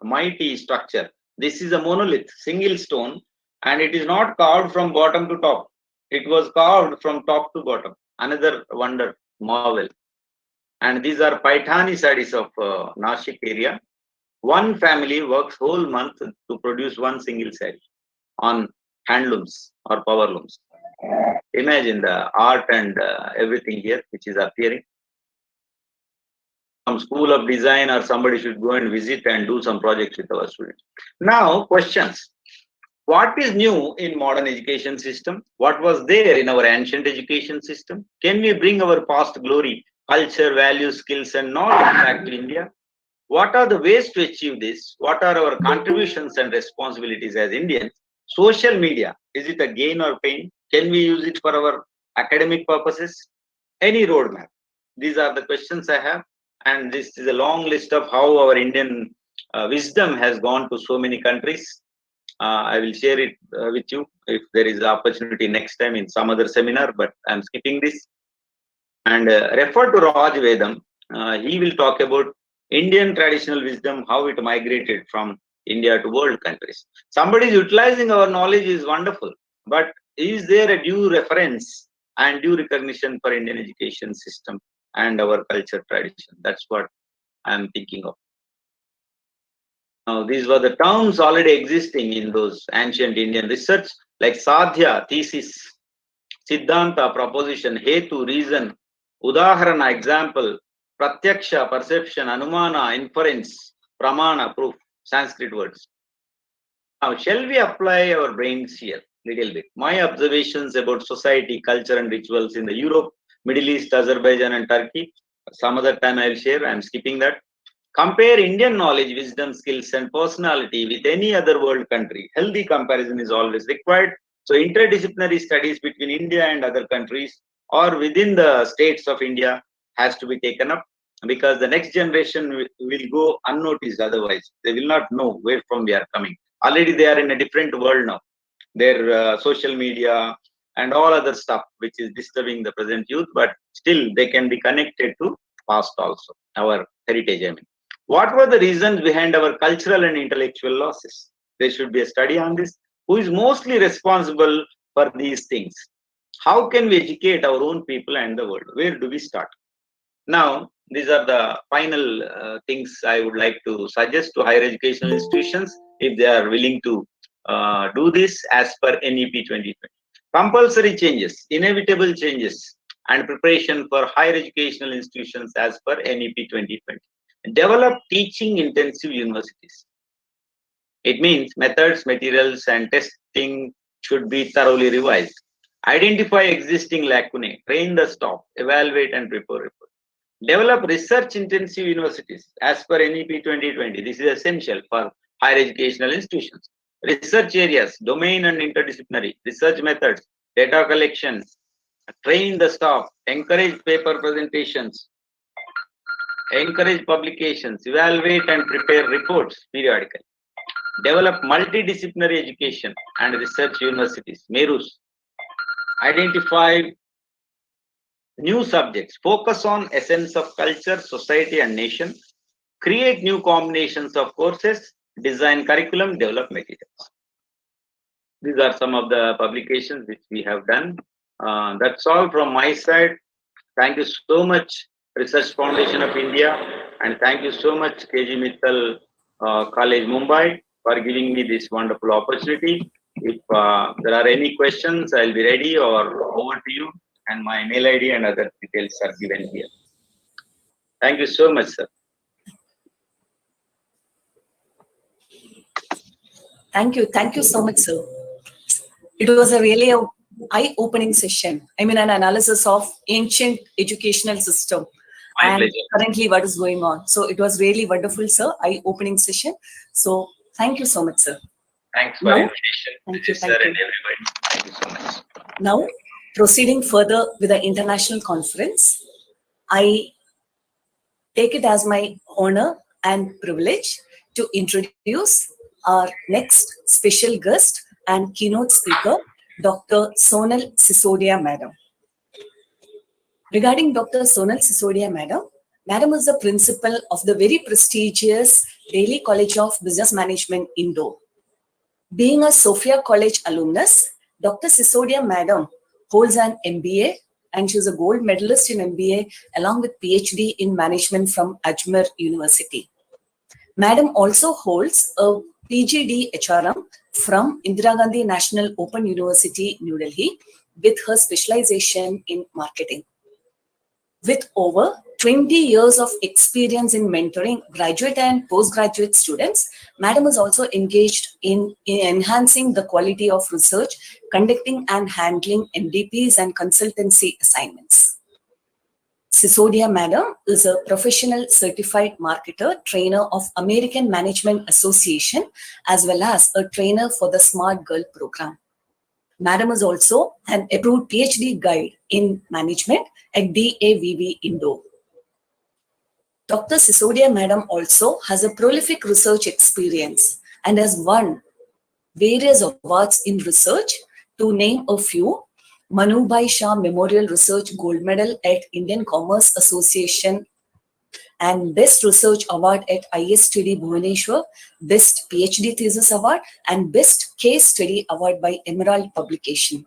mighty structure. This is a monolith, single stone, and it is not carved from bottom to top. It was carved from top to bottom. Another wonder, marvel. And these are Paithani sarees of Nashik area. One family works whole month to produce one single saree on handlooms or power looms. Imagine the art and everything here which is appearing. Some school of design or somebody should go and visit and do some projects with our students. Now, questions. What is new in modern education system? What was there in our ancient education system? Can we bring our past glory, culture, values, skills, and knowledge back to India? What are the ways to achieve this? What are our contributions and responsibilities as Indians? Social media, is it a gain or pain? Can we use it for our academic purposes? Any roadmap? These are the questions I have. And this is a long list of how our Indian wisdom has gone to so many countries. I will share it with you if there is opportunity next time in some other seminar, but I'm skipping this. And refer to Raj Vedam. He will talk about Indian traditional wisdom, how it migrated from India to world countries. Somebody is utilizing our knowledge is wonderful, but is there a due reference and due recognition for Indian education system? and our culture tradition. That's what I'm thinking of. Now, these were the terms already existing in those ancient Indian research, like sadhya, thesis, siddhanta, proposition, hetu, reason, udaharana, example, pratyaksha, perception, anumana, inference, pramana, proof, Sanskrit words. Now, shall we apply our brains here little bit? My observations about society, culture, and rituals in the Europe, Middle East, Azerbaijan, and Turkey. Some other time I'll share. I'm skipping that. Compare Indian knowledge, wisdom, skills, and personality with any other world country. Healthy comparison is always required. So, interdisciplinary studies between India and other countries or within the states of India has to be taken up, because the next generation will go unnoticed otherwise. They will not know where from we are coming. Already they are in a different world now. Their social media and all other stuff which is disturbing the present youth, but still they can be connected to past also, our heritage. I mean, what were the reasons behind our cultural and intellectual losses? There should be a study on this. Who is mostly responsible for these things? How can we educate our own people and the world? Where do we start? Now, these are the final things I would like to suggest to higher educational institutions if they are willing to do this as per NEP 2020. Compulsory changes, inevitable changes, and preparation for higher educational institutions as per NEP 2020. Develop teaching intensive universities. It means methods, materials, and testing should be thoroughly revised. Identify existing lacunae, train the staff, evaluate and prepare reports. Develop research intensive universities as per NEP 2020. This is essential for higher educational institutions. Research areas, domain and interdisciplinary, research methods, data collection, train the staff, encourage paper presentations, encourage publications, evaluate and prepare reports periodically. Develop multidisciplinary education and research universities, MERUs. Identify new subjects, focus on essence of culture, society and nation, create new combinations of courses, design curriculum, develop materials. These are some of the publications which we have done. That's all from my side. Thank you so much, Research Foundation of India, and thank you so much, KG Mittal College, Mumbai, for giving me this wonderful opportunity. If there are any questions, I'll be ready, or over to you, and my mail ID and other details are given here. Thank you so much, sir. Thank you so much, sir. It was a really eye-opening session. I mean, an analysis of ancient educational system and currently what is going on. So it was really wonderful, sir. Eye-opening session. So thank you so much, sir. Thanks for invitation. Thank you, sir, and everybody. Thank you so much. Now, proceeding further with the international conference, I take it as my honor and privilege to introduce our next special guest and keynote speaker, Dr. Sonal Sisodia, Madam. Regarding Dr. Sonal Sisodia, Madam is the principal of the very prestigious Delhi College of Business Management, Indore. Being a Sophia College alumnus, Dr. Sisodia, Madam holds an MBA, and she is a gold medalist in MBA along with PhD in management from Ajmer University. Madam also holds a PGD HRM from Indira Gandhi National Open University, New Delhi, with her specialization in marketing. With over 20 years of experience in mentoring graduate and postgraduate students, Madam is also engaged in enhancing the quality of research, conducting and handling MDPs and consultancy assignments. Sisodia Madam is a professional certified marketer, trainer of American Management Association, as well as a trainer for the Smart Girl program. Madam is also an approved PhD guide in management at DAVV Indore. Dr. Sisodia Madam also has a prolific research experience and has won various awards in research. To name a few: Manubhai Shah Memorial Research Gold Medal at Indian Commerce Association and Best Research Award at ISTD Bhubaneswar, Best PhD Thesis Award, and Best Case Study Award by Emerald Publication.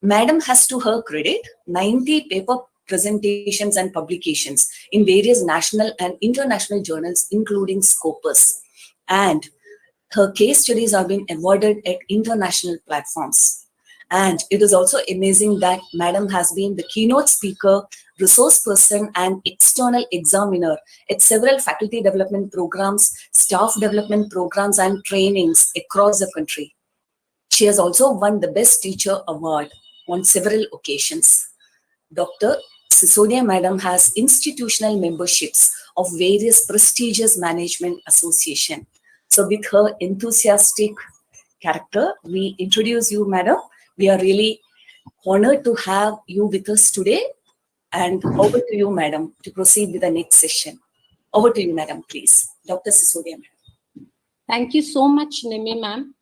Madam has to her credit 90 paper presentations and publications in various national and international journals, including Scopus. And her case studies have been awarded at international platforms. And it is also amazing that Madam has been the keynote speaker, resource person, and external examiner at several faculty development programs, staff development programs, and trainings across the country. She has also won the Best Teacher Award on several occasions. Dr. Sisodia Madam has institutional memberships of various prestigious management associations. So with her enthusiastic character, we introduce you, Madam. We are really honored to have you with us today. And over to you, Madam, to proceed with the next session. Over to you, Madam, please. Dr. Sisodia Madam. Thank you so much, Nimi ma'am.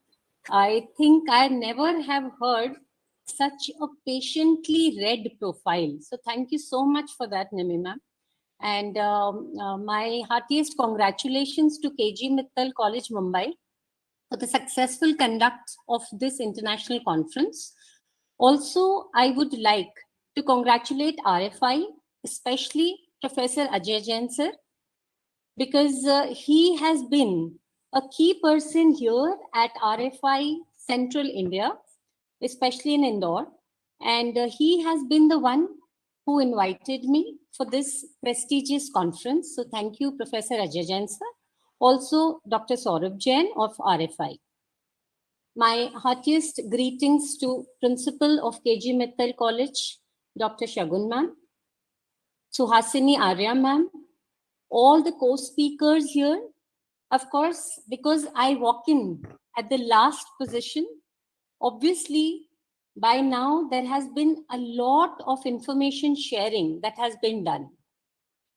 I think I never have heard such a patiently read profile. So thank you so much for that, Nimi ma'am. And my heartiest congratulations to KG Mittal College, Mumbai, for the successful conduct of this international conference. Also, I would like to congratulate RFI, especially Professor Ajay Jain sir, because he has been a key person here at RFI Central India, especially in Indore. And he has been the one who invited me for this prestigious conference. So thank you, Professor Ajay Jain sir. Also, Dr. Saurabh Jain of RFI. My heartiest greetings to Principal of KG Mittal College, Dr. Shagun ma'am, Suhasini Arya ma'am, all the co-speakers here. Of course, because I walk in at the last position, obviously, by now there has been a lot of information sharing that has been done.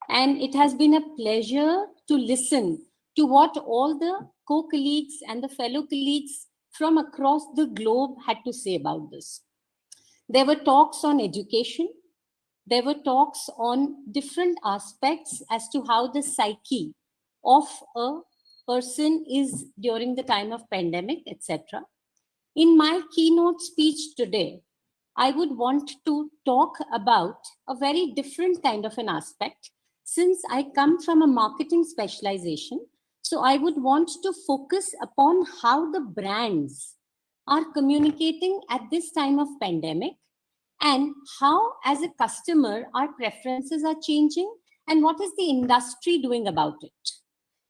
And it has been a pleasure to listen to what all the co-colleagues and the fellow colleagues from across the globe had to say about this. There were talks on education. There were talks on different aspects as to how the psyche of a person is during the time of pandemic, etc. In my keynote speech today, I would want to talk about a very different kind of an aspect. Since I come from a marketing specialization, so I would want to focus upon how the brands are communicating at this time of pandemic, and how, as a customer, our preferences are changing, and what is the industry doing about it.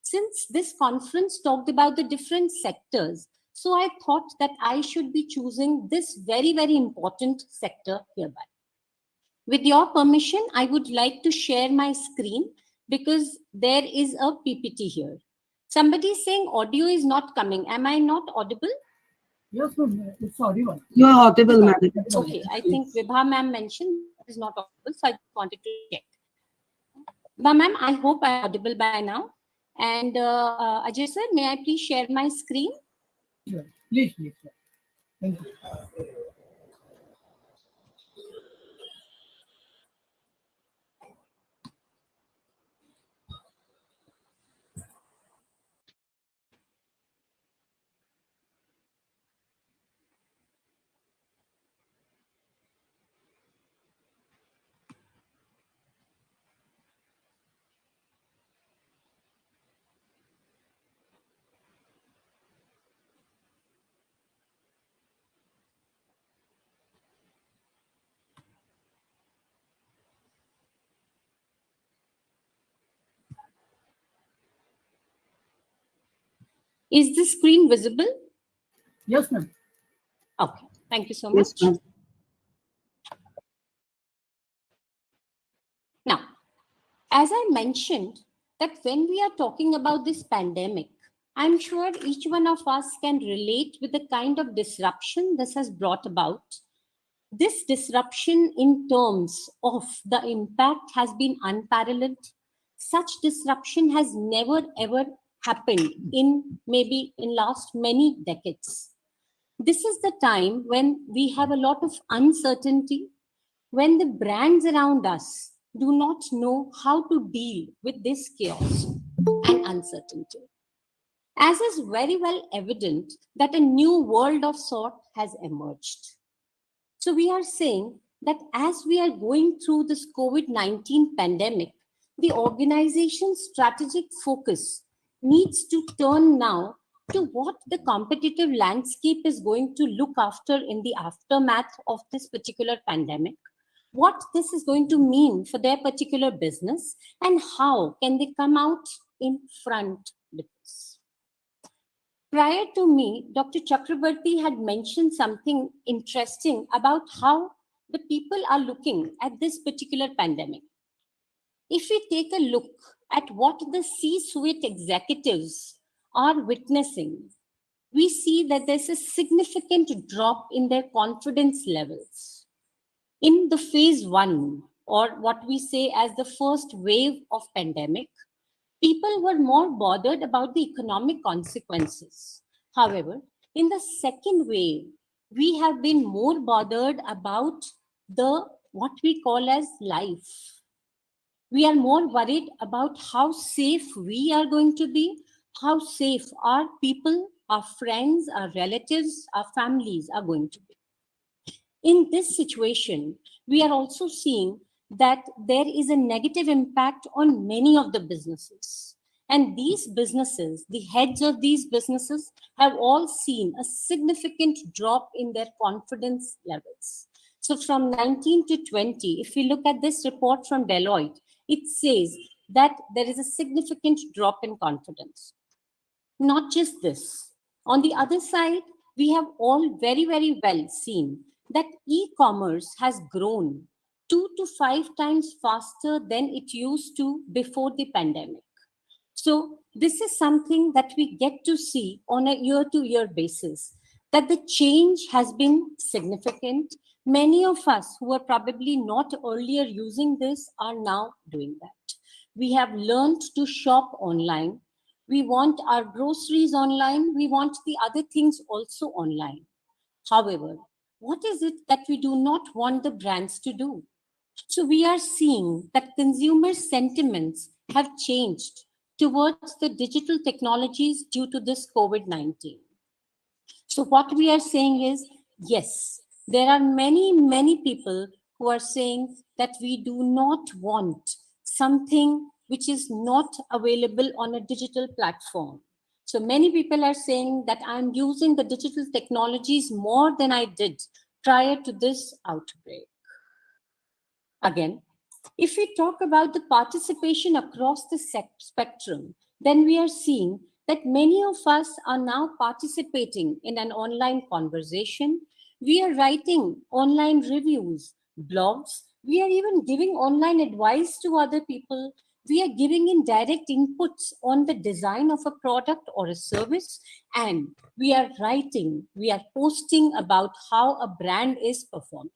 Since this conference talked about the different sectors, so I thought that I should be choosing this very, very important sector hereby. With your permission, I would like to share my screen because there is a PPT here. Somebody is saying audio is not coming. Am I not audible? Yes, ma'am. It's audible. You are audible, madam. Okay, I think Vibha ma'am mentioned it is not audible, so I wanted to check. Vibha ma'am, I hope I'm audible by now. And Ajay sir, may I please share my screen? Sure. Please, please. Sir. Thank you. Is the screen visible? Yes, ma'am. Okay, thank you so much. Yes, now, as I mentioned, that when we are talking about this pandemic, I'm sure each one of us can relate with the kind of disruption this has brought about. This disruption in terms of the impact has been unparalleled. Such disruption has never ever happened in maybe in last many decades. This is the time when we have a lot of uncertainty, when the brands around us do not know how to deal with this chaos and uncertainty. As is very well evident that a new world of sort has emerged. So we are saying that as we are going through this COVID-19 pandemic, the organization's strategic focus needs to turn now to what the competitive landscape is going to look after in the aftermath of this particular pandemic, what this is going to mean for their particular business, and how can they come out in front with this. Prior to me, Dr. Chakrabarti had mentioned something interesting about how the people are looking at this particular pandemic. If we take a look at what the C-suite executives are witnessing, we see that there's a significant drop in their confidence levels. In the phase 1, or what we say as the first wave of pandemic, people were more bothered about the economic consequences. However, in the second wave, we have been more bothered about what we call as life. We are more worried about how safe we are going to be, how safe our people, our friends, our relatives, our families are going to be. In this situation, we are also seeing that there is a negative impact on many of the businesses. And these businesses, the heads of these businesses, have all seen a significant drop in their confidence levels. So from 19 to 20, if we look at this report from Deloitte, it says that there is a significant drop in confidence. Not just this. On the other side, we have all very, very well seen that e-commerce has grown 2 to 5 times faster than it used to before the pandemic. So this is something that we get to see on a year-to-year basis, that the change has been significant. Many of us who were probably not earlier using this are now doing that. We have learned to shop online. We want our groceries online. We want the other things also online. However, what is it that we do not want the brands to do? So we are seeing that consumer sentiments have changed towards the digital technologies due to this COVID-19. So what we are saying is, yes, there are many, many people who are saying that we do not want something which is not available on a digital platform. So many people are saying that I'm using the digital technologies more than I did prior to this outbreak. Again, if we talk about the participation across the spectrum, then we are seeing that many of us are now participating in an online conversation. We are writing online reviews, blogs. We are even giving online advice to other people. We are giving in direct inputs on the design of a product or a service. And we are writing, we are posting about how a brand is performing.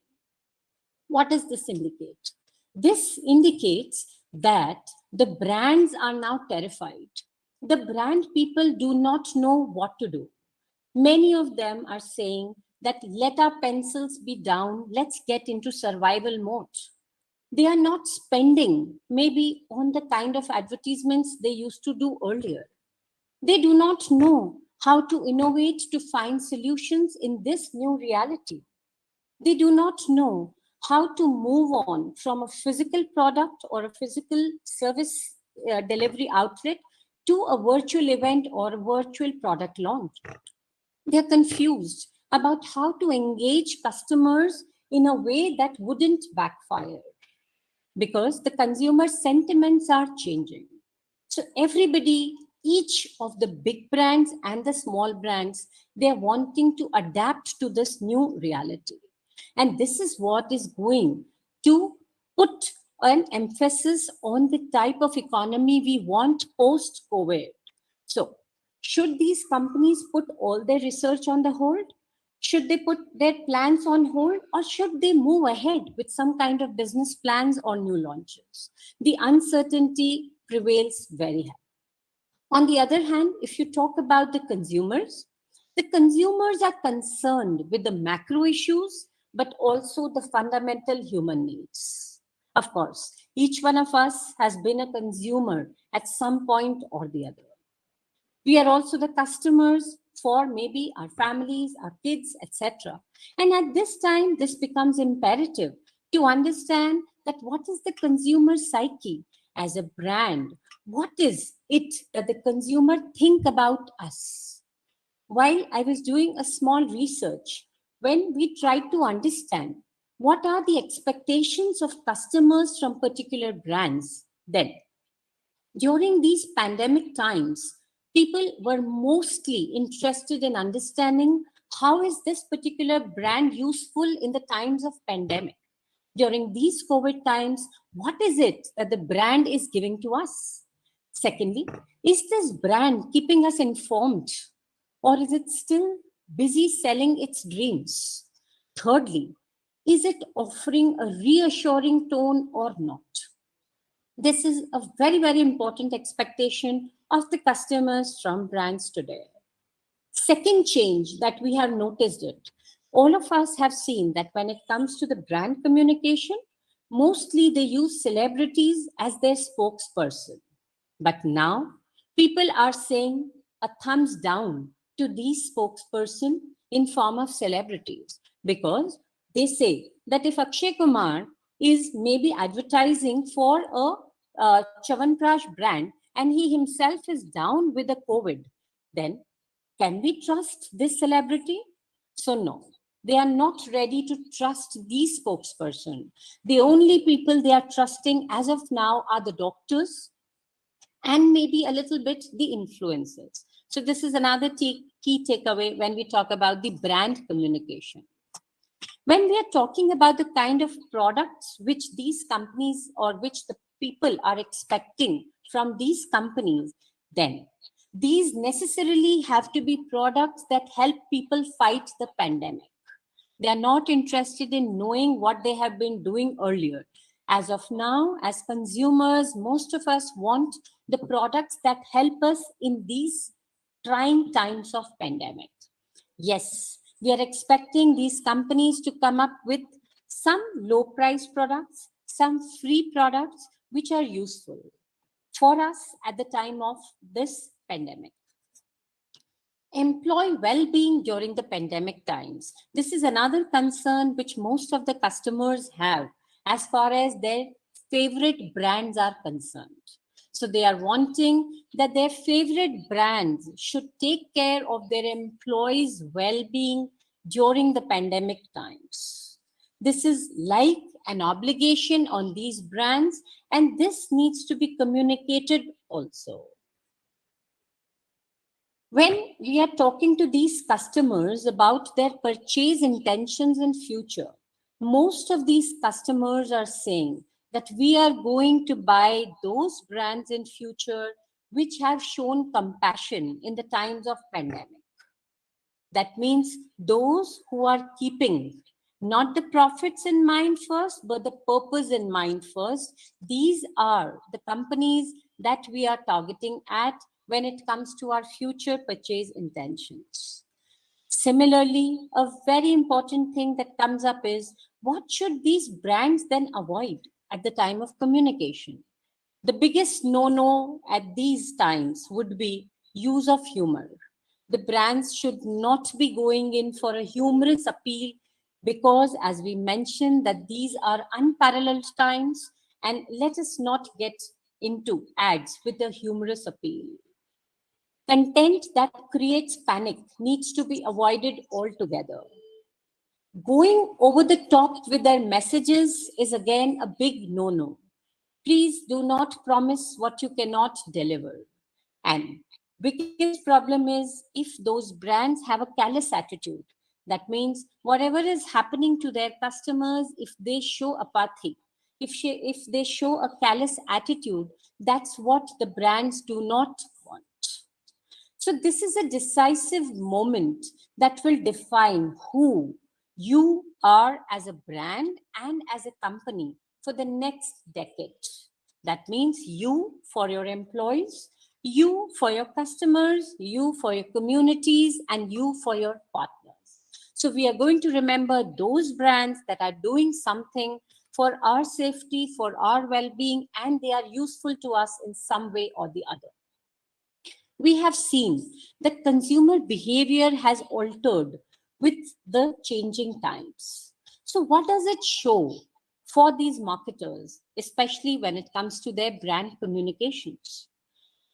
What does this indicate? This indicates that the brands are now terrified. The brand people do not know what to do. Many of them are saying that let our pencils be down, let's get into survival mode. They are not spending maybe on the kind of advertisements they used to do earlier. They do not know how to innovate to find solutions in this new reality. They do not know how to move on from a physical product or a physical service delivery outlet to a virtual event or a virtual product launch. They're confused about how to engage customers in a way that wouldn't backfire because the consumer sentiments are changing. So everybody, each of the big brands and the small brands, they're wanting to adapt to this new reality. And this is what is going to put an emphasis on the type of economy we want post-COVID. So should these companies put all their research on the hold? Should they put their plans on hold, or should they move ahead with some kind of business plans or new launches? The uncertainty prevails very high. On the other hand, if you talk about the consumers are concerned with the macro issues, but also the fundamental human needs. Of course, each one of us has been a consumer at some point or the other. We are also the customers for maybe our families, our kids, etc. And at this time, this becomes imperative to understand that what is the consumer psyche as a brand? What is it that the consumer think about us? While I was doing a small research, when we tried to understand what are the expectations of customers from particular brands, then during these pandemic times, people were mostly interested in understanding how is this particular brand useful in the times of pandemic. During these COVID times, what is it that the brand is giving to us? Secondly, is this brand keeping us informed, or is it still busy selling its dreams? Thirdly, is it offering a reassuring tone or not? This is a very, very important expectation of the customers from brands today. Second change that we have noticed it, all of us have seen that when it comes to the brand communication, mostly they use celebrities as their spokesperson. But now people are saying a thumbs down to these spokesperson in form of celebrities, because they say that if Akshay Kumar is maybe advertising for a Chyawanprash brand and he himself is down with the COVID, then can we trust this celebrity? So no, they are not ready to trust these spokesperson. The only people they are trusting as of now are the doctors and maybe a little bit the influencers. So this is another key takeaway when we talk about the brand communication. When we are talking about the kind of products which these companies or which the people are expecting from these companies, then these necessarily have to be products that help people fight the pandemic. They are not interested in knowing what they have been doing earlier. As of now, as consumers, most of us want the products that help us in these trying times of pandemic. Yes, we are expecting these companies to come up with some low price products, some free products which are useful for us at the time of this pandemic. Employee well-being during the pandemic times. This is another concern which most of the customers have as far as their favorite brands are concerned. So they are wanting that their favorite brands should take care of their employees' well-being during the pandemic times. This is like an obligation on these brands, and this needs to be communicated also. When we are talking to these customers about their purchase intentions in future, most of these customers are saying that we are going to buy those brands in future which have shown compassion in the times of pandemic. That means those who are keeping not the profits in mind first, but the purpose in mind first. These are the companies that we are targeting at when it comes to our future purchase intentions. Similarly, a very important thing that comes up is what should these brands then avoid at the time of communication? The biggest no-no at these times would be use of humor. The brands should not be going in for a humorous appeal because, as we mentioned, that these are unparalleled times, and let us not get into ads with a humorous appeal. Content that creates panic needs to be avoided altogether. Going over the top with their messages is again a big no-no. Please do not promise what you cannot deliver. And biggest problem is if those brands have a callous attitude. That means whatever is happening to their customers, if they show apathy, if they show a callous attitude, that's what the brands do not want. So this is a decisive moment that will define who you are as a brand and as a company for the next decade. That means you for your employees, you for your customers, you for your communities, and you for your partners. So we are going to remember those brands that are doing something for our safety, for our well-being, and they are useful to us in some way or the other. We have seen that consumer behavior has altered with the changing times. So what does it show for these marketers, especially when it comes to their brand communications.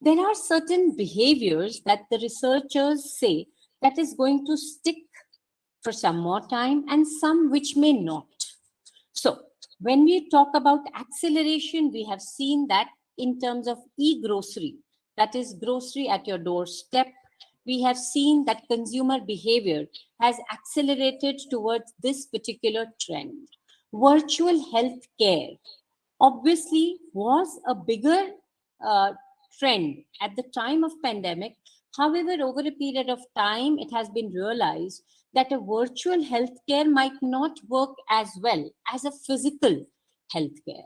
There are certain behaviors that the researchers say that is going to stick for some more time and some which may not. So when we talk about acceleration, we have seen that in terms of e-grocery, that is grocery at your doorstep, we have seen that consumer behavior has accelerated towards this particular trend. Virtual health care obviously was a bigger trend at the time of pandemic. However, over a period of time, it has been realized that a virtual healthcare might not work as well as a physical healthcare.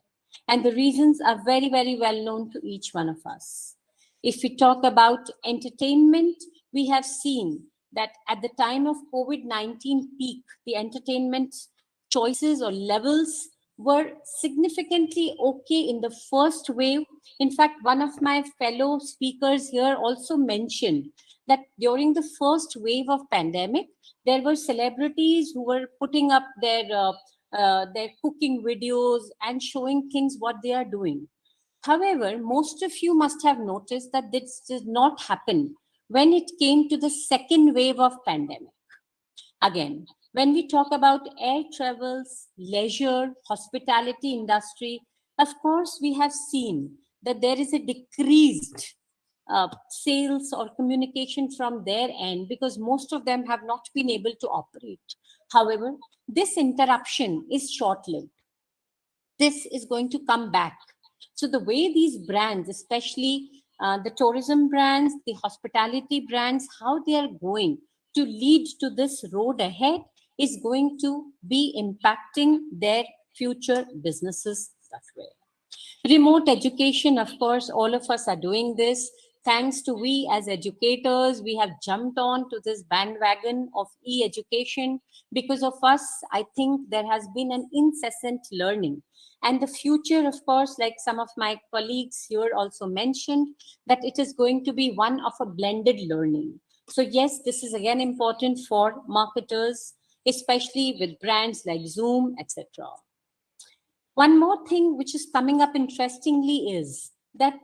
And the reasons are very, very well known to each one of us. If we talk about entertainment, we have seen that at the time of COVID-19 peak, the entertainment choices or levels were significantly okay in the first wave. In fact, one of my fellow speakers here also mentioned that during the first wave of pandemic, there were celebrities who were putting up their cooking videos and showing things what they are doing. However, most of you must have noticed that this did not happen when it came to the second wave of pandemic. Again, when we talk about air travels, leisure, hospitality industry, of course, we have seen that there is a decreased sales or communication from their end because most of them have not been able to operate. However, this interruption is short-lived. This is going to come back. So the way these brands, especially the tourism brands, the hospitality brands, how they are going to lead to this road ahead is going to be impacting their future businesses that way. Remote education, of course, all of us are doing this. Thanks to we as educators, we have jumped on to this bandwagon of e-education. Because of us, I think there has been an incessant learning. And the future, of course, like some of my colleagues here also mentioned, that it is going to be one of a blended learning. So yes, this is again important for marketers, especially with brands like Zoom, etc. One more thing which is coming up interestingly is that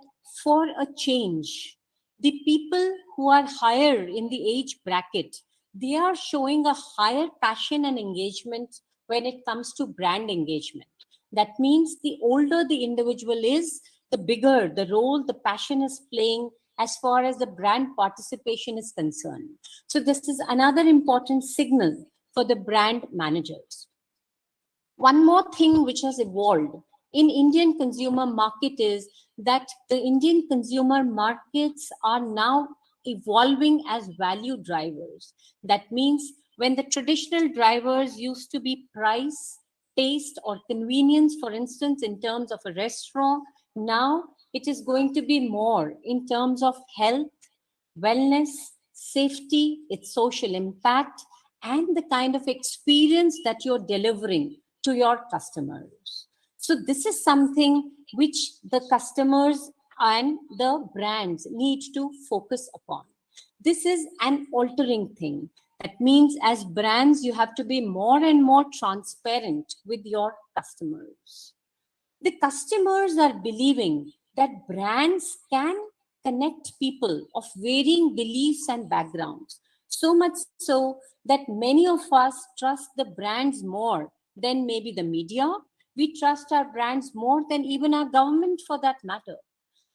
for a change, the people who are higher in the age bracket, they are showing a higher passion and engagement when it comes to brand engagement. That means the older the individual is, the bigger the role the passion is playing as far as the brand participation is concerned. So this is another important signal for the brand managers. One more thing which has evolved in Indian consumer market is that the Indian consumer markets are now evolving as value drivers. That means when the traditional drivers used to be price, taste, or convenience, for instance, in terms of a restaurant, now it is going to be more in terms of health, wellness, safety, its social impact, and the kind of experience that you're delivering to your customers. So this is something which the customers and the brands need to focus upon. This is an altering thing. That means as brands, you have to be more and more transparent with your customers. The customers are believing that brands can connect people of varying beliefs and backgrounds. So much so that many of us trust the brands more than maybe the media. We trust our brands more than even our government for that matter.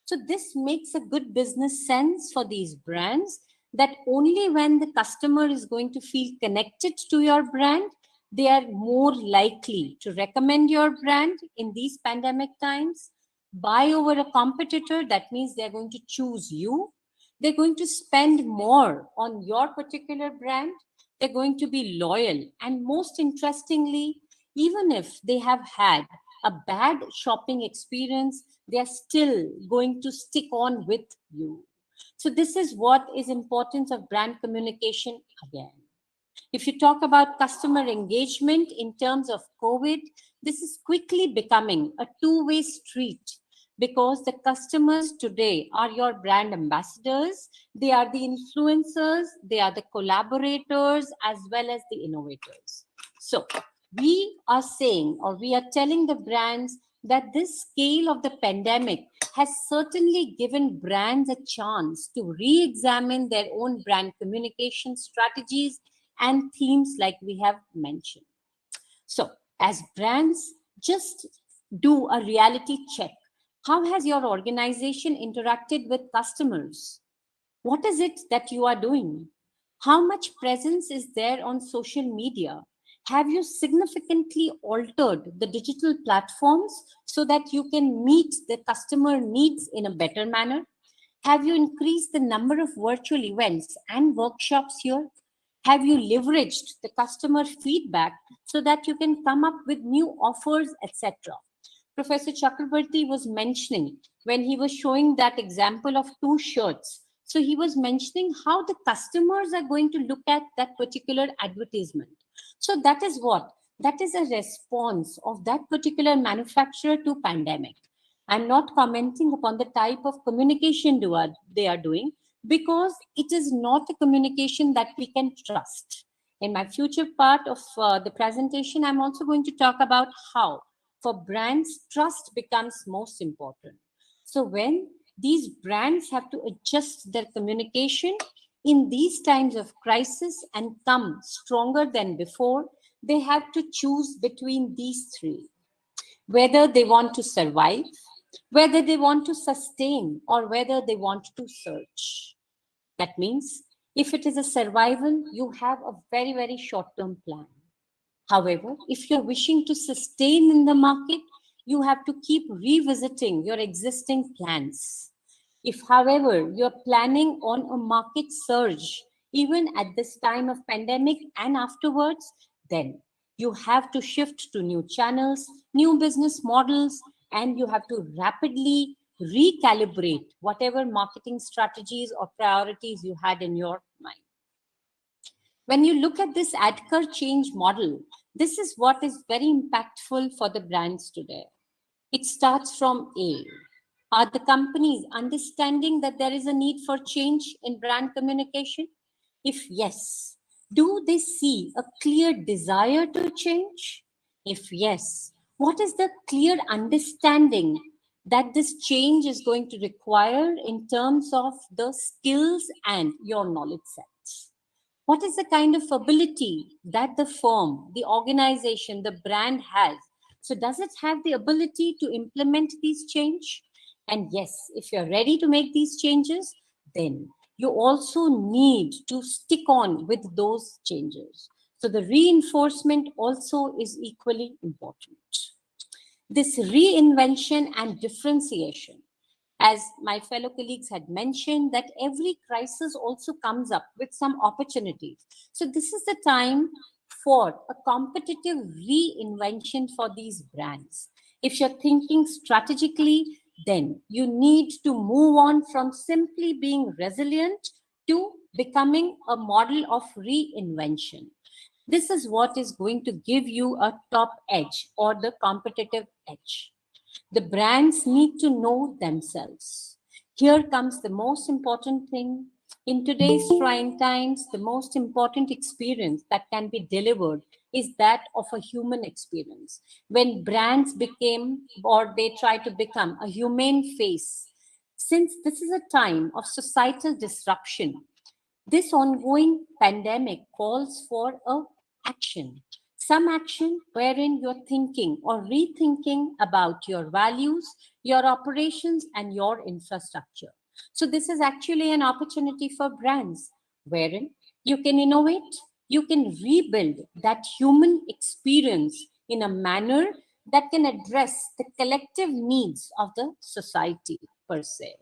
So this makes a good business sense for these brands that only when the customer is going to feel connected to your brand, they are more likely to recommend your brand in these pandemic times, buy over a competitor. That means they're going to choose you. They're going to spend more on your particular brand. They're going to be loyal. And most interestingly, even if they have had a bad shopping experience, they are still going to stick on with you. So this is what is importance of brand communication again. If you talk about customer engagement in terms of COVID, this is quickly becoming a two-way street because the customers today are your brand ambassadors, they are the influencers, they are the collaborators, as well as the innovators. So we are saying, or we are telling the brands that this scale of the pandemic has certainly given brands a chance to re-examine their own brand communication strategies and themes like we have mentioned. So as brands, just do a reality check. How has your organization interacted with customers? What is it that you are doing? How much presence is there on social media? Have you significantly altered the digital platforms so that you can meet the customer needs in a better manner? Have you increased the number of virtual events and workshops here? Have you leveraged the customer feedback so that you can come up with new offers, etc.? Professor Chakrabarti was mentioning when he was showing that example of 2 shirts. So he was mentioning how the customers are going to look at that particular advertisement. So that is what? That is a response of that particular manufacturer to pandemic. I'm not commenting upon the type of communication they are doing, because it is not a communication that we can trust. In my future part of the presentation, I'm also going to talk about how for brands, trust becomes most important. So when these brands have to adjust their communication in these times of crisis and come stronger than before, they have to choose between these 3. Whether they want to survive, whether they want to sustain, or whether they want to search. That means if it is a survival, you have a very, very short-term plan. However, if you're wishing to sustain in the market, you have to keep revisiting your existing plans. If, however, you're planning on a market surge, even at this time of pandemic and afterwards, then you have to shift to new channels, new business models, and you have to rapidly recalibrate whatever marketing strategies or priorities you had in your mind. When you look at this ADKAR change model, this is what is very impactful for the brands today. It starts from A. Are the companies understanding that there is a need for change in brand communication? If yes, do they see a clear desire to change? If yes, what is the clear understanding that this change is going to require in terms of the skills and your knowledge sets? What is the kind of ability that the firm, the organization, the brand has? So does it have the ability to implement these change? And yes, if you're ready to make these changes, then you also need to stick on with those changes. So the reinforcement also is equally important. This reinvention and differentiation, as my fellow colleagues had mentioned, that every crisis also comes up with some opportunities. So this is the time for a competitive reinvention for these brands. If you're thinking strategically, then you need to move on from simply being resilient to becoming a model of reinvention. This is what is going to give you a top edge or the competitive edge. The brands need to know themselves. Here comes the most important thing. In today's trying times, the most important experience that can be delivered is that of a human experience. When brands became, or they try to become, a humane face, since this is a time of societal disruption, this ongoing pandemic calls for a action. Some action wherein you're thinking or rethinking about your values, your operations, and your infrastructure. So this is actually an opportunity for brands wherein you can innovate, you can rebuild that human experience in a manner that can address the collective needs of the society per se.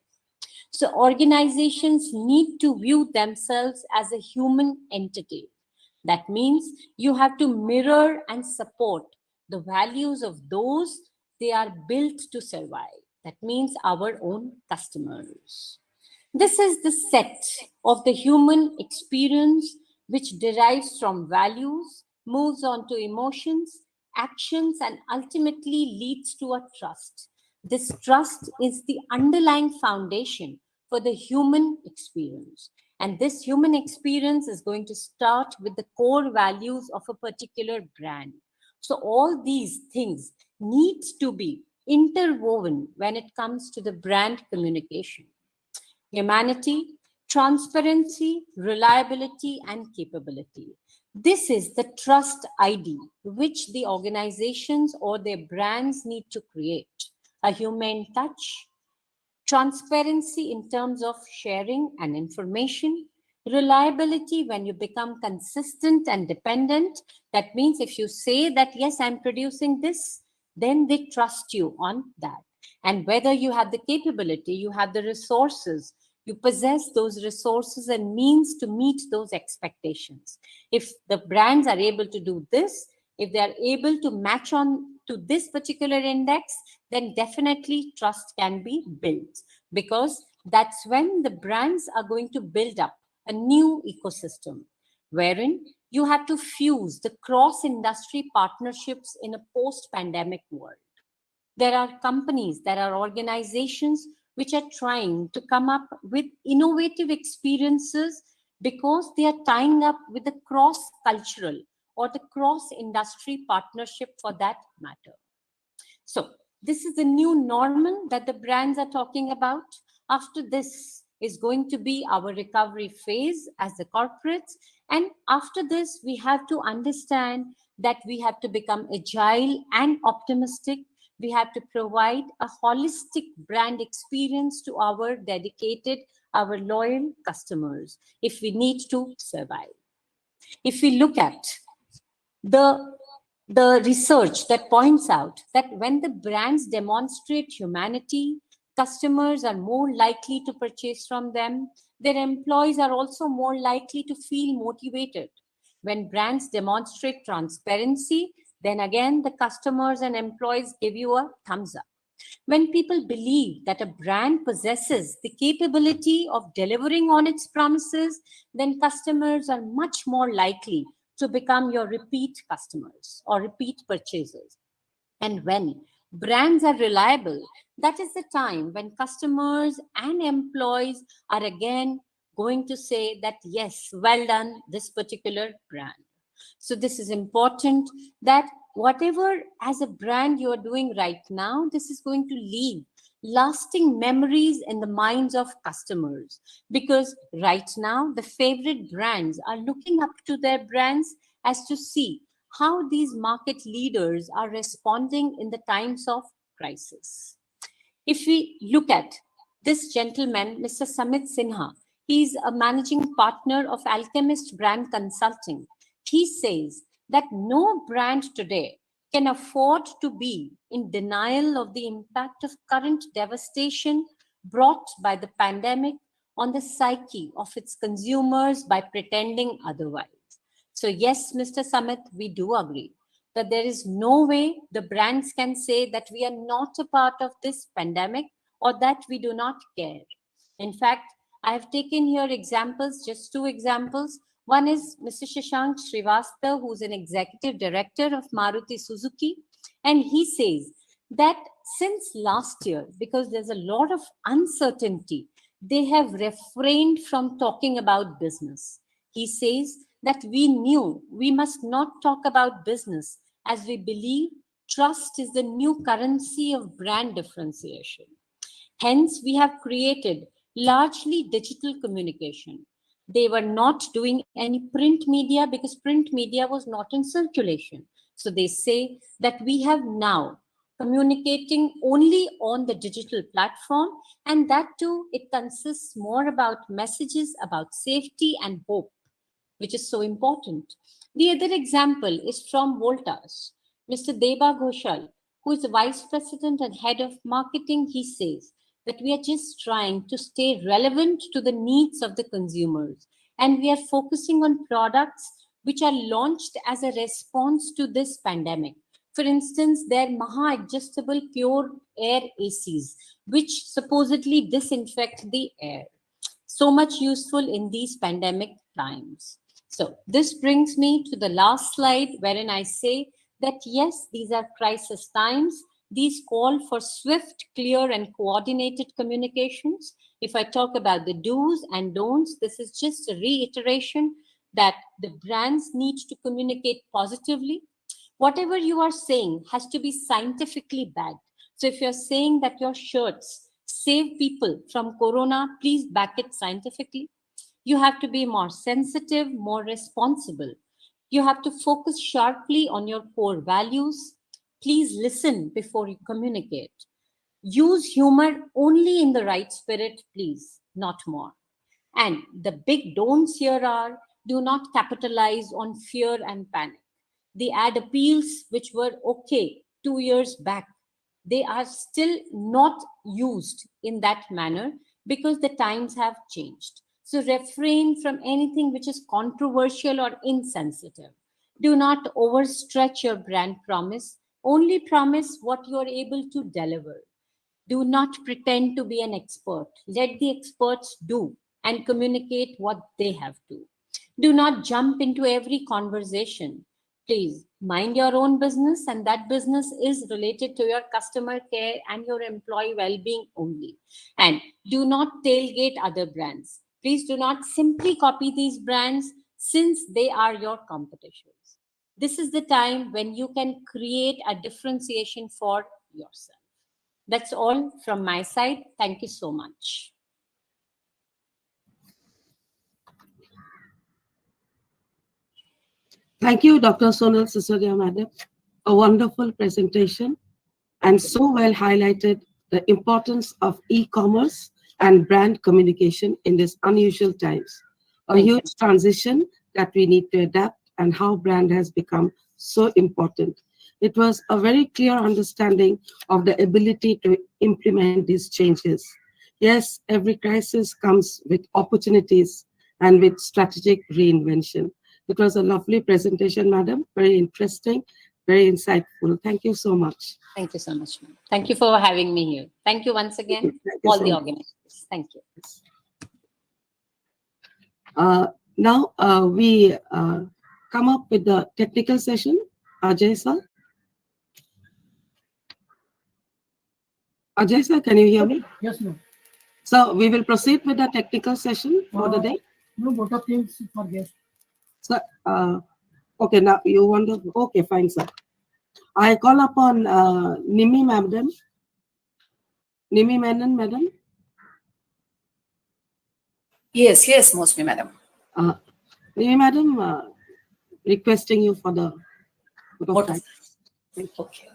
So organizations need to view themselves as a human entity. That means you have to mirror and support the values of those they are built to survive. That means our own customers. This is the set of the human experience which derives from values, moves on to emotions, actions, and ultimately leads to a trust. This trust is the underlying foundation for the human experience. And this human experience is going to start with the core values of a particular brand. So all these things need to be interwoven when it comes to the brand communication. Humanity, transparency, reliability, and capability. This is the trust ID which the organizations or their brands need to create. A humane touch, transparency in terms of sharing and information, reliability when you become consistent and dependent. That means if you say that, yes, I'm producing this, then they trust you on that. And whether you have the capability, you have the resources, you possess those resources and means to meet those expectations. If the brands are able to do this, if they are able to match on to this particular index, then definitely trust can be built, because that's when the brands are going to build up a new ecosystem wherein you have to fuse the cross-industry partnerships in a post-pandemic world. There are companies, there are organizations which are trying to come up with innovative experiences because they are tying up with the cross-cultural or the cross-industry partnership for that matter. So this is the new normal that the brands are talking about. After this is going to be our recovery phase as the corporates. And after this, we have to understand that we have to become agile and optimistic. We have to provide a holistic brand experience to our dedicated, our loyal customers if we need to survive. If we look at the research that points out that when the brands demonstrate humanity, customers are more likely to purchase from them. Their employees are also more likely to feel motivated. When brands demonstrate transparency, then again, the customers and employees give you a thumbs up. When people believe that a brand possesses the capability of delivering on its promises, then customers are much more likely to become your repeat customers or repeat purchasers. And when brands are reliable, that is the time when customers and employees are again going to say that, yes, well done, this particular brand. So this is important, that whatever as a brand you are doing right now, this is going to leave lasting memories in the minds of customers, because right now the favorite brands are looking up to their brands as to see how these market leaders are responding in the times of crisis. If we look at this gentleman, Mr. Samit Sinha, he's a managing partner of Alchemist Brand Consulting. He says that no brand today can afford to be in denial of the impact of current devastation brought by the pandemic on the psyche of its consumers by pretending otherwise. So yes, Mr. Samit, we do agree that there is no way the brands can say that we are not a part of this pandemic or that we do not care. In fact, I have taken here examples, just two examples. One is Mr. Shashank Srivastava, who's an executive director of Maruti Suzuki. And he says that since last year, because there's a lot of uncertainty, they have refrained from talking about business. He says that we knew we must not talk about business, as we believe trust is the new currency of brand differentiation. Hence, we have created largely digital communication. They were not doing any print media because print media was not in circulation. So they say that we have now communicating only on the digital platform, and that too, it consists more about messages about safety and hope, which is so important. The other example is from Voltas. Mr. Deba Ghoshal, who is the Vice President and Head of Marketing, he says that we are just trying to stay relevant to the needs of the consumers. And we are focusing on products which are launched as a response to this pandemic. For instance, their Maha-adjustable pure air ACs, which supposedly disinfect the air. So much useful in these pandemic times. So this brings me to the last slide, wherein I say that yes, these are crisis times. These call for swift, clear, and coordinated communications. If I talk about the do's and don'ts, this is just a reiteration that the brands need to communicate positively. Whatever you are saying has to be scientifically backed. So if you're saying that your shirts save people from corona, please back it scientifically. You have to be more sensitive, more responsible. You have to focus sharply on your core values. Please listen before you communicate. Use humor only in the right spirit, please, not more. And the big don'ts here are: do not capitalize on fear and panic. The ad appeals, which were okay 2 years back, they are still not used in that manner because the times have changed. So refrain from anything which is controversial or insensitive. Do not overstretch your brand promise. Only promise what you are able to deliver. Do not pretend to be an expert. Let the experts do and communicate what they have to. Do not jump into every conversation. Please mind your own business, and that business is related to your customer care and your employee well-being only. And do not tailgate other brands. Please do not simply copy these brands since they are your competitors. This is the time when you can create a differentiation for yourself. That's all from my side. Thank you so much. Thank you, Dr. Sonal Sisodia, Madam. A wonderful presentation and so well highlighted the importance of e-commerce and brand communication in these unusual times. A huge transition that we need to adapt and how brand has become so important. It was a very clear understanding of the ability to implement these changes. Yes, every crisis comes with opportunities and with strategic reinvention. It was a lovely presentation, Madam. Very interesting, very insightful. Thank you so much. Thank you so much, ma'am. Thank you for having me here. Thank you once again, all the organizers. Thank you. Now we come up with the technical session. Ajay sir. Ajay sir, can you hear me? Yes, ma'am. So we will proceed with the technical session for the day. No, both of things for guests. Sir, okay, now you want to, okay, fine, sir. I call upon Nimi Madam. Nimi Menon, Madam. Yes, yes, mostly, madam. Nimi Madam, requesting you for the vote of thanks. Thank you. Okay.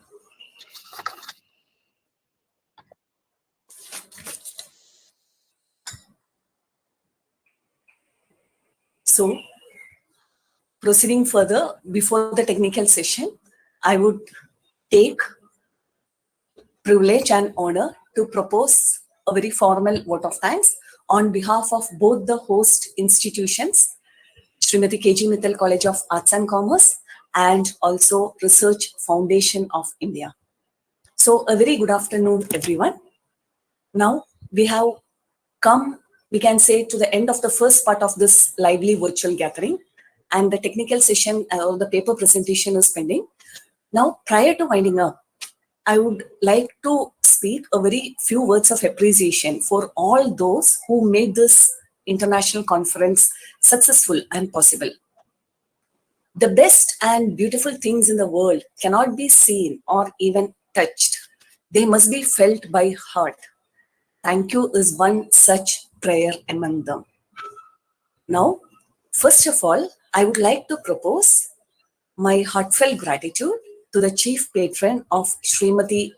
So, proceeding further, before the technical session, I would take privilege and honor to propose a very formal vote of thanks on behalf of both the host institutions, Srimati KG Mittal College of Arts and Commerce and also Research Foundation of India. So a very good afternoon, everyone. Now we have come, we can say, to the end of the first part of this lively virtual gathering, and the technical session or the paper presentation is pending. Now, prior to winding up, I would like to speak a very few words of appreciation for all those who made this international conference successful and possible. The best and beautiful things in the world cannot be seen or even touched. They must be felt by heart. Thank you is one such prayer among them. Now, first of all, I would like to propose my heartfelt gratitude to the chief patron of Srimati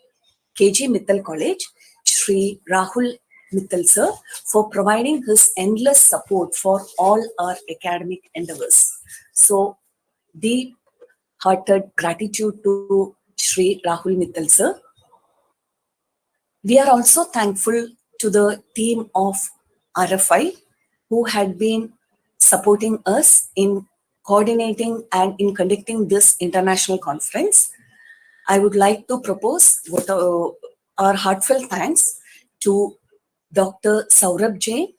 KG Mittal College, Shri Rahul Mittal sir, for providing his endless support for all our academic endeavors. So, deep-hearted gratitude to Shri Rahul Mittal sir. We are also thankful to the team of RFI who had been supporting us in coordinating and in conducting this international conference. I would like to propose our heartfelt thanks to Dr. Saurabh Jain,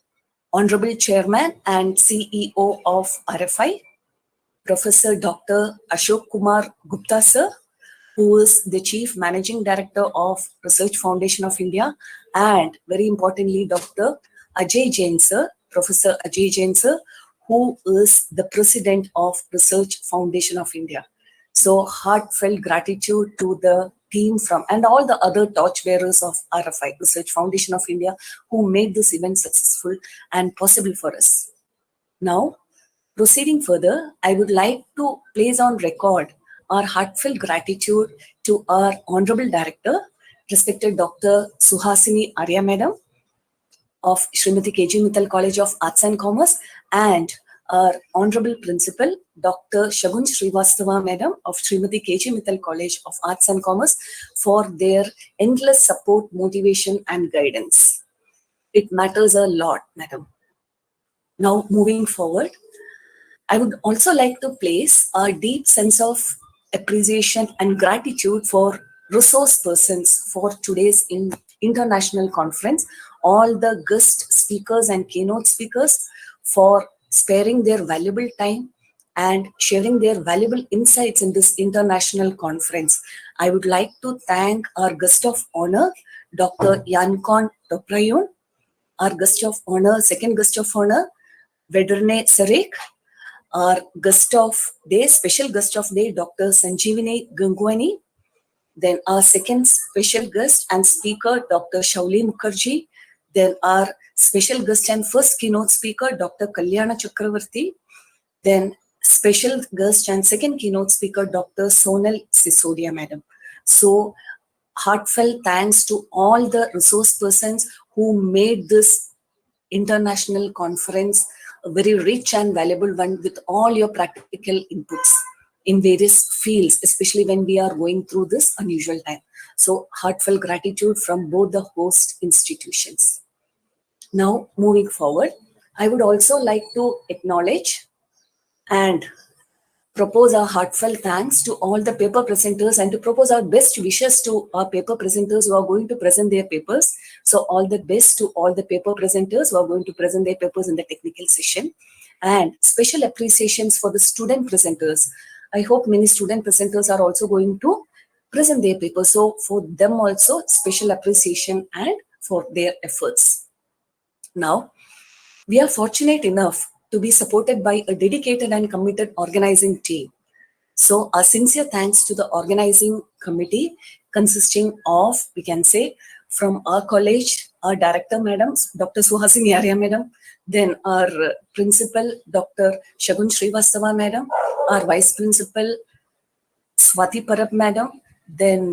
Honorable Chairman and CEO of RFI, Professor Dr. Ashok Kumar Gupta sir, who is the Chief Managing Director of Research Foundation of India, and very importantly, Dr. Ajay Jain sir, Professor Ajay Jain sir, who is the President of Research Foundation of India. So heartfelt gratitude to the team from and all the other torchbearers of RFI, Research Foundation of India, who made this event successful and possible for us. Now, proceeding further, I would like to place on record our heartfelt gratitude to our Honorable Director, respected Dr. Suhasini Arya Madam of Srimati KG Mittal College of Arts and Commerce, and our Honorable Principal, Dr. Shagun Srivastava Madam of Srimati KG Mittal College of Arts and Commerce for their endless support, motivation and guidance. It matters a lot, Madam. Now, moving forward, I would also like to place a deep sense of appreciation and gratitude for resource persons for today's international conference, all the guest speakers and keynote speakers for sparing their valuable time and sharing their valuable insights in this international conference. I would like to thank our guest of honor, Dr. Yankon Toprayon, our guest of honor, second guest of honor, Vedrne Sarek, our guest of day, special guest of day, Dr. Sanjeevani Gangwani. Then our second special guest and speaker, Dr. Shauli Mukherjee. Then our special guest and first keynote speaker, Dr. Kalyana Chakravarti. Then special guest and second keynote speaker, Dr. Sonal Sisodia, Madam. So heartfelt thanks to all the resource persons who made this international conference a very rich and valuable one with all your practical inputs in various fields, especially when we are going through this unusual time. So heartfelt gratitude from both the host institutions. Now, moving forward, I would also like to acknowledge and propose our heartfelt thanks to all the paper presenters and to propose our best wishes to our paper presenters who are going to present their papers. So all the best to all the paper presenters who are going to present their papers in the technical session, and special appreciations for the student presenters. I hope many student presenters are also going to present their papers. So for them also special appreciation and for their efforts. Now, we are fortunate enough to be supported by a dedicated and committed organizing team. So a sincere thanks to the organizing committee consisting of, we can say, from our college, our director madam, Dr. Suhasini Arya madam, then our principal, Dr. Shagun Srivastava madam, our vice principal, Swati Parab madam, then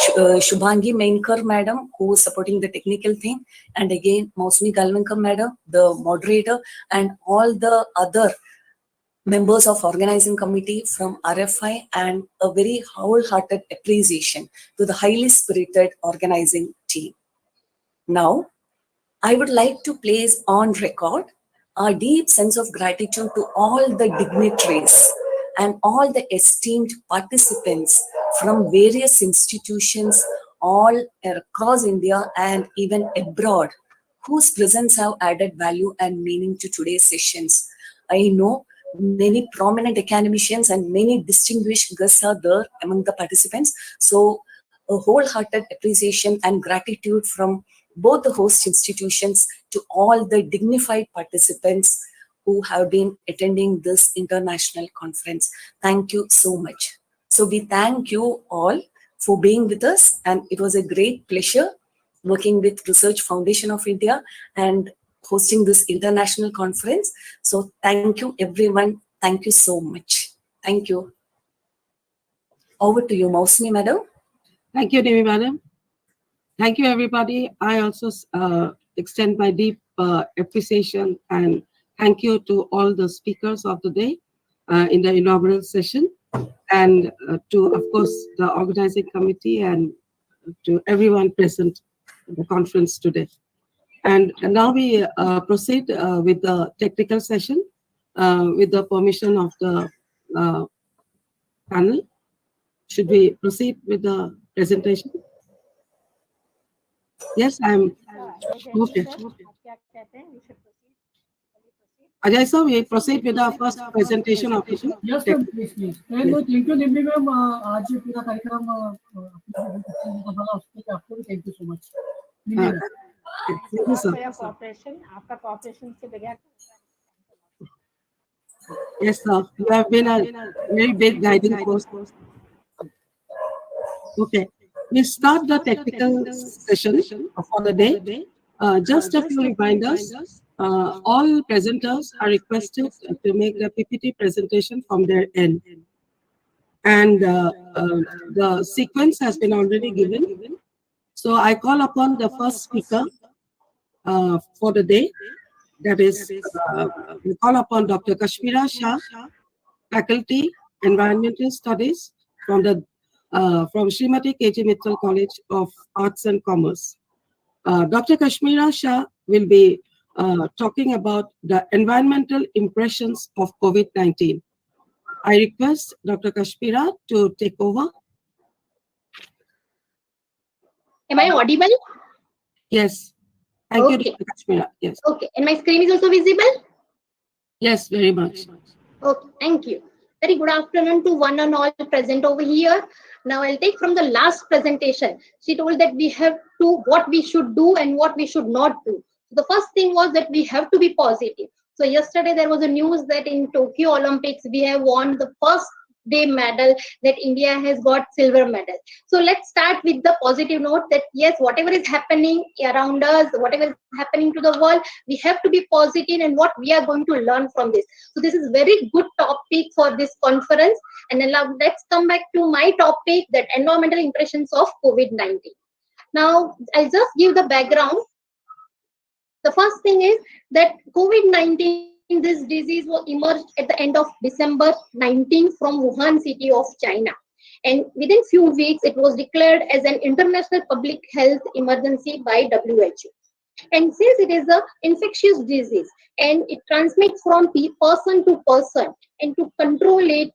Shubhangi Mainkar madam, who is supporting the technical thing, and again Mausmi Galvankar madam, the moderator, and all the other members of organizing committee from RFI, and a very wholehearted appreciation to the highly spirited organizing team. Now, I would like to place on record a deep sense of gratitude to all the dignitaries and all the esteemed participants from various institutions all across India and even abroad, whose presence have added value and meaning to today's sessions. I know many prominent academicians and many distinguished guests are there among the participants. So a wholehearted appreciation and gratitude from both the host institutions to all the dignified participants who have been attending this international conference. Thank you so much. So we thank you all for being with us, and it was a great pleasure working with Research Foundation of India and hosting this international conference. So thank you everyone. Thank you so much. Thank you. Over to you, Mausmi madam. Thank you, Devi madam. Thank you, everybody. I also extend my deep appreciation and thank you to all the speakers of the day in the inaugural session, and to, of course, the organizing committee and to everyone present at the conference today. And now we proceed with the technical session with the permission of the panel. Should we proceed with the presentation? Yes, I'm okay. Ajay sir, we proceed with our first presentation of the day. Yes, ma'am, please. Thank you, Nimbi ma'am. आज ये पूरा कार्यक्रम आपको भी thank you so much. Thank you, sir. आपका cooperation से बगैर Yes, sir. You have been a very big guiding force. Okay. We start the technical session for the day. Just a few reminders. All presenters are requested to make the PPT presentation from their end. And the sequence has been already given. So I call upon the first speaker for the day. That is, we call upon Dr. Kashmira Shah, Faculty, Environmental Studies from Srimati KG Mittal College of Arts and Commerce. Dr. Kashmira Shah will be talking about the environmental impressions of COVID-19. I request Dr. Kashmira to take over. Am I audible? Yes. Thank you, Dr. Kashmira. Yes. Okay. And my screen is also visible? Yes, very much. Okay. Thank you. Very good afternoon to one and all present over here. Now I'll take from the last presentation. She told that we have to, what we should do and what we should not do. The first thing was that we have to be positive. So yesterday there was a news that in Tokyo Olympics, we have won the first day medal, that India has got silver medal. So let's start with the positive note that yes, whatever is happening around us, whatever is happening to the world, we have to be positive and what we are going to learn from this. So this is very good topic for this conference. And then let's come back to my topic, that environmental impressions of COVID-19. Now I'll just give the background. The first thing is that COVID-19, this disease was emerged at the end of December 19 from Wuhan city of China. And within few weeks, it was declared as an international public health emergency by WHO. And since it is an infectious disease and it transmits from person to person, and to control it,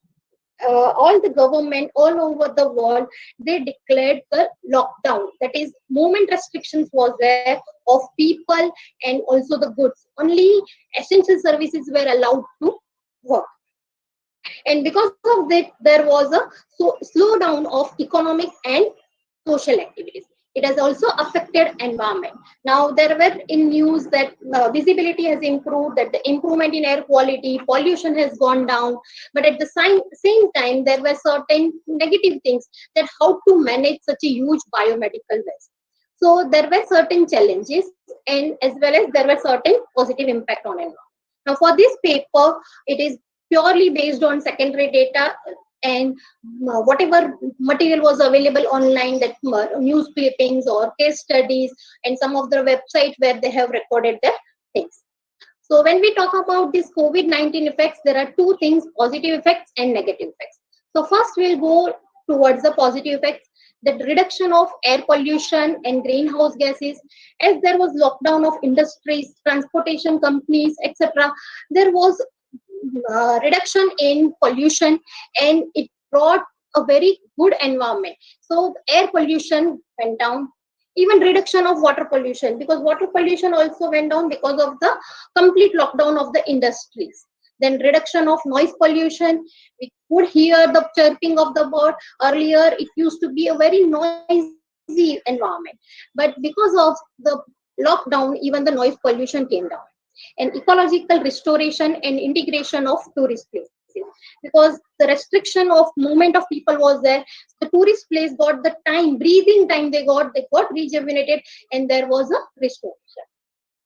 all the government all over the world, they declared the lockdown. That is, movement restrictions was there of people and also the goods. Only essential services were allowed to work. And because of that, there was a slowdown of economic and social activities. It has also affected environment. Now there were in news that visibility has improved, that the improvement in air quality, pollution has gone down, but at the same time there were certain negative things, that how to manage such a huge biomedical waste. So there were certain challenges, and as well as there were certain positive impact on environment. Now for this paper, it is purely based on secondary data and whatever material was available online, that news clippings or case studies and some of the websites where they have recorded their things. So when we talk about this COVID-19 effects, there are two things, positive effects and negative effects. So first we'll go towards the positive effects, the reduction of air pollution and greenhouse gases. As there was lockdown of industries, transportation companies, etc., there was reduction in pollution and it brought a very good environment. So air pollution went down, even reduction of water pollution, because water pollution also went down because of the complete lockdown of the industries. Then reduction of noise pollution, we could hear the chirping of the bird. Earlier it used to be a very noisy environment, but because of the lockdown, even the noise pollution came down. And ecological restoration and integration of tourist places, because the restriction of movement of people was there, the tourist place got the time, breathing time, they got rejuvenated, and there was a restoration.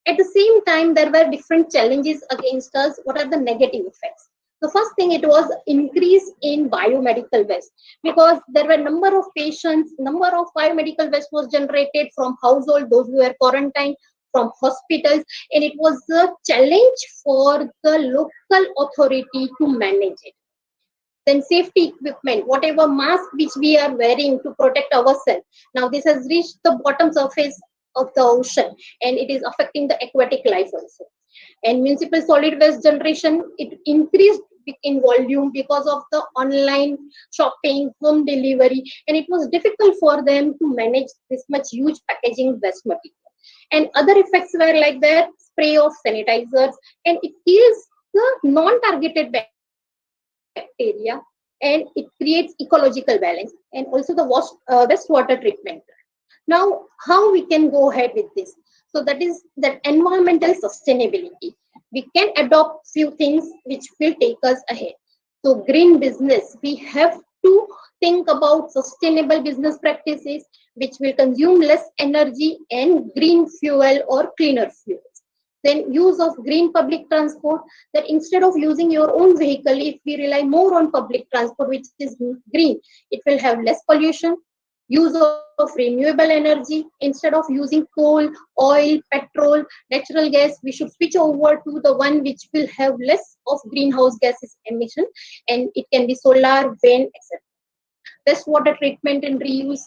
At the same time, there were different challenges against us. What are the negative effects? The first thing, it was increase in biomedical waste, because there were number of patients, number of biomedical waste was generated from household, those who were quarantined, from hospitals, and it was a challenge for the local authority to manage it. Then safety equipment, whatever mask which we are wearing to protect ourselves, now this has reached the bottom surface of the ocean and it is affecting the aquatic life also. And municipal solid waste generation, it increased in volume because of the online shopping, home delivery, and it was difficult for them to manage this much huge packaging waste material. And other effects were like that, spray of sanitizers, and it kills the non-targeted bacteria, and it creates ecological balance, and also the wastewater treatment. Now, how we can go ahead with this? So that is that environmental sustainability. we can adopt few things which will take us ahead. So green business, we have to think about sustainable business practices which will consume less energy and green fuel or cleaner fuels. Then use of green public transport, that instead of using your own vehicle, if we rely more on public transport which is green, it will have less pollution. Use of renewable energy, instead of using coal, oil, petrol, natural gas, we should switch over to the one which will have less of greenhouse gases emission, and it can be solar, wind, etc. Best water treatment and reuse,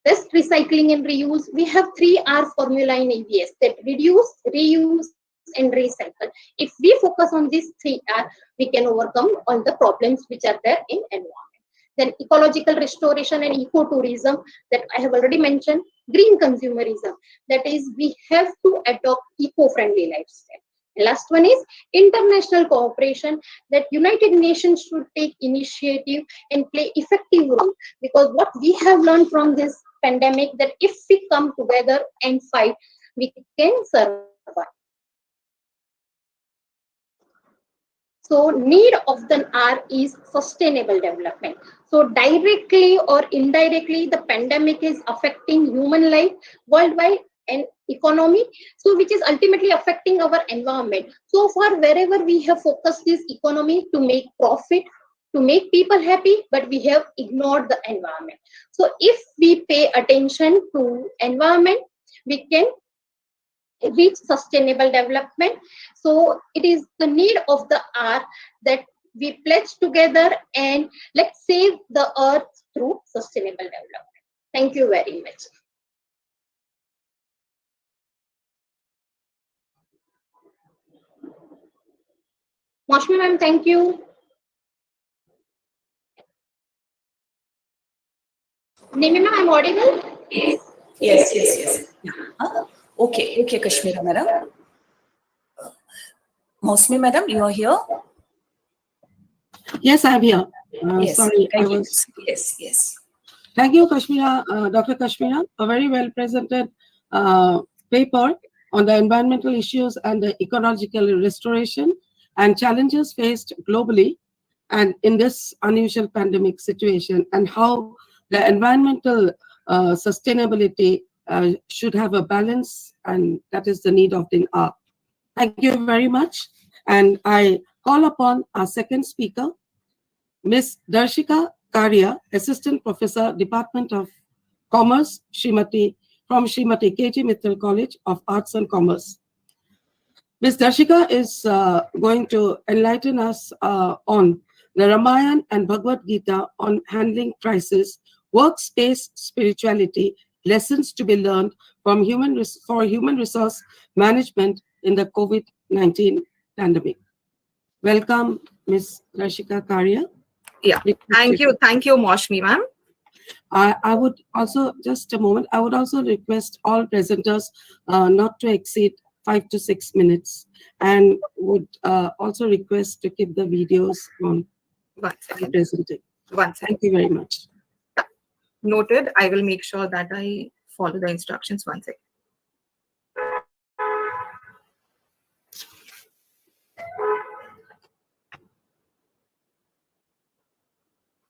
best recycling and reuse. We have 3R formula in ABS, that reduce, reuse, and recycle. If we focus on these 3R, we can overcome all the problems which are there in environment. Then ecological restoration and ecotourism, that I have already mentioned. Green consumerism, that is, we have to adopt eco-friendly lifestyle. The last one is international cooperation, that United Nations should take initiative and play effective role, because what we have learned from this pandemic, that if we come together and fight, we can survive. So need of the R is sustainable development. So directly or indirectly, the pandemic is affecting human life worldwide and economy, so which is ultimately affecting our environment. So far, wherever we have focused this economy to make profit, to make people happy, but we have ignored the environment. So if we pay attention to environment, we can reach sustainable development. So it is the need of the R that we pledge together and let's save the earth through sustainable development. Thank you very much. Maushmi ma'am, thank you. Nimi ma'am, I'm audible? Yes. Okay, Kashmira madam. Mosmi madam, you are here? Yes, I'm here. Yes, Sorry, thank you. Yes. Thank you, Kashmira, Dr. Kashmira. A very well presented paper on the environmental issues and the ecological restoration and challenges faced globally and in this unusual pandemic situation, and how the environmental sustainability should have a balance, and that is the need of the hour. Thank you very much. And I call upon our second speaker, Ms. Darshika Karia, Assistant Professor, Department of Commerce, from Srimati KG Mittal College of Arts and Commerce. Ms. Darshika is going to enlighten us on the Ramayana and Bhagavad Gita on handling crisis, workspace spirituality, lessons to be learned from human resource management in the COVID-19 pandemic. Welcome, Ms. Darshika Karia. Yeah, thank you, Maushmi ma'am. I would also, just a moment, I would also request all presenters not to exceed 5 to 6 minutes, and would also request to keep the videos on. 1 second. Presenting. 1 second. Thank you very much. Noted. I will make sure that I follow the instructions. 1 second.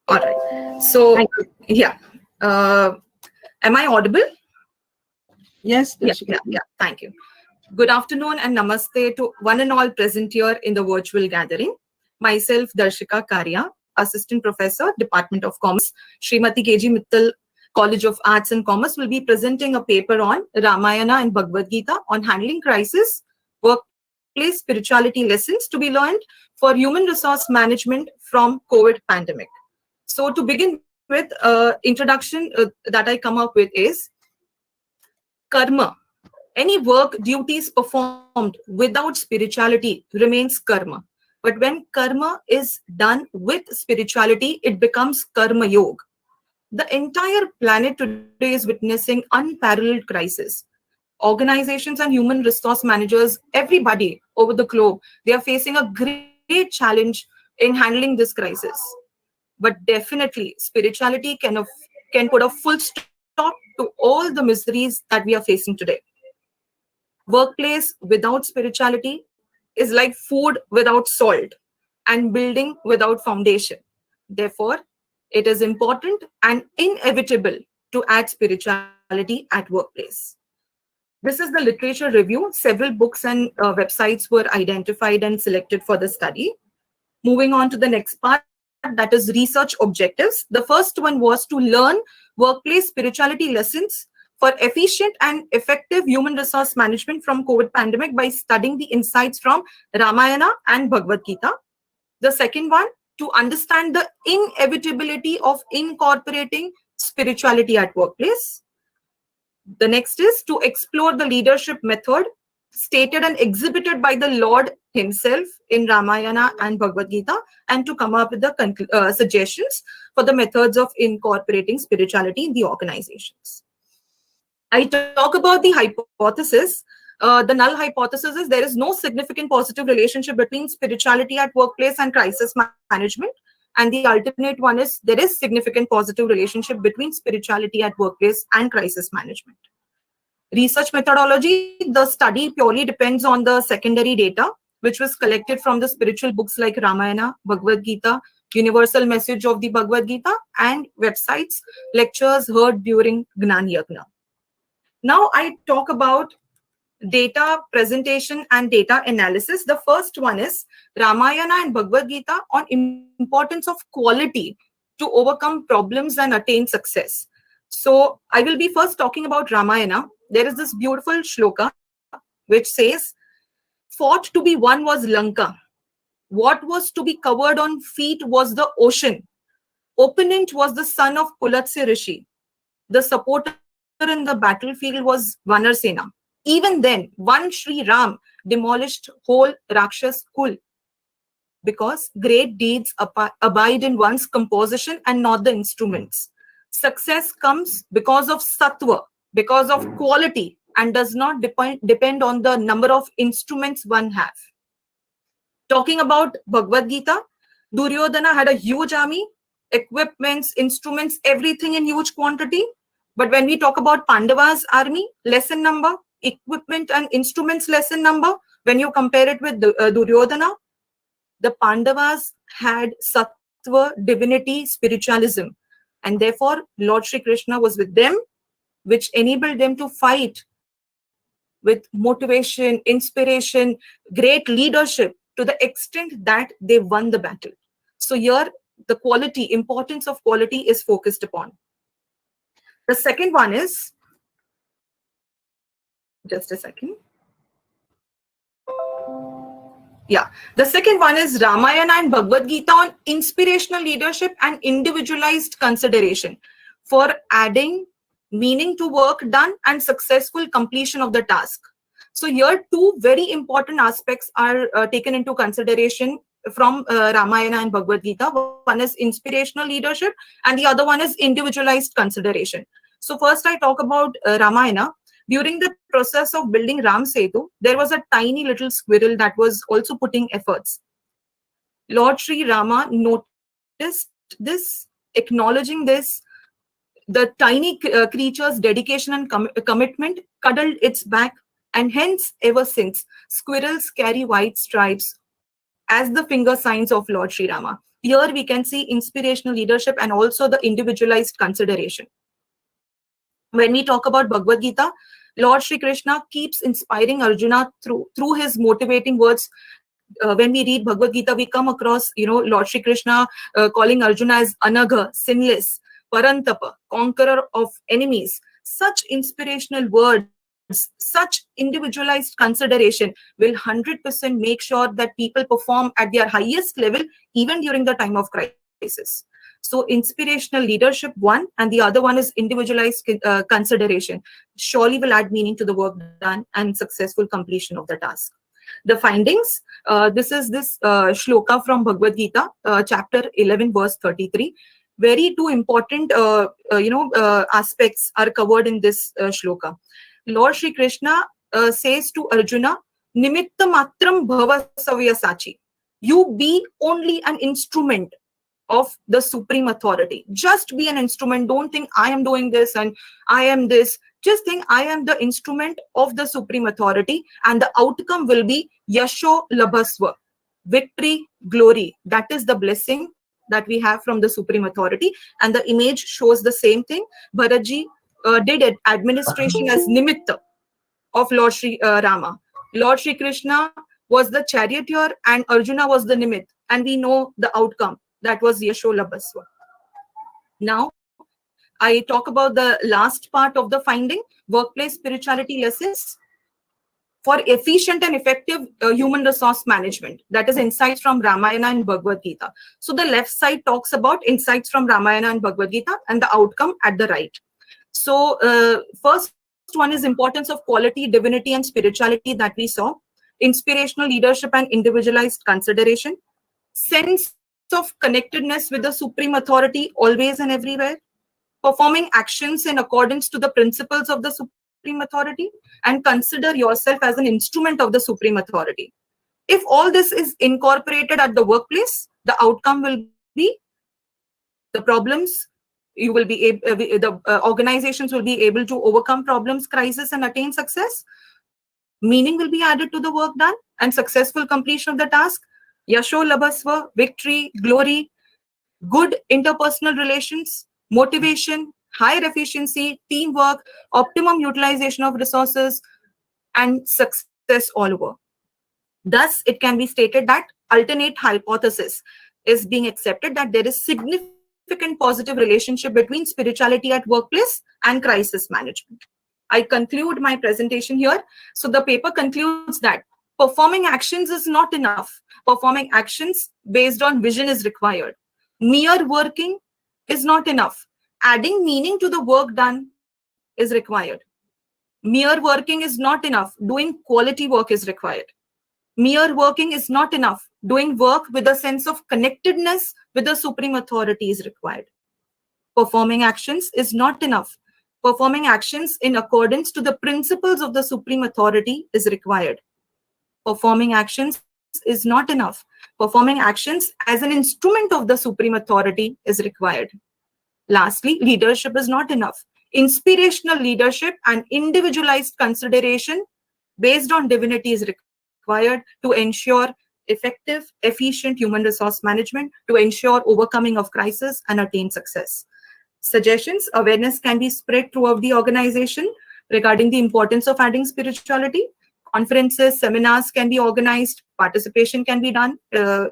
All right. So, yeah. Am I audible? Yes. Yeah. Thank you. Good afternoon and namaste to one and all present here in the virtual gathering. Myself, Darshika Karia, Assistant Professor, Department of Commerce, Srimati KG Mittal College of Arts and Commerce, will be presenting a paper on Ramayana and Bhagavad Gita on handling crisis, workplace spirituality lessons to be learned for human resource management from COVID pandemic. So to begin with, introduction that I come up with is karma. Any work duties performed without spirituality remains karma. But when karma is done with spirituality, it becomes karma yoga. The entire planet today is witnessing unparalleled crisis. Organizations and human resource managers, everybody over the globe, they are facing a great challenge in handling this crisis. But definitely, spirituality can put a full stop to all the miseries that we are facing today. Workplace without spirituality is like food without salt and building without foundation. Therefore, it is important and inevitable to add spirituality at workplace. This is the literature review. Several books and websites were identified and selected for the study. Moving on to the next part, that is research objectives. The first one was to learn workplace spirituality lessons for efficient and effective human resource management from COVID pandemic by studying the insights from Ramayana and Bhagavad Gita. The second one, to understand the inevitability of incorporating spirituality at workplace. The next is to explore the leadership method stated and exhibited by the Lord himself in Ramayana and Bhagavad Gita, and to come up with the suggestions for the methods of incorporating spirituality in the organizations. I talk about the hypothesis. The null hypothesis is there is no significant positive relationship between spirituality at workplace and crisis management. And the alternate one is there is significant positive relationship between spirituality at workplace and crisis management. Research methodology, the study purely depends on the secondary data, which was collected from the spiritual books like Ramayana, Bhagavad Gita, Universal Message of the Bhagavad Gita, and websites, lectures heard during Gnan Yagna. Now I talk about data presentation and data analysis. The first one is Ramayana and Bhagavad Gita on importance of quality to overcome problems and attain success. So I will be first talking about Ramayana. There is this beautiful shloka which says, fought to be won was Lanka. What was to be covered on feet was the ocean. Opponent was the son of Pulatse Rishi. The supporter in the battlefield was Vanarsena. Even then, one Sri Ram demolished whole Rakshas Kul, because great deeds abide in one's composition and not the instruments. Success comes because of sattva, because of quality, and does not depend on the number of instruments one have. Talking about Bhagavad Gita, Duryodhana had a huge army, equipments, instruments, everything in huge quantity. But when we talk about Pandava's army, less in number, equipment and instruments less in number, when you compare it with Duryodhana, the Pandavas had sattva, divinity, spiritualism. And therefore, Lord Shri Krishna was with them, which enabled them to fight with motivation, inspiration, great leadership, to the extent that they won the battle. So here, the quality, importance of quality is focused upon. The second one is, just a second. Yeah, the second one is Ramayana and Bhagavad Gita on inspirational leadership and individualized consideration for adding meaning to work done and successful completion of the task. So here, two very important aspects are taken into consideration from Ramayana and Bhagavad Gita. One is inspirational leadership and the other one is individualized consideration. So first I talk about Ramayana. During the process of building Ram Setu, there was a tiny little squirrel that was also putting efforts. Lord Sri Rama noticed this, acknowledging this, the tiny creature's dedication and commitment, cuddled its back, and hence, ever since, squirrels carry white stripes as the finger signs of Lord Sri Rama. Here we can see inspirational leadership and also the individualized consideration. When we talk about Bhagavad Gita, Lord Shri Krishna keeps inspiring Arjuna through his motivating words. When we read Bhagavad Gita, we come across, Lord Shri Krishna calling Arjuna as Anagha, sinless, Parantapa, conqueror of enemies. Such inspirational words, such individualized consideration will 100% make sure that people perform at their highest level, even during the time of crisis. So inspirational leadership, one, and the other one is individualized consideration, surely will add meaning to the work done and successful completion of the task. The findings, this is this shloka from Bhagavad Gita, chapter 11, verse 33. Very two important, aspects are covered in this shloka. Lord Shri Krishna says to Arjuna, Nimitta matram bhava savyasachi. You be only an instrument of the supreme authority. Just be an instrument. Don't think I am doing this and I am this. just think I am the instrument of the supreme authority, and the outcome will be Yasho Labhasva, victory, glory. That is the blessing that we have from the supreme authority. And the image shows the same thing. Bharatji did administration as Nimitta of Lord Sri Rama. Lord Sri Krishna was the charioteer and Arjuna was the Nimit. And we know the outcome. That was Yasho Labhasva. Now, I talk about the last part of the finding, workplace spirituality lessons for efficient and effective human resource management. That is insights from Ramayana and Bhagavad Gita. So the left side talks about insights from Ramayana and Bhagavad Gita and the outcome at the right. So first one is importance of quality, divinity, and spirituality that we saw. Inspirational leadership and individualized consideration. Sense of connectedness with the supreme authority always and everywhere. Performing actions in accordance to the principles of the supreme authority, and consider yourself as an instrument of the supreme authority. If all this is incorporated at the workplace, the outcome will be the problems. You will be able, the organizations will be able to overcome problems, crisis, and attain success. Meaning will be added to the work done and successful completion of the task. Yasho Labhasva, victory, glory, good interpersonal relations, motivation, higher efficiency, teamwork, optimum utilization of resources, and success all over. Thus, it can be stated that alternate hypothesis is being accepted that there is significant positive relationship between spirituality at workplace and crisis management. I conclude my presentation here. So the paper concludes that performing actions is not enough. Performing actions based on vision is required. Mere working is not enough. Adding meaning to the work done is required. Mere working is not enough. Doing quality work is required. Mere working is not enough. Doing work with a sense of connectedness with the supreme authority is required. Performing actions is not enough. Performing actions in accordance to the principles of the supreme authority is required. Performing actions is not enough. Performing actions as an instrument of the supreme authority is required. Lastly, leadership is not enough. Inspirational leadership and individualized consideration based on divinity is required to ensure effective, efficient human resource management, to ensure overcoming of crisis and attain success. Suggestions: awareness can be spread throughout the organization regarding the importance of adding spirituality. Conferences, seminars can be organized, participation can be done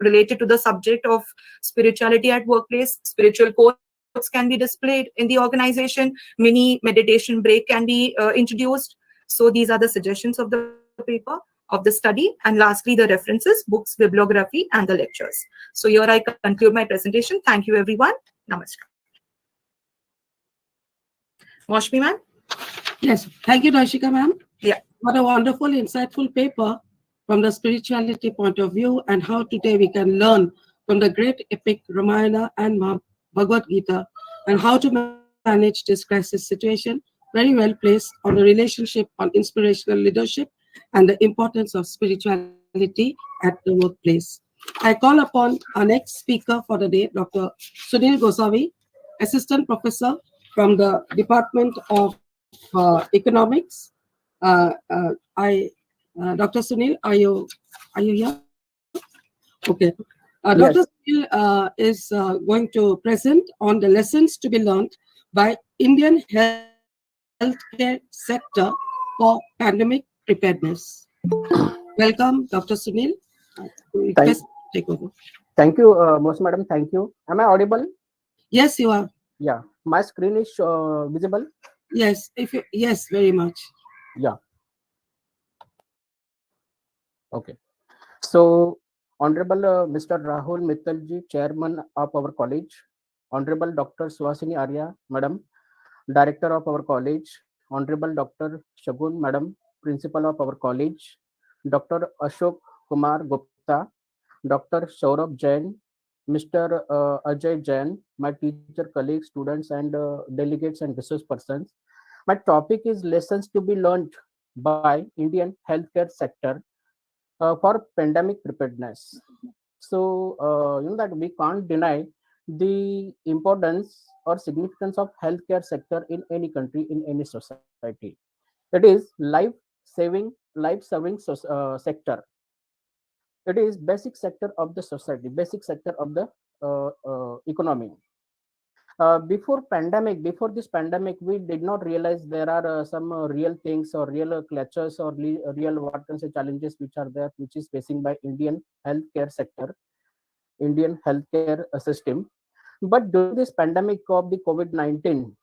related to the subject of spirituality at workplace. Spiritual quotes can be displayed in the organization. Mini meditation break can be introduced. So these are the suggestions of the paper, of the study. And lastly, the references, books, bibliography, and the lectures. So here I conclude my presentation. Thank you, everyone. Namaskar. Moshmi ma'am? Yes, thank you, Darshika ma'am. Yeah. What a wonderful, insightful paper from the spirituality point of view, and how today we can learn from the great epic Ramayana and Bhagavad Gita, and how to manage this crisis situation. Very well placed on the relationship on inspirational leadership and the importance of spirituality at the workplace. I call upon our next speaker for the day, Dr. Sunil Gosavi, Assistant Professor from the Department of Economics. Dr. Sunil, are you here? Okay. Dr. Sunil is going to present on the lessons to be learned by Indian healthcare sector for pandemic preparedness. Welcome, Dr. Sunil. Take over. Thank you, Moshmi madam. Thank you. Am I audible? Yes, you are. Yeah. My screen is visible. Yes. Yes, very much. Yeah. Okay. So, Honorable Mr. Rahul Mittalji, Chairman of our college, Honorable Dr. Suhasini Arya, Madam, Director of our college, Honorable Dr. Shagun, Madam, Principal of our college, Dr. Ashok Kumar Gupta, Dr. Saurabh Jain, Mr. Ajay Jain, my teacher, colleagues, students, and delegates and resource persons. My topic is lessons to be learned by Indian healthcare sector for pandemic preparedness. So, you know that we can't deny the importance or significance of healthcare sector in any country, in any society. It is sector. It is basic sector of the society, basic sector of the economy. Before this pandemic, we did not realize there are some real things or real clutches or real what can say challenges which are there, which is facing by Indian healthcare sector, Indian healthcare system. But during this pandemic of the COVID-19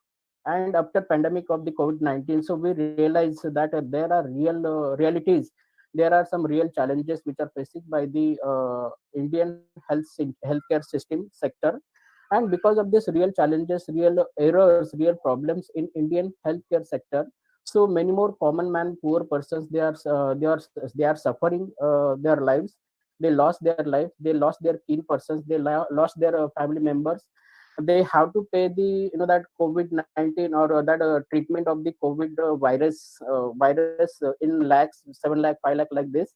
and after pandemic of the COVID-19, so we realize that there are real realities. There are some real challenges which are faced by the Indian healthcare system sector, and because of this real challenges, real errors, real problems in Indian healthcare sector, so many more common man, poor persons, they are suffering their lives. They lost their life. They lost their keen persons. They lost their family members. They have to pay the that COVID-19 or that treatment of the COVID virus in lakhs, 7 lakh, 5 lakh, like this.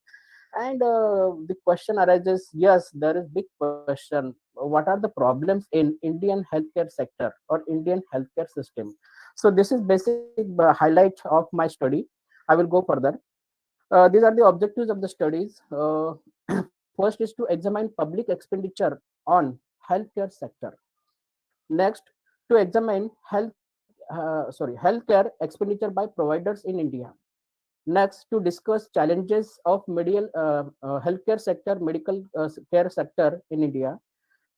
And the question arises, yes, there is big question. What are the problems in Indian healthcare sector or Indian healthcare system? So this is basic highlight of my study. I will go further. These are the objectives of the studies. First is to examine public expenditure on healthcare sector. Next, to examine healthcare expenditure by providers in India. Next, to discuss challenges of medical care sector in India.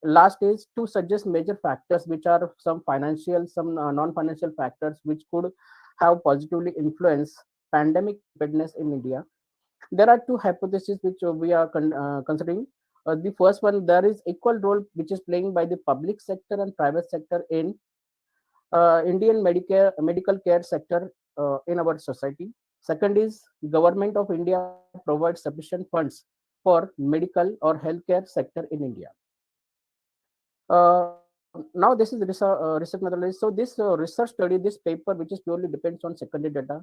Last is to suggest major factors, which are some financial, some non-financial factors, which could have positively influenced pandemic preparedness in India. There are two hypotheses which we are considering. The first one, there is equal role which is playing by the public sector and private sector in Indian medical care sector in our society. Second is government of India provides sufficient funds for medical or healthcare sector in India. Now this is research methodology. So this research study, this paper, which is purely depends on secondary data,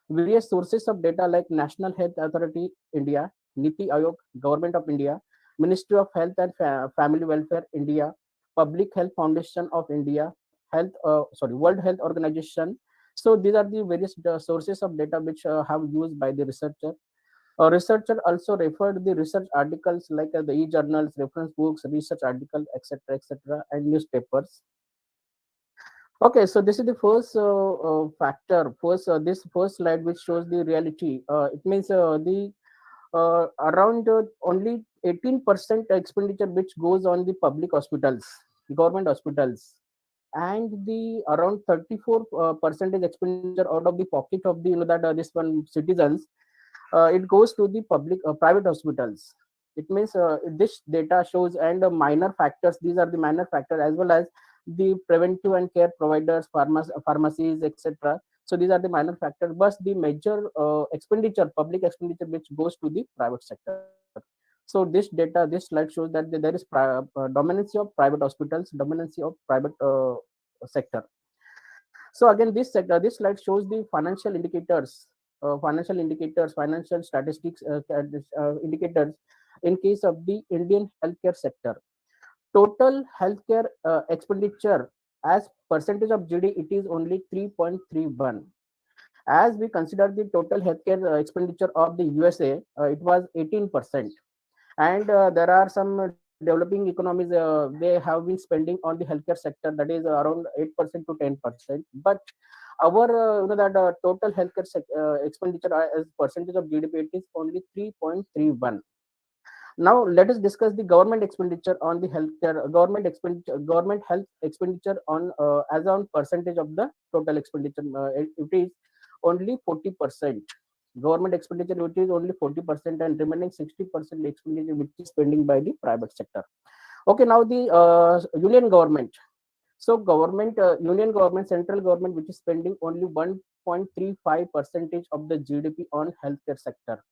various sources of data like National Health Authority India, Niti Aayog, Government of India, Ministry of Health and Family Welfare India, Public Health Foundation of India, World Health Organization. So these are the various sources of data which have used by the researcher. A researcher also referred the research articles like the e-journals, reference books, research article, etc., and newspapers. Okay, so this is the first factor. This first slide which shows the reality. It means the around only 18% expenditure which goes on the public hospitals, government hospitals, and the around 34 percentage expenditure out of the pocket of the that this one citizens. It goes to the private hospitals. It means this data shows and minor factors. These are the minor factors as well as the preventive and care providers, pharmacies, etc. So these are the minor factors, but the major expenditure, public expenditure, which goes to the private sector. So this data, this slide shows that there is dominance of private hospitals, dominance of private sector. So again, this slide shows the financial indicators, financial statistics indicators in case of the Indian healthcare sector. Total healthcare expenditure as percentage of GDP, it is only 3.31. As we consider the total healthcare expenditure of the USA, it was 18%. And there are some developing economies, they have been spending on the healthcare sector, that is around 8% to 10%. But our total healthcare expenditure as percentage of GDP, it is only 3.31. Now let us discuss the government expenditure on the healthcare, government health expenditure on as on percentage of the total expenditure. It is only 40%. Government expenditure, which is only 40%, and remaining 60% expenditure which is spending by the private sector. Okay, now the union government. So union government, central government, which is spending only 1.35% of the GDP on healthcare sector,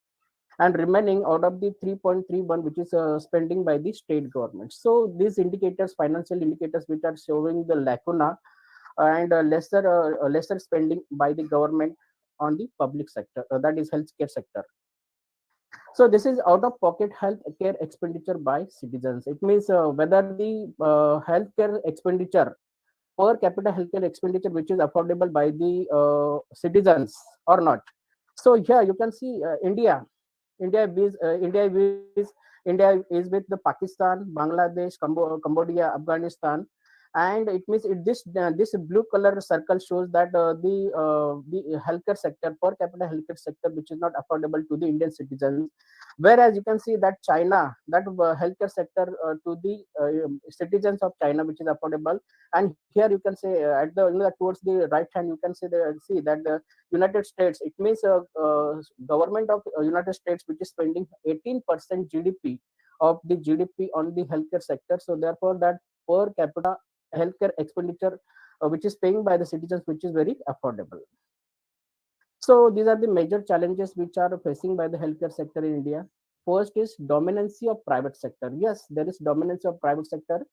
and remaining out of the 3.31, which is spending by the state government. So these indicators, financial indicators, which are showing the lacuna and lesser spending by the government on the public sector, that is healthcare sector. So this is out of pocket health care expenditure by citizens. It means whether the healthcare expenditure per capita healthcare expenditure which is affordable by the citizens or not. So here you can see India is with the Pakistan, Bangladesh, Cambodia, Afghanistan, and it means this blue color circle shows that the healthcare sector, per capita healthcare sector, which is not affordable to the Indian citizens. Whereas you can see that China, that healthcare sector to the citizens of China, which is affordable. And here you can say at the towards the right hand, you can see that the United States, it means government of United States, which is spending 18% GDP of the GDP on the healthcare sector. So therefore, that per capita healthcare expenditure, which is paying by the citizens, which is very affordable. So these are the major challenges which are facing by the healthcare sector in India. First is dominancy of private sector. Yes, there is dominance of private sector,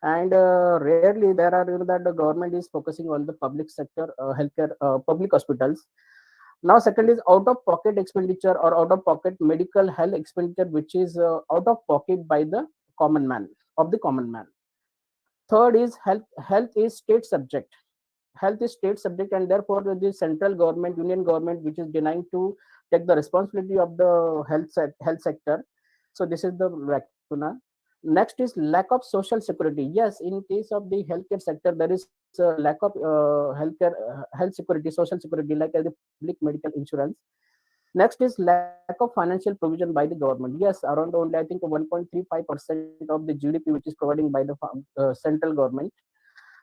and rarely there are that the government is focusing on the public sector healthcare, public hospitals. Now, second is out of pocket expenditure or out of pocket medical health expenditure, which is out of pocket by the common man of the common man. Third is health is state subject. Health is state subject, and therefore the central government, union government, which is denying to take the responsibility of the health sector. So this is the lacuna. Next is lack of social security. Yes, in case of the healthcare sector, there is a lack of health security, social security, like as the public medical insurance. Next is lack of financial provision by the government. Yes, around only I think 1.35% of the GDP, which is providing by the central government.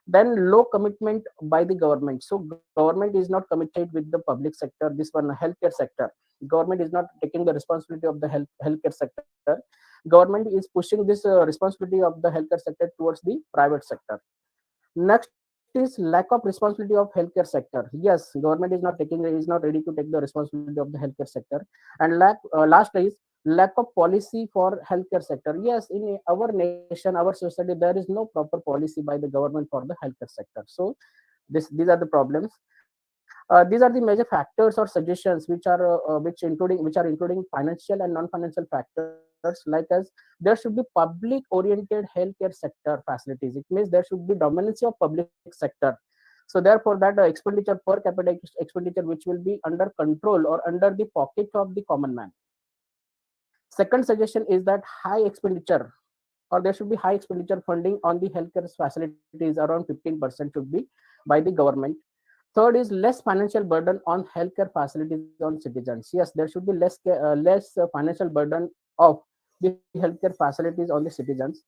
Then low commitment by the government. So government is not committed with the public sector. This one, healthcare sector, government is not taking the responsibility of the healthcare sector. Government is pushing this responsibility of the healthcare sector towards the private sector. Next is lack of responsibility of healthcare sector. Yes, government is not ready to take the responsibility of the healthcare sector. And last is lack of policy for healthcare sector. Yes, in our nation, our society, there is no proper policy by the government for the healthcare sector. So these are the problems. These are the major factors or suggestions which are including financial and non-financial factors, like as there should be public oriented healthcare sector facilities. It means there should be dominance of public sector. So therefore that expenditure, per capita expenditure, which will be under control or under the pocket of the common man. Second suggestion is that high expenditure, or there should be high expenditure funding on the healthcare facilities, around 15% should be by the government. Third is less financial burden on healthcare facilities on citizens. Yes, there should be less financial burden of the healthcare facilities on the citizens.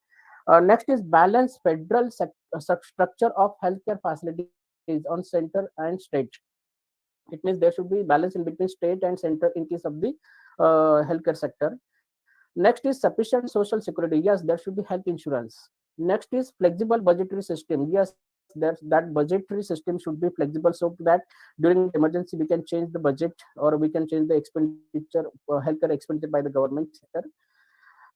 Next is balanced federal structure of healthcare facilities on center and state. It means there should be balance in between state and center in case of the healthcare sector. Next is sufficient social security. Yes, there should be health insurance. Next is flexible budgetary system. Yes, that budgetary system should be flexible, so that during emergency we can change the budget, or we can change the expenditure, healthcare expenditure by the government sector.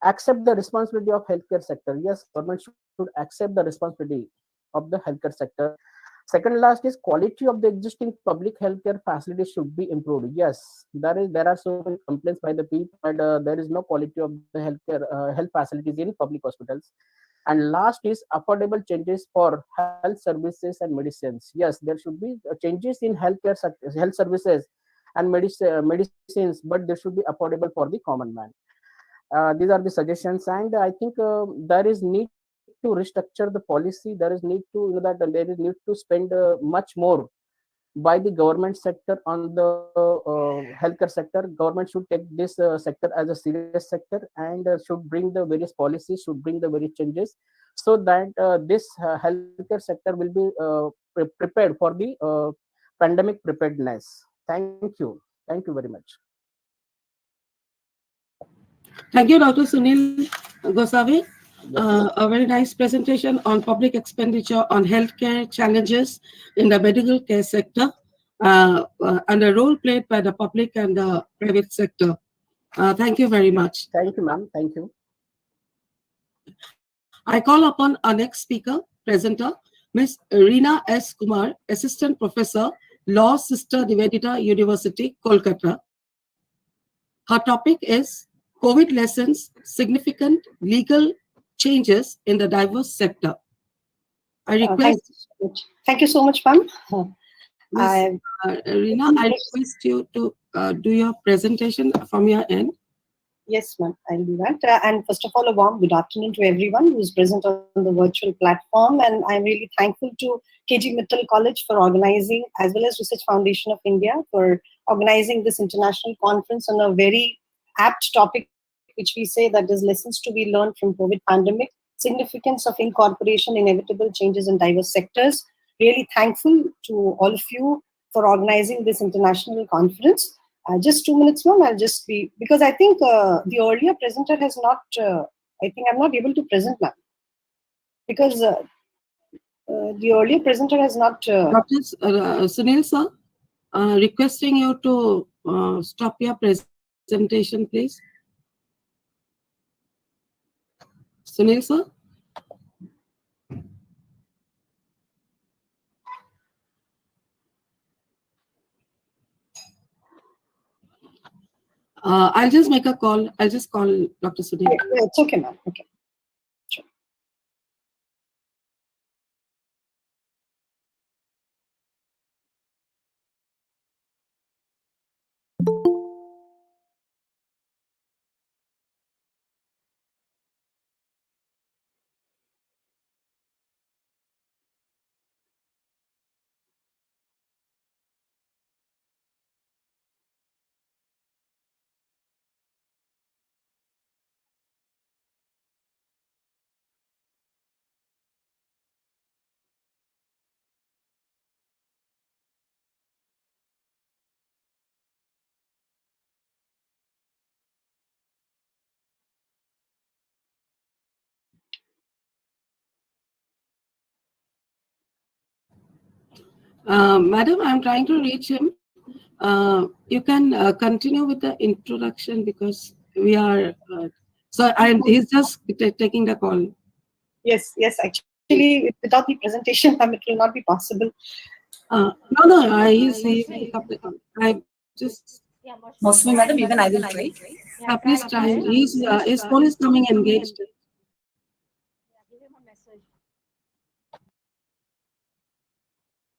Accept the responsibility of healthcare sector. Yes, government should accept the responsibility of the healthcare sector. Second last is quality of the existing public healthcare facilities should be improved. Yes, there are so many complaints by the people that there is no quality of the healthcare health facilities in public hospitals. And last is affordable changes for health services and medicines. Yes, there should be changes in health services and medicines, but they should be affordable for the common man. These are the suggestions, and I think there is need to restructure the policy. There is need to there is need to spend much more by the government sector on the healthcare sector. Government should take this sector as a serious sector, and should bring the various policies, should bring the various changes, so that this healthcare sector will be prepared for the pandemic preparedness. Thank you very much. Thank you, Dr. Sunil Gosavi. A very nice presentation on public expenditure on healthcare challenges in the medical care sector and the role played by the public and the private sector. Thank you very much. Thank you, ma'am. Thank you. I call upon our next speaker, presenter, Ms. Reena S. Kumar, Assistant Professor, Law, Sister Nivedita University, Kolkata. Her topic is COVID lessons, significant legal changes in the diverse sector. I request. Thank you so much, ma'am. Rina, I request you to do your presentation from your end. Yes, ma'am, I'll do that. And first of all, a warm good afternoon to everyone who's present on the virtual platform. And I'm really thankful to KG Mittal College for organizing, as well as Research Foundation of India for organizing this international conference on a very apt topic, which we say that is lessons to be learned from COVID pandemic, significance of incorporation, inevitable changes in diverse sectors. Really thankful to all of you for organizing this international conference. Just 2 minutes, ma'am. I'll just be, because I think the earlier presenter has not, I think I'm not able to present, ma'am. Because the earlier presenter has not. Dr. Sunil sir, requesting you to stop your presentation, please. Sunil sir. I'll just make a call. I'll just call Dr. Sunil. Yeah, it's okay, ma'am. Okay. Sure. Madam, I'm trying to reach him. You can continue with the introduction because we are. He's just taking the call. Yes, yes. Actually, without the presentation, ma'am, it will not be possible. No. He's pick up the call. I just. Mosmi madam, even I will try. Please try. His phone is coming engaged. Give him a message.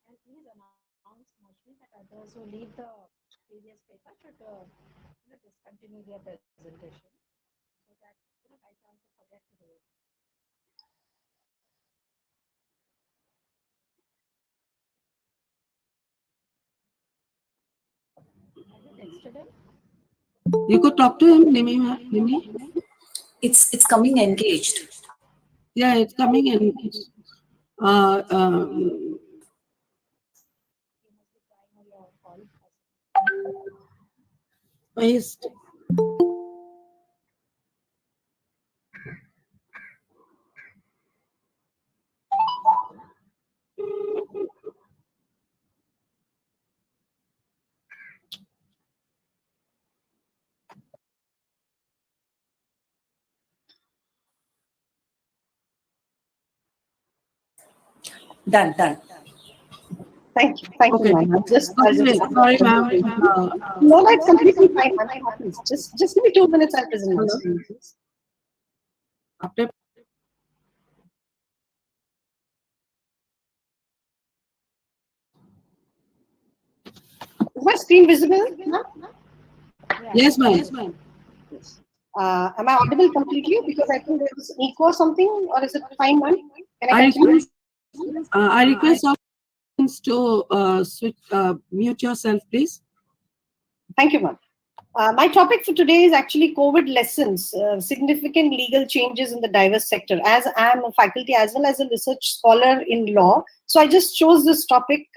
And please announce Mosmi that others who leave the previous paper should discontinue their presentation so that by chance they forget to do it. Have you texted him? You could talk to him, Nimi. It's coming engaged. Yeah, it's coming engaged. Paste. Done. Thank you, ma'am. I'll just sorry, ma'am. No, that's completely fine, ma'am. It happens. Just give me 2 minutes. I'll present my screen, please. After. Is my screen visible, ma'am? Yes, ma'am. Yes. Am I audible completely? Because I think there was an echo or something, or is it fine, ma'am? I request all to switch, mute yourself, please. Thank you, ma'am. My topic for today is actually COVID lessons, significant legal changes in the diverse sector. As I am a faculty as well as a research scholar in law, so I just chose this topic,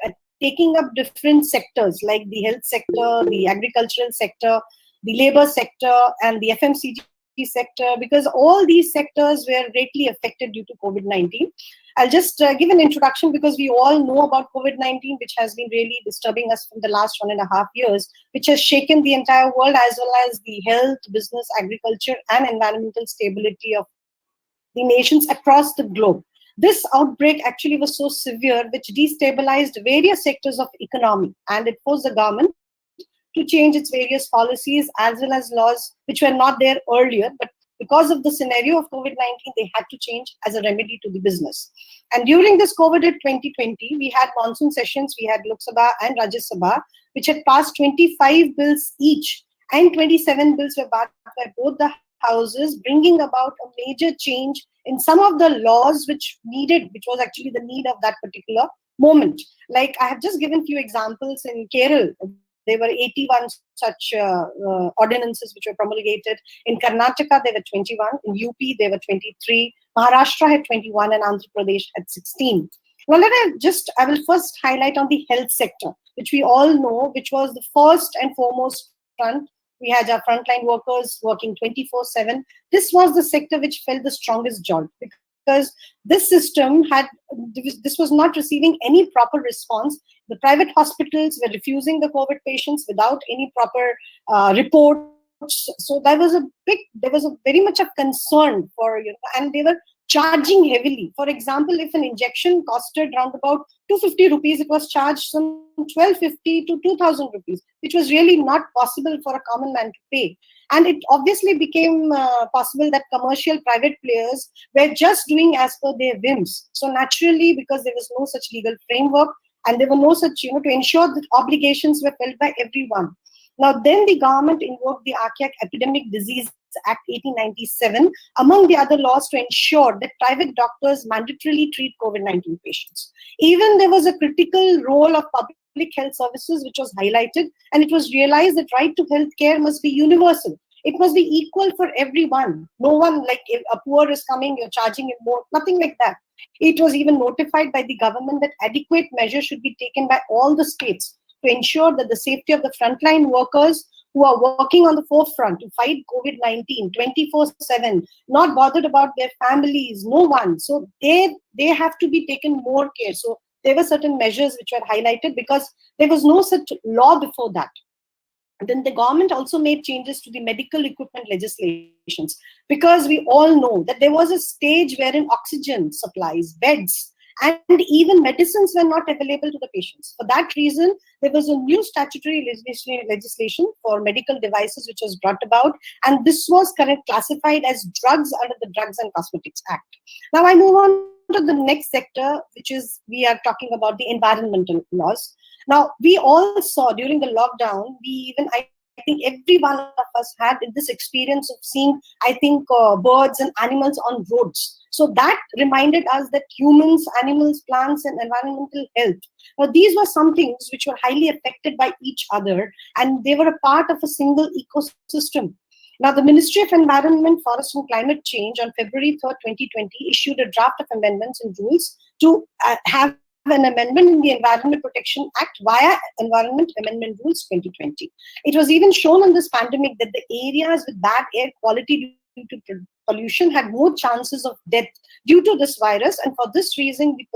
taking up different sectors like the health sector, the agricultural sector, the labor sector, and the FMCG sector, because all these sectors were greatly affected due to COVID-19. I'll just give an introduction because we all know about COVID-19, which has been really disturbing us from the last 1.5 years, which has shaken the entire world as well as the health, business, agriculture, and environmental stability of the nations across the globe. This outbreak actually was so severe, which destabilized various sectors of economy, and it forced the government to change its various policies as well as laws which were not there earlier, but because of the scenario of COVID-19, they had to change as a remedy to the business. And during this COVID 2020, we had monsoon sessions, we had Lok Sabha and Rajya Sabha, which had passed 25 bills each, and 27 bills were passed by both the houses, bringing about a major change in some of the laws which was actually the need of that particular moment. Like I have just given few examples in Kerala. There were 81 such ordinances which were promulgated. In Karnataka, there were 21. In UP, there were 23. Maharashtra had 21 and Andhra Pradesh had 16. Now, I will first highlight on the health sector, which we all know, which was the first and foremost front. We had our frontline workers working 24/7. This was the sector which felt the strongest jolt, because this was not receiving any proper response. The private hospitals were refusing the COVID patients without any proper reports. So there was very much of concern for, and they were charging heavily. For example, if an injection costed around about 250 rupees, it was charged some 1250 to 2000 rupees, which was really not possible for a common man to pay. And it obviously became possible that commercial private players were just doing as per their whims. So naturally, because there was no such legal framework and there were no such, to ensure that obligations were felt by everyone. Now, then the government invoked the Archaic Epidemic Disease Act 1897, among the other laws, to ensure that private doctors mandatorily treat COVID-19 patients. Even there was a critical role of public health services which was highlighted, and it was realized that right to health care must be universal. It must be equal for everyone. No one, like if a poor is coming, you're charging him more, nothing like that. It was even notified by the government that adequate measures should be taken by all the states to ensure that the safety of the frontline workers who are working on the forefront to fight COVID-19 24/7, not bothered about their families, no one. So they have to be taken more care. So there were certain measures which were highlighted because there was no such law before that. Then the government also made changes to the medical equipment legislations, because we all know that there was a stage wherein oxygen supplies, beds, and even medicines were not available to the patients. For that reason, there was a new statutory legislation for medical devices which was brought about, and this was classified as drugs under the Drugs and Cosmetics Act. Now I move on to the next sector, which is, we are talking about the environmental laws. Now, we all saw during the lockdown, I think every one of us had this experience of seeing, birds and animals on roads. So that reminded us that humans, animals, plants, and environmental health, now these were some things which were highly affected by each other, and they were a part of a single ecosystem. Now, the Ministry of Environment, Forest and Climate Change on February 3rd, 2020 issued a draft of amendments and rules to have an amendment in the Environment Protection Act via Environment Amendment Rules 2020. It was even shown in this pandemic that the areas with bad air quality due to pollution had more chances of death due to this virus, and for this reason, the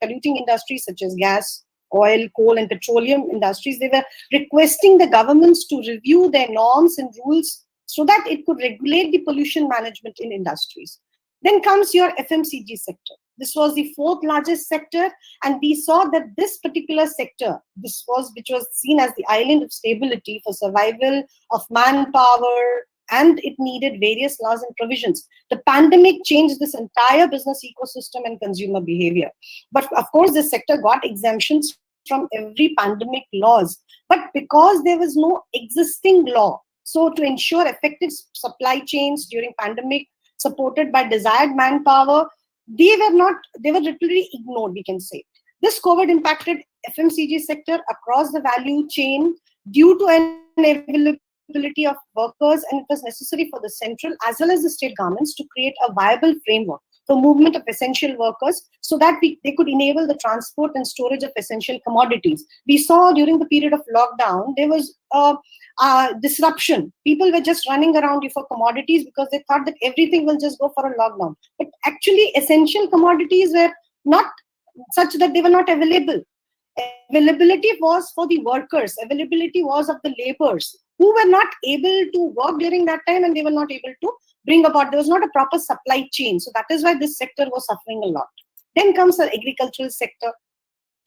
polluting industries such as gas, oil, coal, and petroleum industries, they were requesting the governments to review their norms and rules so that it could regulate the pollution management in industries. Then comes your FMCG sector. This was the fourth largest sector, and we saw that this particular sector, which was seen as the island of stability for survival of manpower, and it needed various laws and provisions. The pandemic changed this entire business ecosystem and consumer behavior. But of course, this sector got exemptions from every pandemic laws. But because there was no existing law, so to ensure effective supply chains during pandemic, supported by desired manpower, they were literally ignored, we can say. This COVID impacted FMCG sector across the value chain due to an availability of workers, and it was necessary for the central as well as the state governments to create a viable framework for movement of essential workers so that they could enable the transport and storage of essential commodities. We saw during the period of lockdown, there was disruption. People were just running around for commodities because they thought that everything will just go for a lockdown. But actually, essential commodities were not such that they were not available. Availability was for the workers. Availability was of the laborers who were not able to work during that time, and they were not able to bring about, there was not a proper supply chain. So that is why this sector was suffering a lot. Then comes the agricultural sector.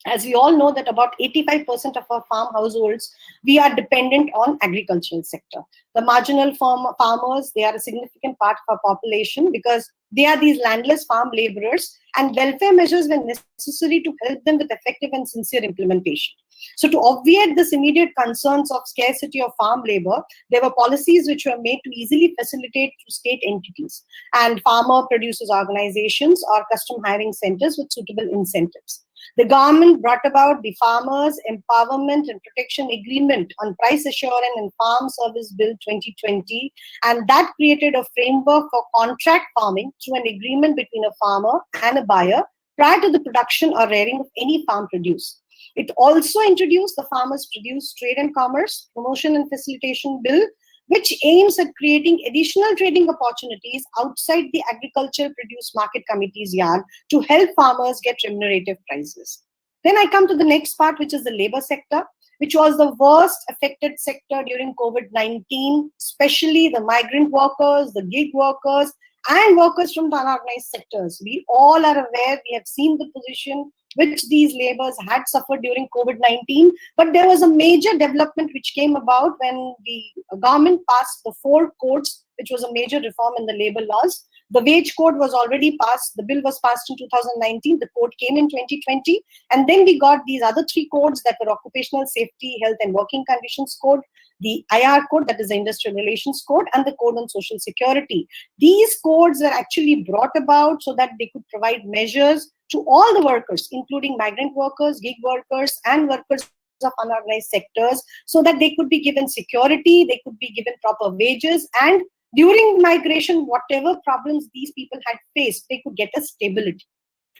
As we all know that about 85% of our farm households, we are dependent on agricultural sector. The marginal farmers, they are a significant part of our population because they are these landless farm laborers, and welfare measures were necessary to help them with effective and sincere implementation. So to obviate this immediate concerns of scarcity of farm labor, there were policies which were made to easily facilitate to state entities and farmer producers organizations or custom hiring centers with suitable incentives. The government brought about the Farmers Empowerment and Protection Agreement on Price Assurance and Farm Service Bill 2020, and that created a framework for contract farming through an agreement between a farmer and a buyer prior to the production or rearing of any farm produce. It also introduced the Farmers Produce Trade and Commerce Promotion and Facilitation Bill, which aims at creating additional trading opportunities outside the agricultural produce market committee's yard to help farmers get remunerative prices. Then I come to the next part, which is the labor sector, which was the worst affected sector during COVID-19, especially the migrant workers, the gig workers, and workers from the unorganized sectors. We all are aware, we have seen the position which these laborers had suffered during COVID-19. But there was a major development which came about when the government passed the 4 codes, which was a major reform in the labor laws. The wage code was already passed. The bill was passed in 2019. The code came in 2020. And then we got these other 3 codes that were Occupational Safety, Health and Working Conditions Code, the IR code, that is the Industrial Relations Code, and the Code on Social Security. These codes were actually brought about so that they could provide measures to all the workers, including migrant workers, gig workers, and workers of unorganized sectors, so that they could be given security, they could be given proper wages, and during migration, whatever problems these people had faced, they could get a stability.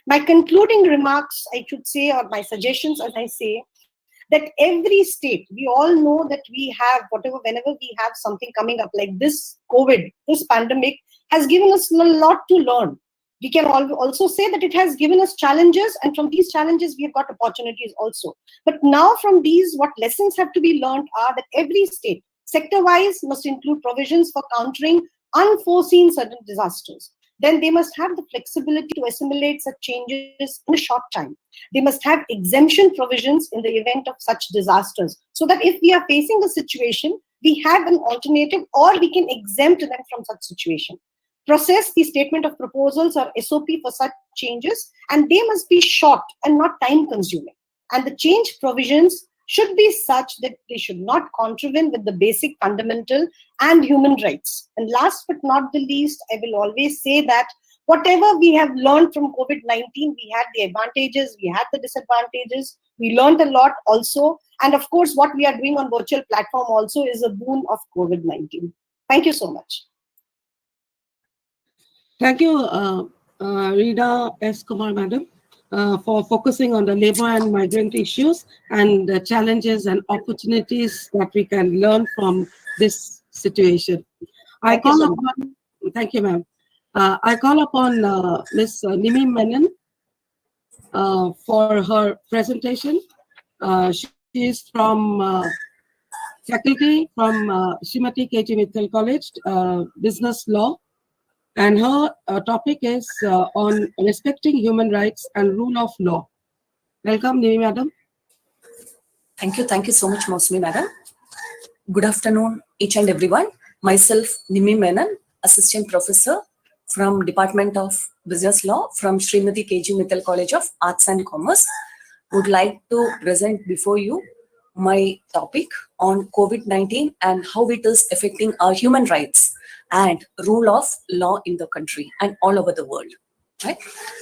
My concluding remarks, I should say, or my suggestions, as I say, that every state, we all know that we have, whenever we have something coming up like this COVID, this pandemic has given us a lot to learn. We can also say that it has given us challenges, and from these challenges, we have got opportunities also. But now from these, what lessons have to be learned are that every state, sector-wise, must include provisions for countering unforeseen sudden disasters. Then they must have the flexibility to assimilate such changes in a short time. They must have exemption provisions in the event of such disasters, so that if we are facing a situation, we have an alternative or we can exempt them from such situation. Process the statement of proposals or SOP for such changes, and they must be short and not time consuming. And the change provisions should be such that they should not contravene with the basic fundamental and human rights. And last but not the least, I will always say that whatever we have learned from COVID-19, we had the advantages, we had the disadvantages, we learned a lot also. And of course, what we are doing on virtual platform also is a boon of COVID-19. Thank you so much. Thank you, Rida S. Kumar, madam, for focusing on the labor and migrant issues and the challenges and opportunities that we can learn from this situation. Thank you, ma'am. I call upon Ms. Nimi Menon for her presentation. She is from faculty from Srimati KG Mittal College, Business Law. And her topic is on respecting human rights and rule of law. Welcome, Nimi madam. Thank you so much, Mosmi madam. Good afternoon, each and everyone. Myself, Nimi Menon, Assistant Professor from Department of Business Law from Srimati KG Mittal College of Arts and Commerce, would like to present before you my topic on COVID-19 and how it is affecting our human rights and rule of law in the country and all over the world. Right?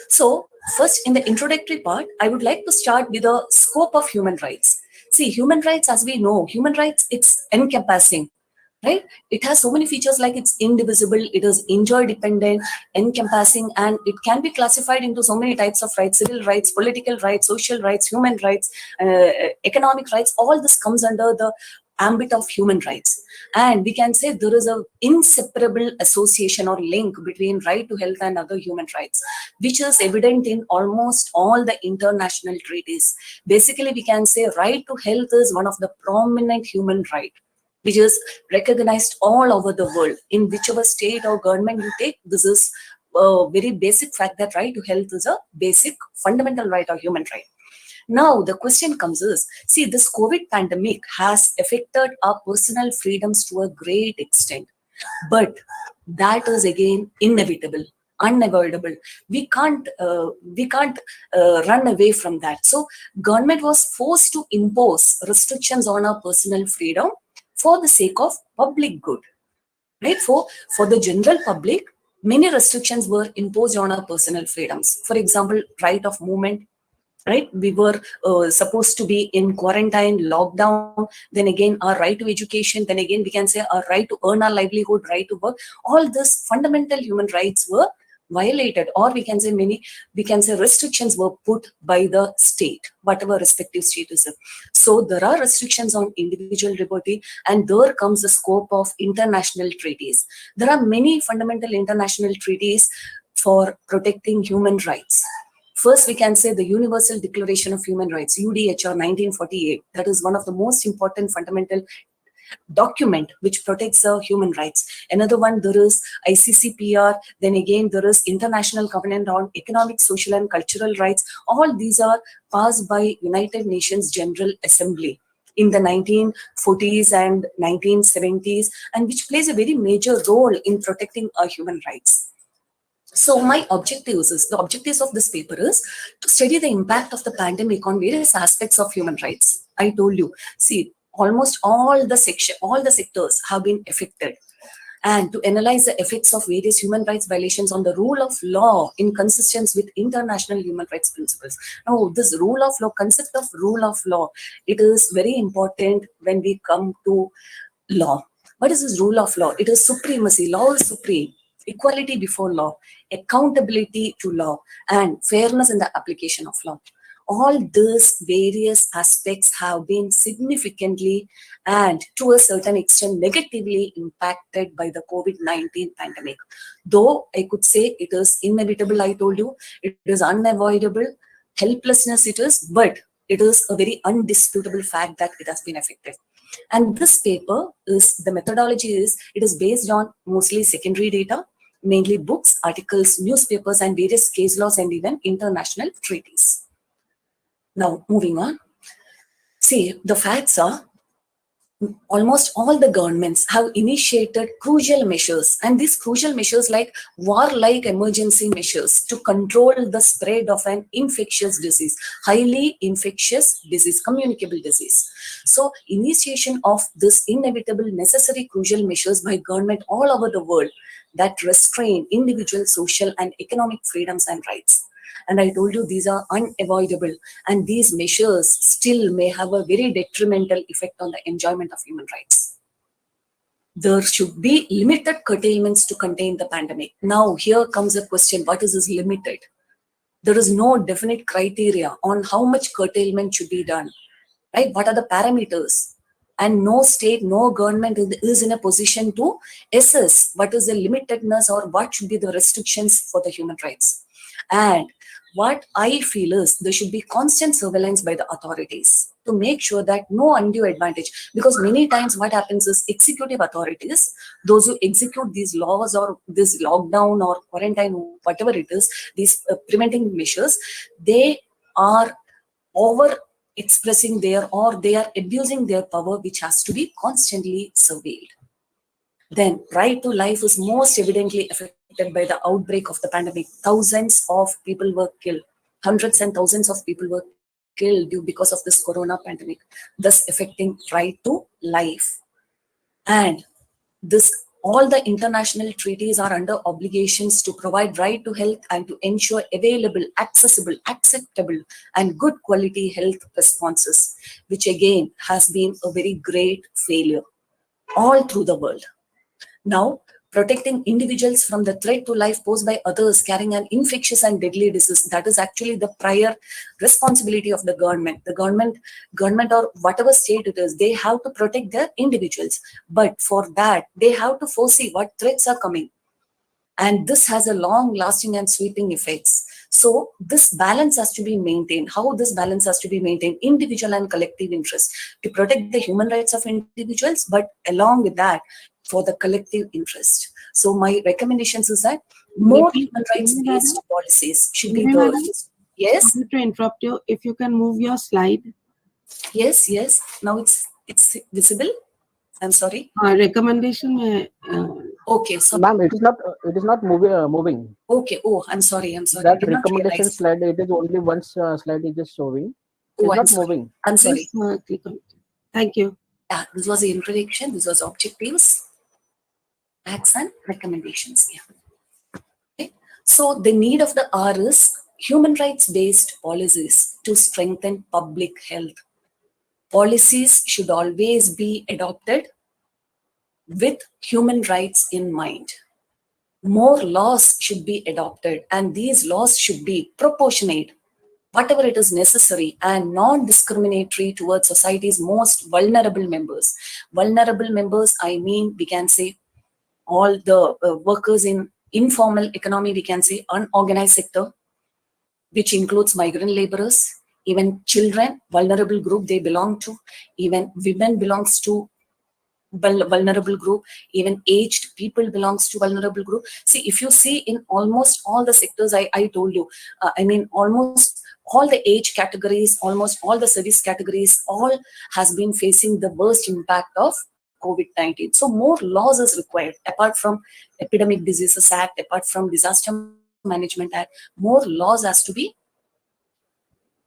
So first, in the introductory part, I would like to start with the scope of human rights. See, human rights, as we know, human rights, it's encompassing, right? It has so many features, like it's indivisible, it is injury dependent, encompassing, and it can be classified into so many types of rights: civil rights, political rights, social rights, human rights, economic rights. All this comes under the ambit of human rights. And we can say there is an inseparable association or link between right to health and other human rights, which is evident in almost all the international treaties. Basically, we can say right to health is one of the prominent human right, which is recognized all over the world. In whichever state or government you take, this is a very basic fact that right to health is a basic fundamental right or human right. Now the question comes is, see, this COVID pandemic has affected our personal freedoms to a great extent, but that is again inevitable, unavoidable. We can't run away from that. So government was forced to impose restrictions on our personal freedom for the sake of public good, right? For the general public, many restrictions were imposed on our personal freedoms. For example, right of movement, right? We were supposed to be in quarantine, lockdown, then again our right to education, then again we can say our right to earn our livelihood, right to work. All these fundamental human rights were violated, or we can say restrictions were put by the state, whatever respective state is. So there are restrictions on individual liberty, and there comes the scope of international treaties. There are many fundamental international treaties for protecting human rights. First, we can say the Universal Declaration of Human Rights, UDHR 1948. That is one of the most important fundamental document which protects human rights. Another one, there is ICCPR. Then again, there is International Covenant on Economic, Social and Cultural Rights. All these are passed by United Nations General Assembly in the 1940s and 1970s, and which plays a very major role in protecting our human rights. So the objectives of this paper is to study the impact of the pandemic on various aspects of human rights. I told you, see, almost all the sectors have been affected, and to analyze the effects of various human rights violations on the rule of law in consistence with international human rights principles. Now, this concept of rule of law, it is very important when we come to law. What is this rule of law? It is supremacy. Law is supreme. Equality before law, accountability to law, and fairness in the application of law. All these various aspects have been significantly and to a certain extent negatively impacted by the COVID-19 pandemic. Though I could say it is inevitable, I told you, it is unavoidable, helplessness it is, but it is a very undisputable fact that it has been affected. And this paper the methodology is based on mostly secondary data, mainly books, articles, newspapers, and various case laws and even international treaties. Now, moving on. See, the facts are almost all the governments have initiated crucial measures, and these crucial measures like war-like emergency measures to control the spread of an infectious disease, highly infectious disease, communicable disease. So initiation of this inevitable necessary crucial measures by government all over the world that restrain individual social and economic freedoms and rights. And I told you these are unavoidable, and these measures still may have a very detrimental effect on the enjoyment of human rights. There should be limited curtailments to contain the pandemic. Now, here comes a question, what is this limited? There is no definite criteria on how much curtailment should be done, right? What are the parameters? And no state, no government is in a position to assess what is the limitedness or what should be the restrictions for the human rights. And what I feel is there should be constant surveillance by the authorities to make sure that no undue advantage, because many times what happens is executive authorities, those who execute these laws or this lockdown or quarantine, whatever it is, these preventing measures, they are over expressing or they are abusing their power, which has to be constantly surveilled. Then right to life is most evidently affected by the outbreak of the pandemic. Thousands of people were killed. Hundreds and thousands of people were killed because of this corona pandemic, thus affecting right to life. And all the international treaties are under obligations to provide right to health and to ensure available, accessible, acceptable, and good quality health responses, which again has been a very great failure all through the world. Now, protecting individuals from the threat to life posed by others carrying an infectious and deadly disease, that is actually the prior responsibility of the government. The government or whatever state it is, they have to protect their individuals. But for that, they have to foresee what threats are coming. And this has a long-lasting and sweeping effects. So this balance has to be maintained. How this balance has to be maintained? Individual and collective interests to protect the human rights of individuals, but along with that, for the collective interest. So my recommendations is that more human rights-based policies should be there. Yes. Sorry to interrupt you. If you can move your slide. Yes, yes. Now it's visible. I'm sorry. Recommendation. Okay, so Ma'am, it is not moving. Okay. Oh, I'm sorry. I'm sorry. I That did not recommendation realize. slide, it is only one slide is just showing. Oh, It's I'm not sorry. moving. I'm sorry. Please click on it. Thank you. Yeah, this was the introduction. This was objectives, acts, and recommendations. Yeah. Okay. So the need of the hour is human rights-based policies to strengthen public health. Policies should always be adopted with human rights in mind. More laws should be adopted, and these laws should be proportionate, whatever it is necessary, and non-discriminatory towards society's most vulnerable members. Vulnerable members, I mean, we can say all the workers in informal economy, we can say unorganized sector, which includes migrant laborers, even children, vulnerable group they belong to, even women belongs to vulnerable group, even aged people belongs to vulnerable group. See, if you see in almost all the sectors I told you, I mean almost all the age categories, almost all the service categories, all has been facing the worst impact of COVID-19. So more laws is required, apart from Epidemic Diseases Act, apart from Disaster Management Act, more laws has to be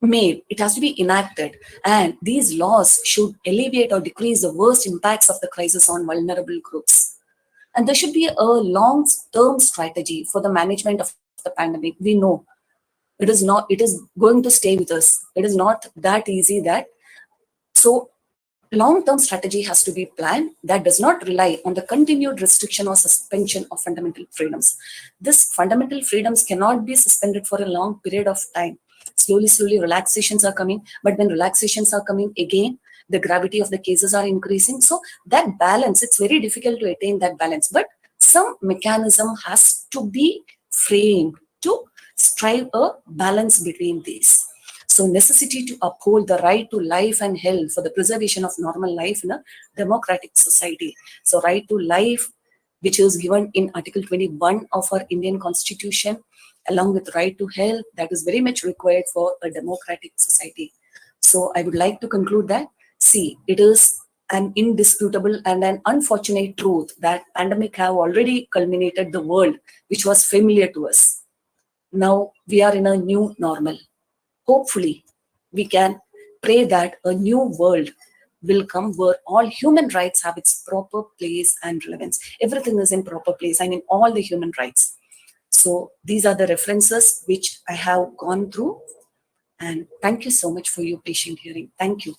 made, it has to be enacted, and these laws should alleviate or decrease the worst impacts of the crisis on vulnerable groups. And there should be a long-term strategy for the management of the pandemic. We know it is going to stay with us. It is not that easy that. So long-term strategy has to be planned that does not rely on the continued restriction or suspension of fundamental freedoms. This fundamental freedoms cannot be suspended for a long period of time. Slowly, relaxations are coming, but when relaxations are coming again, the gravity of the cases are increasing. So that balance, it's very difficult to attain that balance, but some mechanism has to be framed to strive a balance between these. So necessity to uphold the right to life and health for the preservation of normal life in a democratic society. So right to life, which is given in Article 21 of our Indian Constitution, along with right to health, that is very much required for a democratic society. So I would like to conclude that, see, it is an indisputable and an unfortunate truth that pandemic have already culminated the world, which was familiar to us. Now we are in a new normal. Hopefully, we can pray that a new world will come where all human rights have its proper place and relevance. Everything is in proper place, I mean all the human rights. So these are the references which I have gone through, and thank you so much for your patient hearing. Thank you.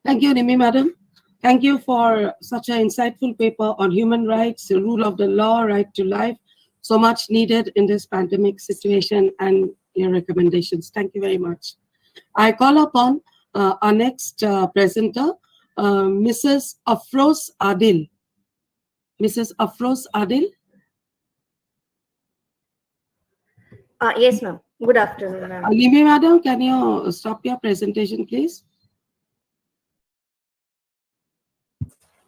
Thank you, Nimi Madam. Thank you for such an insightful paper on human rights, the rule of the law, right to life, so much needed in this pandemic situation, and your recommendations. Thank you very much. I call upon our next presenter, Mrs. Afroz Adil. Mrs. Afroz Adil. Yes, ma'am. Good afternoon, ma'am. Nimi Madam, can you stop your presentation, please?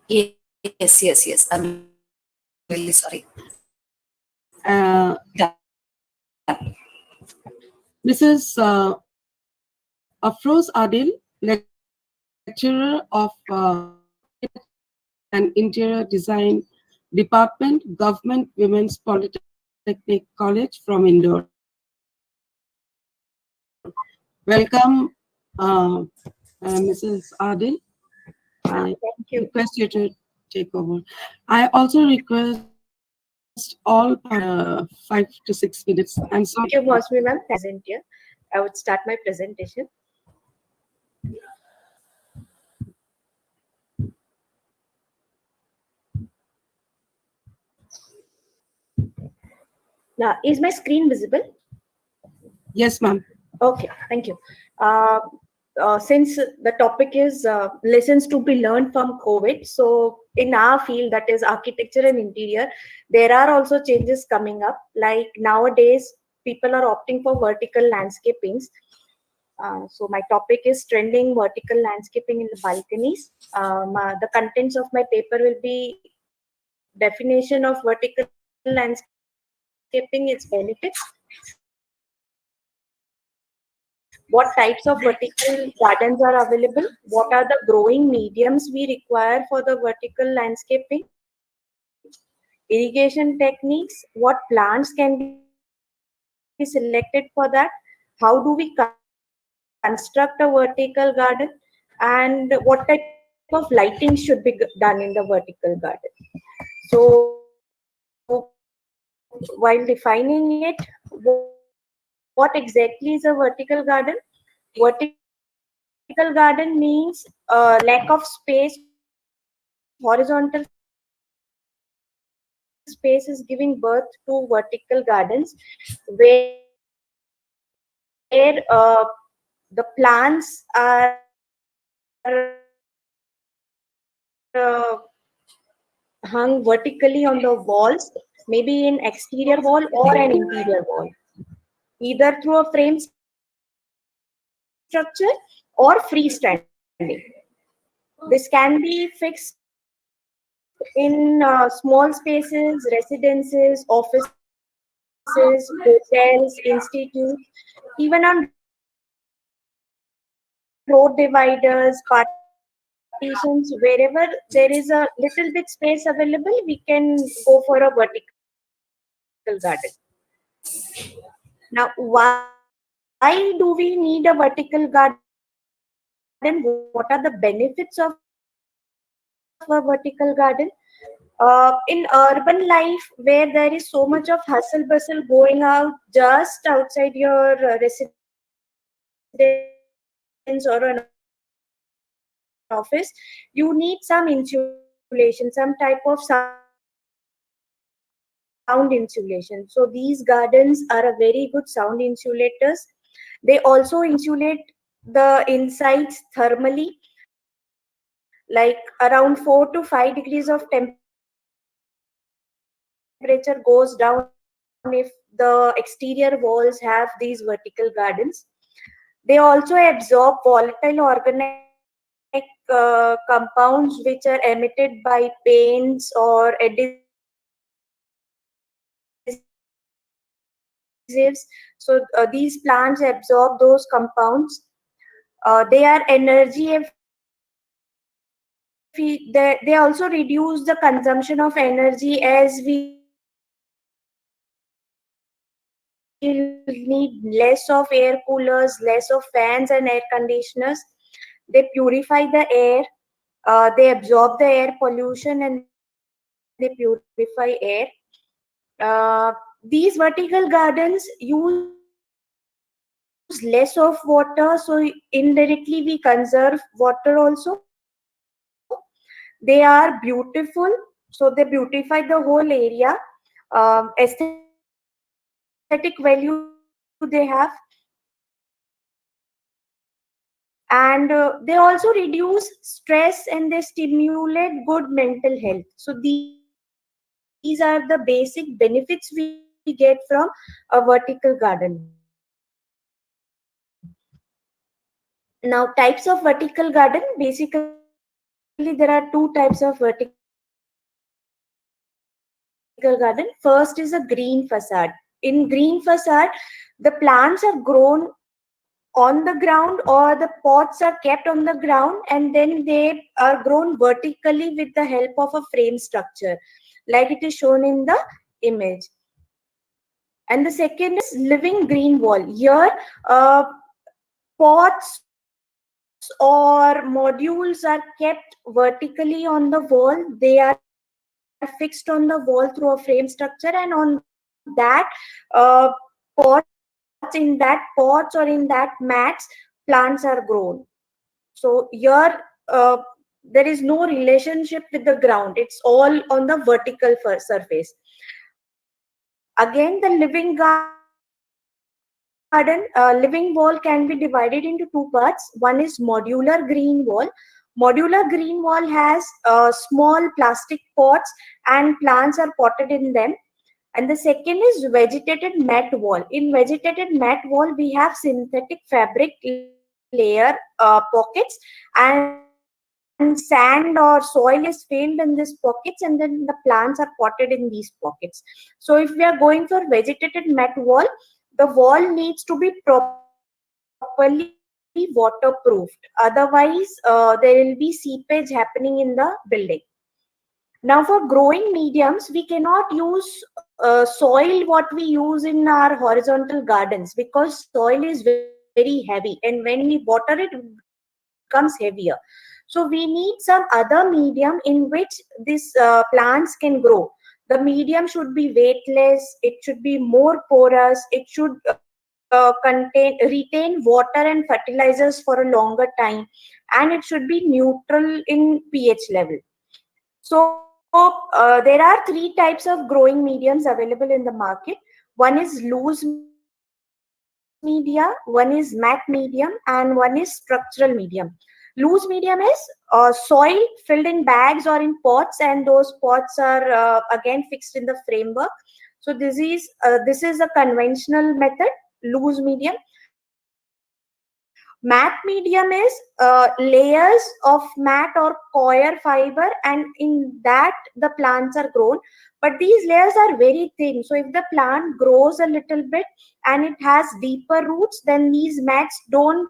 Yes. I'm really sorry. Mrs. Afroz Adil, lecturer of and Interior Design Department, Government Women's Polytechnic College from Indore. Welcome, Mrs. Adil. I request you to take over. I also request all 5 to 6 minutes. I'm sorry. Thank you, Mosmi ma'am. Present here. I would start my presentation. Now, is my screen visible? Yes, ma'am. Okay, thank you. Since the topic is lessons to be learned from COVID, so in our field, that is architecture and interior, there are also changes coming up. Like nowadays, people are opting for vertical landscapings. So my topic is trending vertical landscaping in the balconies. The contents of my paper will be definition of vertical landscaping, its benefits, what types of vertical gardens are available, what are the growing mediums we require for the vertical landscaping, irrigation techniques, what plants can be selected for that, how do we construct a vertical garden, and what type of lighting should be done in the vertical garden. So while defining it, what exactly is a vertical garden? Vertical garden means lack of space, horizontal space is giving birth to vertical gardens where the plants are hung vertically on the walls, maybe in exterior wall or an interior wall, either through a frame structure or freestanding. This can be fixed in small spaces, residences, offices, hotels, institutes, even on road dividers, partitions, wherever there is a little bit space available, we can go for a vertical garden. Now, why do we need a vertical garden? What are the benefits of a vertical garden? In urban life, where there is so much of hustle bustle going out just outside your residence or an office, you need some insulation, some type of sound insulation. So these gardens are a very good sound insulators. They also insulate the insides thermally, like around 4 to 5 degrees of temperature goes down if the exterior walls have these vertical gardens. They also absorb volatile organic compounds which are emitted by paints or adhesives. So these plants absorb those compounds. They are energy they also reduce the consumption of energy, as we need less of air coolers, less of fans and air conditioners. They purify the air, they absorb the air pollution and they purify air. These vertical gardens use less of water, so indirectly we conserve water also. They are beautiful, so they beautify the whole area. Aesthetic value they have, and they also reduce stress and they stimulate good mental health. So these are the basic benefits we get from a vertical garden. Now, types of vertical garden. Basically, there are two types of vertical garden. First is a green facade. In green facade, the plants are grown on the ground, or the pots are kept on the ground and then they are grown vertically with the help of a frame structure, like it is shown in the image. And the second is living green wall. Here, pots or modules are kept vertically on the wall. They are fixed on the wall through a frame structure, and on that pots or in that mats, plants are grown. So here there is no relationship with the ground. It's all on the vertical surface. Again, the living living wall can be divided into two parts. One is modular green wall. Modular green wall has small plastic pots and plants are potted in them. And the second is vegetated mat wall. In vegetated mat wall, we have synthetic fabric layer pockets, and sand or soil is filled in these pockets, and then the plants are potted in these pockets. So if we are going for vegetated mat wall, the wall needs to be properly properly waterproofed. Otherwise, there will be seepage happening in the building. Now, for growing mediums, we cannot use soil what we use in our horizontal gardens, because soil is very heavy, and when we water it, it becomes heavier. So we need some other medium in which these plants can grow. The medium should be weightless, it should be more porous, it should retain water and fertilizers for a longer time, and it should be neutral in pH level. So there are 3 types of growing mediums available in the market. One is loose media, one is matte medium, and one is structural medium. Loose medium is soil filled in bags or in pots, and those pots are again fixed in the framework. So this is a conventional method, loose medium. Matte medium is layers of matte or coir fiber, and in that the plants are grown. But these layers are very thin. So if the plant grows a little bit and it has deeper roots, then these mats don't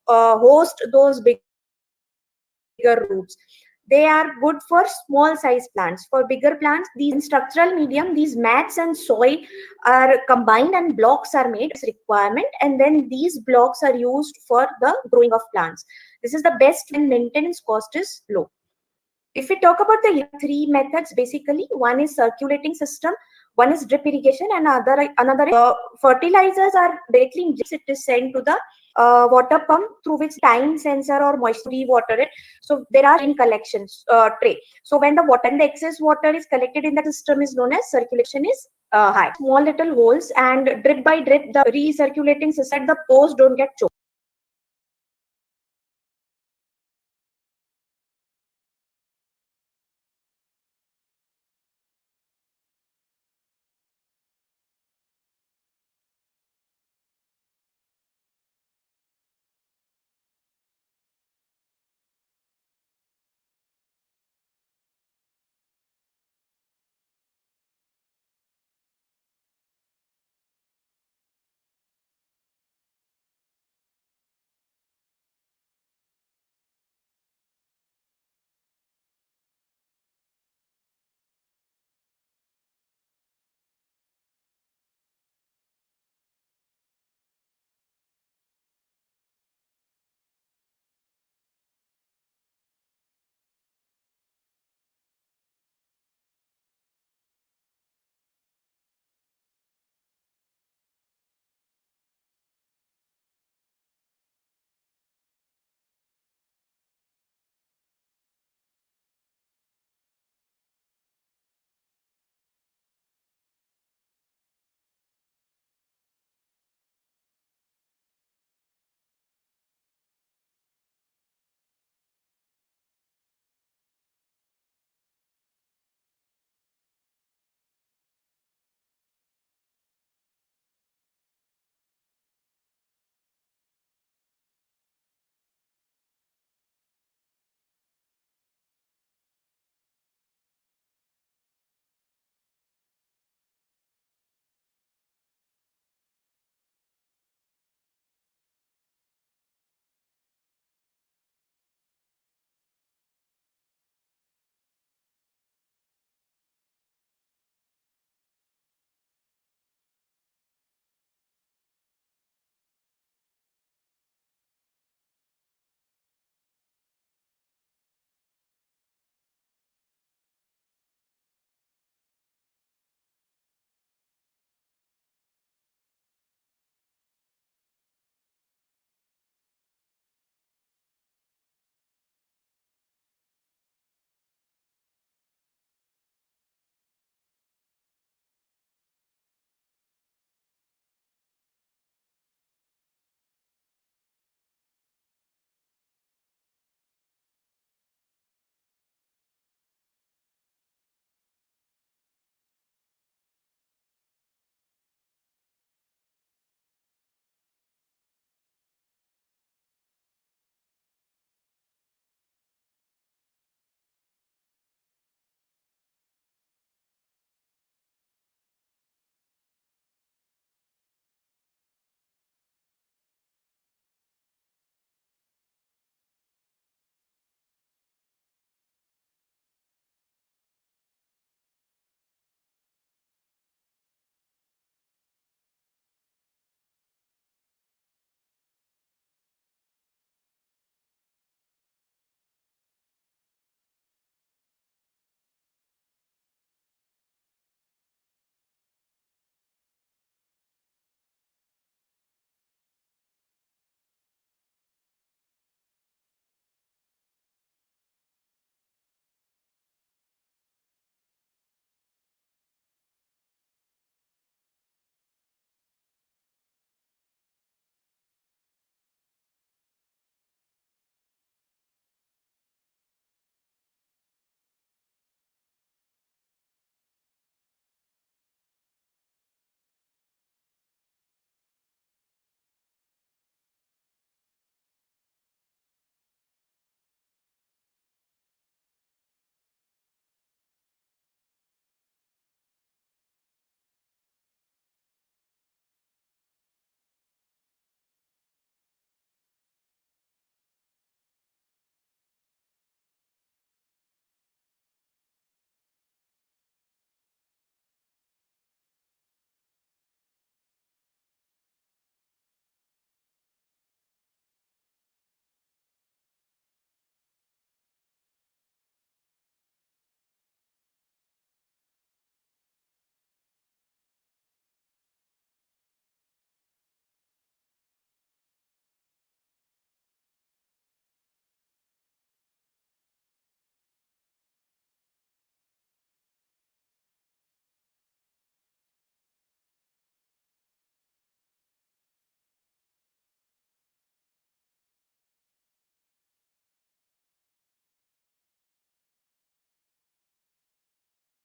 host those bigger roots. They are good for small size plants. For bigger plants, these structural medium, these mats and soil are combined and blocks are made as requirement, and then these blocks are used for the growing of plants. This is the best when maintenance cost is low. If we talk about the 3 methods, basically, one is circulating system, one is drip irrigation, and another fertilizers are directly injected. It is sent to the water pump through which time sensor or moisture water it. So there are in collections tray. So when the excess water is collected in the system is known as circulation is high. Small little holes, and drip by drip the recirculating system, the pores don't get choked.